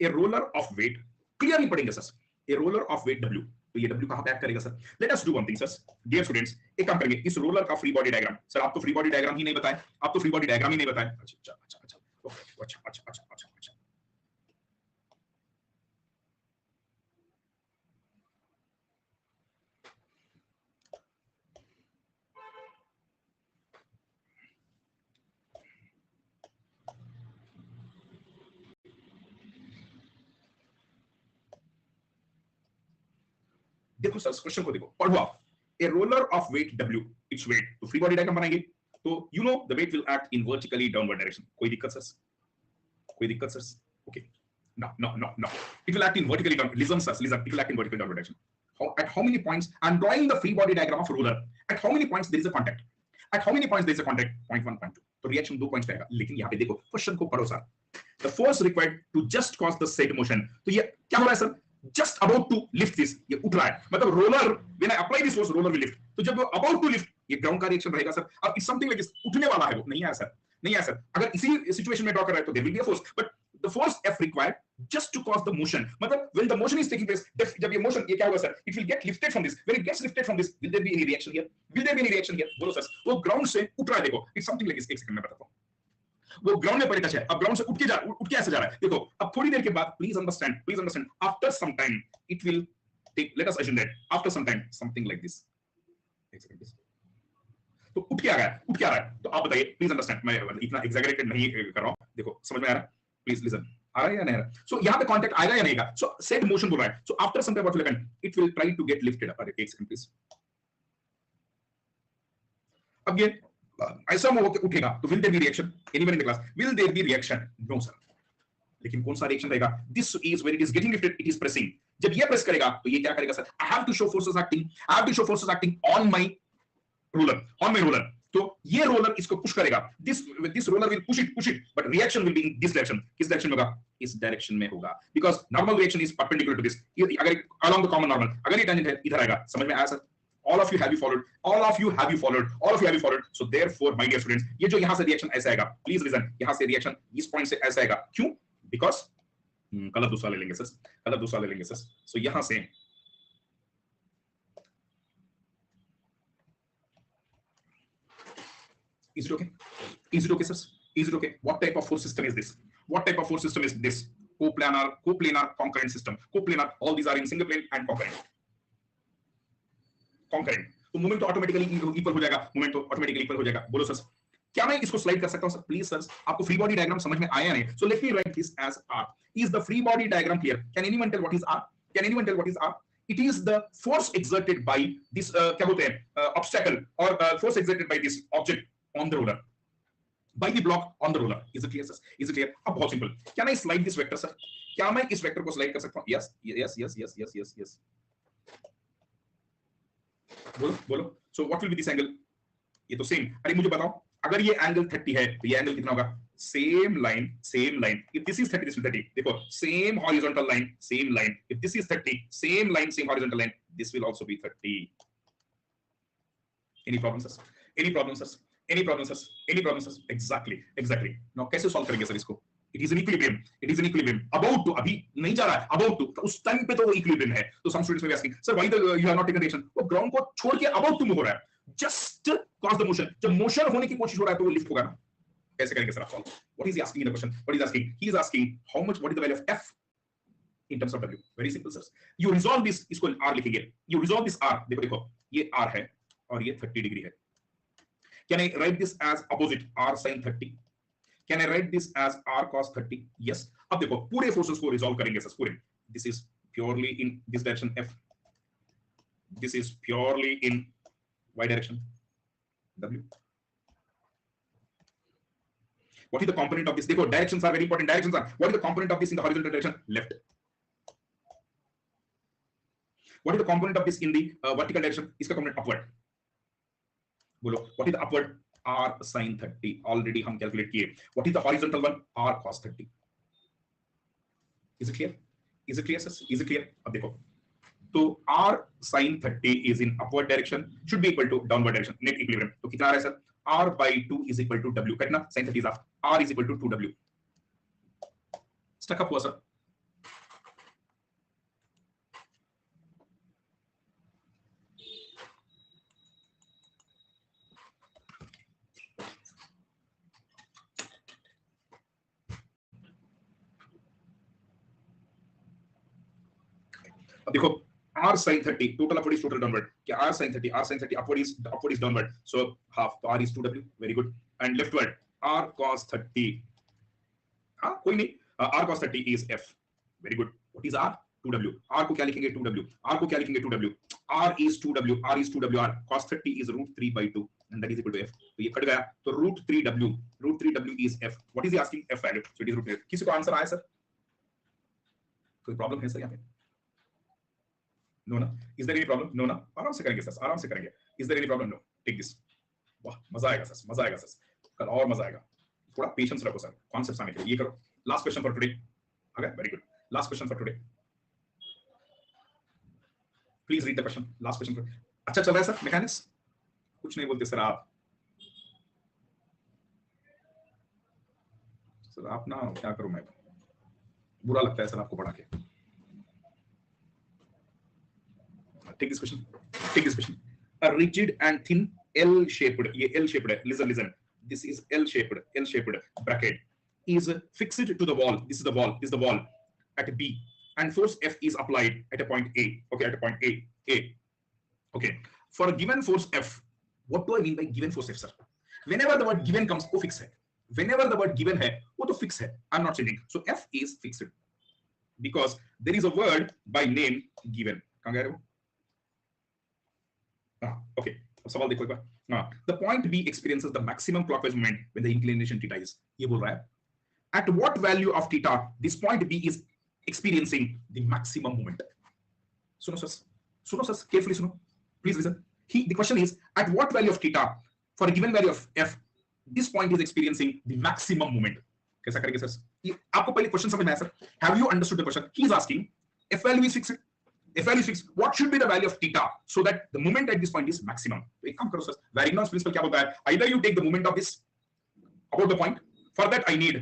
A roller of weight, clearly पढ़ेंगे sir, a roller of weight W, तो ये W कहां पे एक्ट करेगा sir? Let us do one thing sir, dear students, एक काम करेंगे, इस रोलर का फ्री बॉडी डायग्राम, सर आप तो फ्री बॉडी डायग्राम ही नहीं बताए, आप तो फ्री बॉडी डायग्राम ही नहीं बताए। अच्छा अच्छा अच्छा अच्छा अच्छा अच्छा अच्छा अच्छा अच्छा, देखो सर क्वेश्चन को देखो, पढ़ो आप। A roller of weight W, it's weight, तो फ्री बॉडी डायग्राम बनाएंगे, तो you know the weight will act in vertically downward direction. कोई दिक्कत सर? कोई दिक्कत sir? Okay, no, it will act in vertically down, listen sir, listen, it will act in vertical downward direction. At how many points I'm drawing the free body diagram of roller, at how many points there is a contact, at how many points there is a contact? 0.1, 0.2, तो reaction 2 points रहेगा। लेकिन यहाँ पे देखो question को पढ़ो sir, the force required to just cause the said motion, तो ये क्या हो रहा है sir? just about to lift this, ये उठ रहा है, मतलब roller when I apply this force roller will lift, तो जब about to lift ये ग्राउंड का रिएक्शन रहेगा सर। अब इट्स समथिंग लाइक उठने वाला है, वो नहीं है सर, नहीं है सर। अगर इसी सिचुएशन में ड्रॉ कर रहा है तो there will be a force, but the force F required just to cause the motion, मतलब when the motion is taking place, जब ये motion ये क्या होगा sir? It will get lifted from this, when it gets lifted from this, will there be any reaction here? Will there be any reaction here? बोलो sir, वो ground से उठ रहा है, देखो it's something like this, एक second में बताता हूँ। वो ग्राउंड में पड़े टच है, अब ग्राउंड से उठ के ऐसे जा रहा है, देखो अब थोड़ी देर के बाद, please understand, after some time it will take, let us assume that after some time something like this, एक सेकंड, तो उठ के आ रहा है, तो आप बताइए, प्लीज अंडरस्टैंड, मैं इतना एग्जैगरेटेड नहीं कर रहा हूं, देखो समझ में आ रहा है, प्लीज लिसन, आ रहा है या नहीं आ रहा? सो यहां पे कांटेक्ट आएगा या नहीं आएगा? सो सेट मोशन बोल रहा है, so after some time what will happen, it will try to get lifted up, एक सेकंड प्लीज। अब ये ऐसा में होकर उठेगा, तो will there be reaction anywhere in the class? Will there be reaction? No sir. लेकिन कौन सा रिएक्शन रहेगा? This is when it is getting lifted, it is pressing, जब ये प्रेस करेगा तो ये क्या करेगा sir? I have to show forces acting on my roller, तो ये रोलर इसको पुश करेगा, this roller will push it, but reaction will be in this direction. किस डायरेक्शन में होगा? इस डायरेक्शन में होगा, because normal reaction is perpendicular to this, अगर अलोंग द कॉमन नॉर्मल, अगर ये टेंजेंट है इधर आएगा। समझ में आया sir? all of you have followed, so therefore my dear students, ये जो यहां से रिएक्शन ऐसा आएगा, प्लीज लिसन, यहां से रिएक्शन इस पॉइंट से ऐसा आएगा, क्यों? बिकॉज़ कलर दूसरा ले लेंगे सर, सो यहां से is it okay sir? Is it okay? What type of force system is this? Coplanar concurrent system, coplanar, all these are in single plane and concurrent, तो मोमेंट तो ऑटोमेटिकली इक्वल हो जाएगा, बोलो सर क्या मैं इसको स्लाइड कर सकता हूं सर? प्लीज सर, आपको फ्री बॉडी डायग्राम समझ में आया नहीं? So let me write this as R. Is the free body diagram clear? Can anyone tell what is R? It is the force exerted by this, क्या बोलते हैं, obstacle, और force exerted by this object on the roller, by the block on the roller. Is it clear sir? अब बहुत simple, क्या मैं slide this vector sir? क्या मैं इस वेक्टर को स्लाइड कर सकता हूं? यस, बोलो। सो what will be this angle? ये तो सेम, अरे मुझे बताओ, अगर ये एंगल 30 है तो ये एंगल कितना होगा? Same line, if this is 30 this will 30, देखो same horizontal line, same line, if this is 30 same line, same horizontal line, this will also be 30. Any problems sir? Exactly. Now कैसे solve करेंगे sir इसको? It is an equilibrium. About to, अभी नहीं जा रहा है, about to, तो उस टाइम पे तो वो equilibrium है। तो some students may be asking, sir, why you have not taken reaction? वो ground को छोड़ के about to move हो रहा है, just cause the motion. जब motion होने की कोशिश हो रहा है तो वो lift होगा ना? कैसे करेंगे सर आप solve? What is he asking in the question? He is asking how much, what is the value of F in terms of W? Very simple sir. You resolve this, इसको R लिखेंगे। You resolve this R, देखो ये R है और ये 30 degree है। Can I write this as opposite, R sin 30? Can I write this as R cos 30? Yes. अब देखो पूरे फोर्सेस को रिजॉल्व करेंगे सर, पूरे। This is purely in this direction F. This is purely in Y direction W. What is the component of this? देखो directions are very important. What is the component of this in the horizontal direction? Left. What is the component of this in the vertical direction? इसका component upward. बोलो what is the upward? R sin 30, already हम calculate किए। what is the horizontal one? R cos 30. Is it clear sir? अब देखो, तो R sin 30 is in upward direction, should be equal to downward direction, net equilibrium, तो कितना आ रहा है sir? R by 2 is equal to W. Correct na? Sin 30 is R is equal to 2W. Stuck up हुआ sir. अब देखो R sin 30 total upward is total downward. क्या R sin 30 upward is downward. So half. So R is 2W. Very good. And leftward R cos 30. हाँ कोई नहीं. R cos 30 is F. Very good. What is R? 2W. R को क्या लिखेंगे? 2W. R को क्या लिखेंगे? 2W. R is 2W. R is 2W. R cos 30 is root 3 by 2 and that is equal to F. तो ये cut गया. तो root 3W. Root 3W is F. What is he asking? F value. So it is root 3. किसी को answer आया sir? कोई problem है sir यहाँ पे? No ना? Is there any problem? No ना? आराम से करेंगे सर. आराम से करेंगे. Is there any problem? No. Take this. वाह मजा आएगा सर. मजा आएगा सर. कल और मजा आएगा. थोड़ा पेशेंस रखो सर. कॉन्सेप्ट्स आने के लिए ये करो. Last question for today. Okay, very good. Last question for today. Please read the question. Last question for. अच्छा चल रहा है सर मैकेनिक्स? कुछ नहीं बोलते सर आप. सर आप ना क्या करूं मैं? बुरा लगता है सर आपको पढ़ा के. Take this question. Take this question. A rigid and thin L-shaped. ये L-shaped है. Listen, listen. This is L-shaped. L-shaped bracket is fixed to the wall. This is the wall. This is the wall at B, and force F is applied at a point A. Okay, at a point A. A. Okay. For a given force F, what do I mean by given force F, sir? Whenever the word given comes, वो fix है. Whenever the word given है, वो तो fix है. I'm not changing. So F is fixed because there is a word by name given. कहाँ गए वो? Okay. सवाल देखो एक बार. The point B experiences the maximum clockwise moment when the inclination theta is. ये बोल रहा है. At what value of theta this point B is experiencing the maximum moment? सुनो सर, carefully सुनो. Please listen. The question is at what value of theta for a given value of F this point is experiencing the maximum moment. कैसा करेंगे sir? आपको पहले question समझ में आया sir? Have you understood the question? He is asking F value is fixed. F value is fixed. What should be the value of theta so that the moment at this point is maximum? तो एक काम करो sir. Varignon's principle क्या बोलता है? Either you take the moment of this about the point. For that I need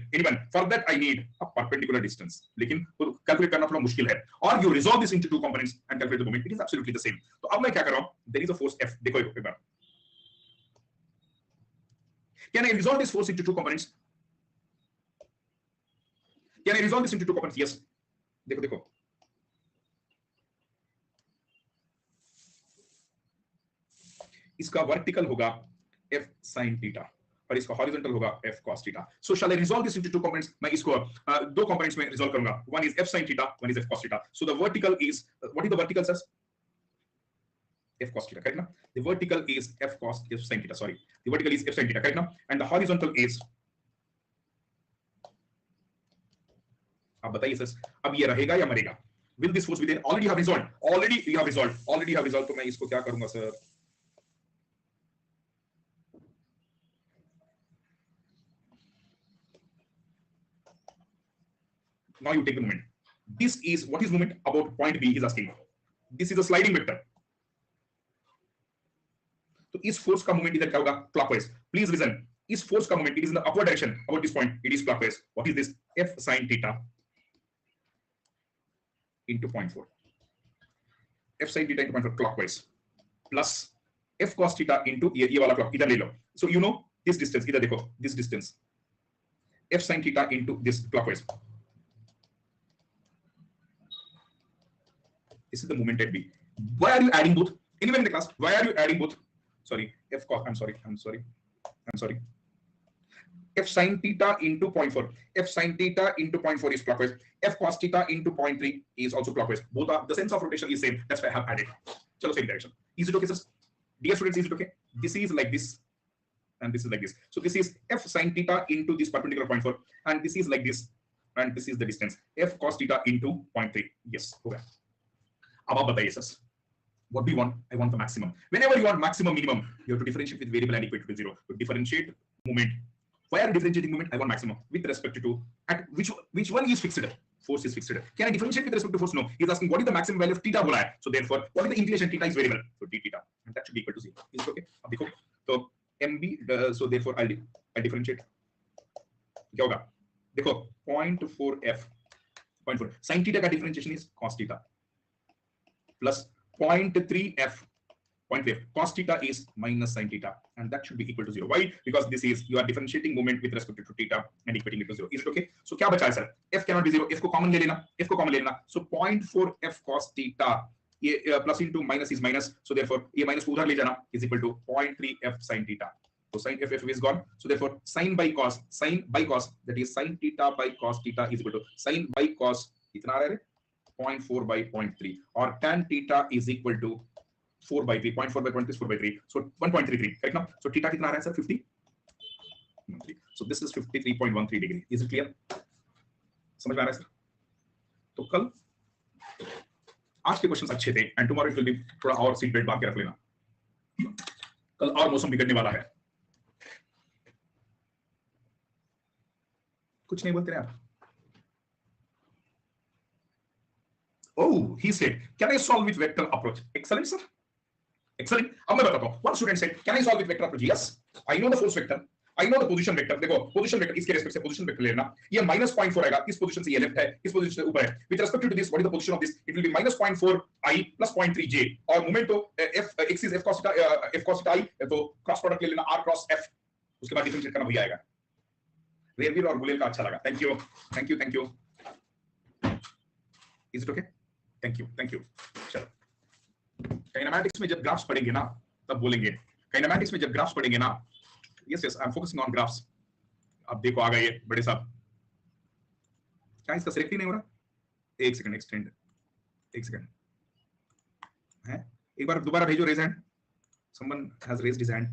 a perpendicular distance. लेकिन calculate करना थोड़ा मुश्किल है. Or you resolve this into two components and calculate the moment. It is absolutely the same. तो अब मैं क्या कर रहा हूँ? There is a force F. देखो एक बार. Can I resolve this force into two components? Can I resolve this into two components? Yes. देखो. इसका वर्टिकल होगा F sin theta और इसका हॉरिजॉन्टल होगा F cos theta. So shall I resolve this into two components? मैं इसको दो components में resolve करूंगा. One is F sin theta, one is F cos theta. So the vertical is what is the vertical, sir? F cos theta, correct ना? The vertical is F sin theta. Sorry, the vertical is F sin theta, correct ना? And the horizontal is. अब बताइए sir, अब ये रहेगा या मरेगा? Will this force be there? Already have resolved. Already have resolved. तो मैं इसको क्या करूंगा sir? Now you take the moment. This is what is moment about point B? He's asking. This is a sliding vector. तो इस force का moment इधर क्या होगा? क्लॉकवाइज. Please listen. इस फोर्स का moment it is in the upward direction about this point. It is clockwise. What is this? F sin theta into 0.4. F sin theta into 0.4 clockwise plus F cos theta into ये वाला clock इधर ले लो. So you know this distance. इधर देखो this distance. F sin theta into this clockwise. This is the moment at B. Why are you adding both? Anywhere in the class, why are you adding both? Sorry, F cos. I'm sorry. F sin theta into 0.4. F sin theta into 0.4 is clockwise. F cos theta into 0.3 is also clockwise. Both are the sense of rotation is same. That's why I have added. Chalo, same direction. Is it okay, sir? Dear students, is it okay? This is like this, and this is like this. So this is F sin theta into this perpendicular 0.4, and this is like this, and this is the distance. F cos theta into 0.3. Yes, okay. अब आप बताइए sir, what do you want? I want the maximum. Whenever you want maximum, minimum, you have to differentiate with variable and equate to 0. To differentiate moment. Why are you differentiating moment? I want maximum with respect to at which one is fixed? Force is fixed. Can I differentiate with respect to force? No. He's asking what is the maximum value of theta बोला है. So therefore, what is the inclination? Theta is variable. So d theta, and that should be equal to 0. Is it okay? अब देखो, तो MB, so therefore I'll differentiate. क्या होगा? देखो 0.4f, 0.4 sin theta का differentiation is cos theta plus 0.3f, 0.5 cos theta is minus sin theta, and that should be equal to 0. Why? Because this is you are differentiating moment with respect to theta and equating it to 0. Is it okay? So क्या बचा है sir? F cannot be 0. F को common ले लेना. F को common ले लेना. So 0.4f cos theta ये plus into minus is minus. So therefore ये minus को उधर ले जाना is equal to 0.3f sin theta. So sin f is gone. So therefore sin by cos that is sin theta by cos theta is equal to sin by cos कितना आ रहा है? 0.4 by 0.3 or tan theta is equal to 4 by 3. 0.4 by 0.3 is 4 by 3. So 1.33. Correct now? So theta कितना आ रहा है sir? 50. So this is 53.13 degree. Is it clear? समझ में आ रहा है सर? तो कल आज के क्वेश्चंस अच्छे थे and tomorrow it will B थोड़ा और सीट बेल्ट बांध के रख लेना. कल और मौसम बिगड़ने वाला है. कुछ नहीं बोलते आप. Oh, he said, can I solve with vector approach? Excellent, sir. Excellent. अब मैं बताता हूँ. One student said, can I solve with vector approach? Yes. I know the force vector. I know the position vector. देखो, position vector इसके respect से position vector लेना. ये minus 0.4 आएगा. इस पोजीशन से ये लेफ्ट है, इस पोजीशन से ऊपर है. With respect to this, what is the position of this? It will be minus 0.4 I plus 0.3 J. और मोमेंट तो x is f cos theta I, तो क्रॉस प्रोडक्ट ले लेना r cross f. उसके बाद डिफरेंशिएट करना वही आएगा. रेयरविल और बुलियन का अच्छा लगा. Thank you. Thank you. Thank you. Is it okay? Thank you. Thank you. चलो. काइनेमैटिक्स में जब ग्राफ्स पढ़ेंगे ना तब बोलेंगे. काइनेमैटिक्स में जब ग्राफ्स पढ़ेंगे ना. Yes, yes, I'm focusing on graphs. अब देखो आ गए ये बड़े साहब. क्या इसका सिलेक्ट ही नहीं हो रहा? एक सेकंड एक्सटेंड. एक सेकंड. हैं? एक बार दोबारा भेजो raise hand. Someone has raised his hand.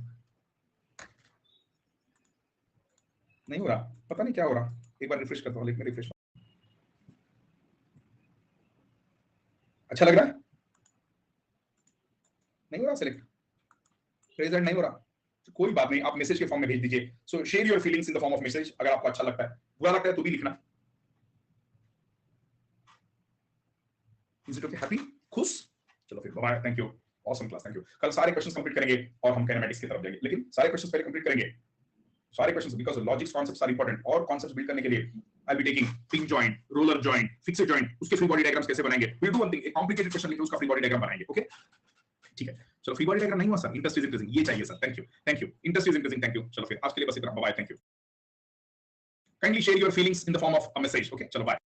नहीं हो रहा. पता नहीं क्या हो रहा. एक बार रिफ्रेश करता हूँ. लेकिन रिफ्रेश. अच्छा लग रहा है? नहीं हो रहा सिलेक्ट. रेज हैंड नहीं हो रहा. कोई बात नहीं, आप मैसेज के फॉर्म में भेज दीजिए. सो share your feelings in the form of message. अगर आपको अच्छा लगता है, बुरा लगता है तो भी लिखना. Is it okay? हैप्पी? खुश? चलो फिर bye. Thank you. Awesome class. Thank you. कल सारे क्वेश्चंस कंप्लीट करेंगे और हम काइनेमैटिक्स की तरफ जाएंगे. लेकिन सारे क्वेश्चंस पहले कंप्लीट करेंगे. सारे questions because logics concepts are important. और कॉन्सेप्ट्स बिल्ड करने के लिए I will be taking pin joint, roller joint, fixed joint, उसके फ्री बॉडी डायग्राम्स कैसे बनाएंगे. विल डू वन थिंग, एक कॉम्प्लिकेटेड क्वेश्चन लेके उसका फ्री बॉडी डायग्राम बनाएंगे. ओके ठीक है. चलो फ्री बॉडी डायग्राम नहीं हुआ सर. Interest is increasing. ये चाहिए sir. Thank you. Thank you. Interest is increasing. Thank you. चलो फिर आज के लिए बस इतना. Bye. Thank you. Kindly share your feelings in the form of a message. Okay चलो बाय.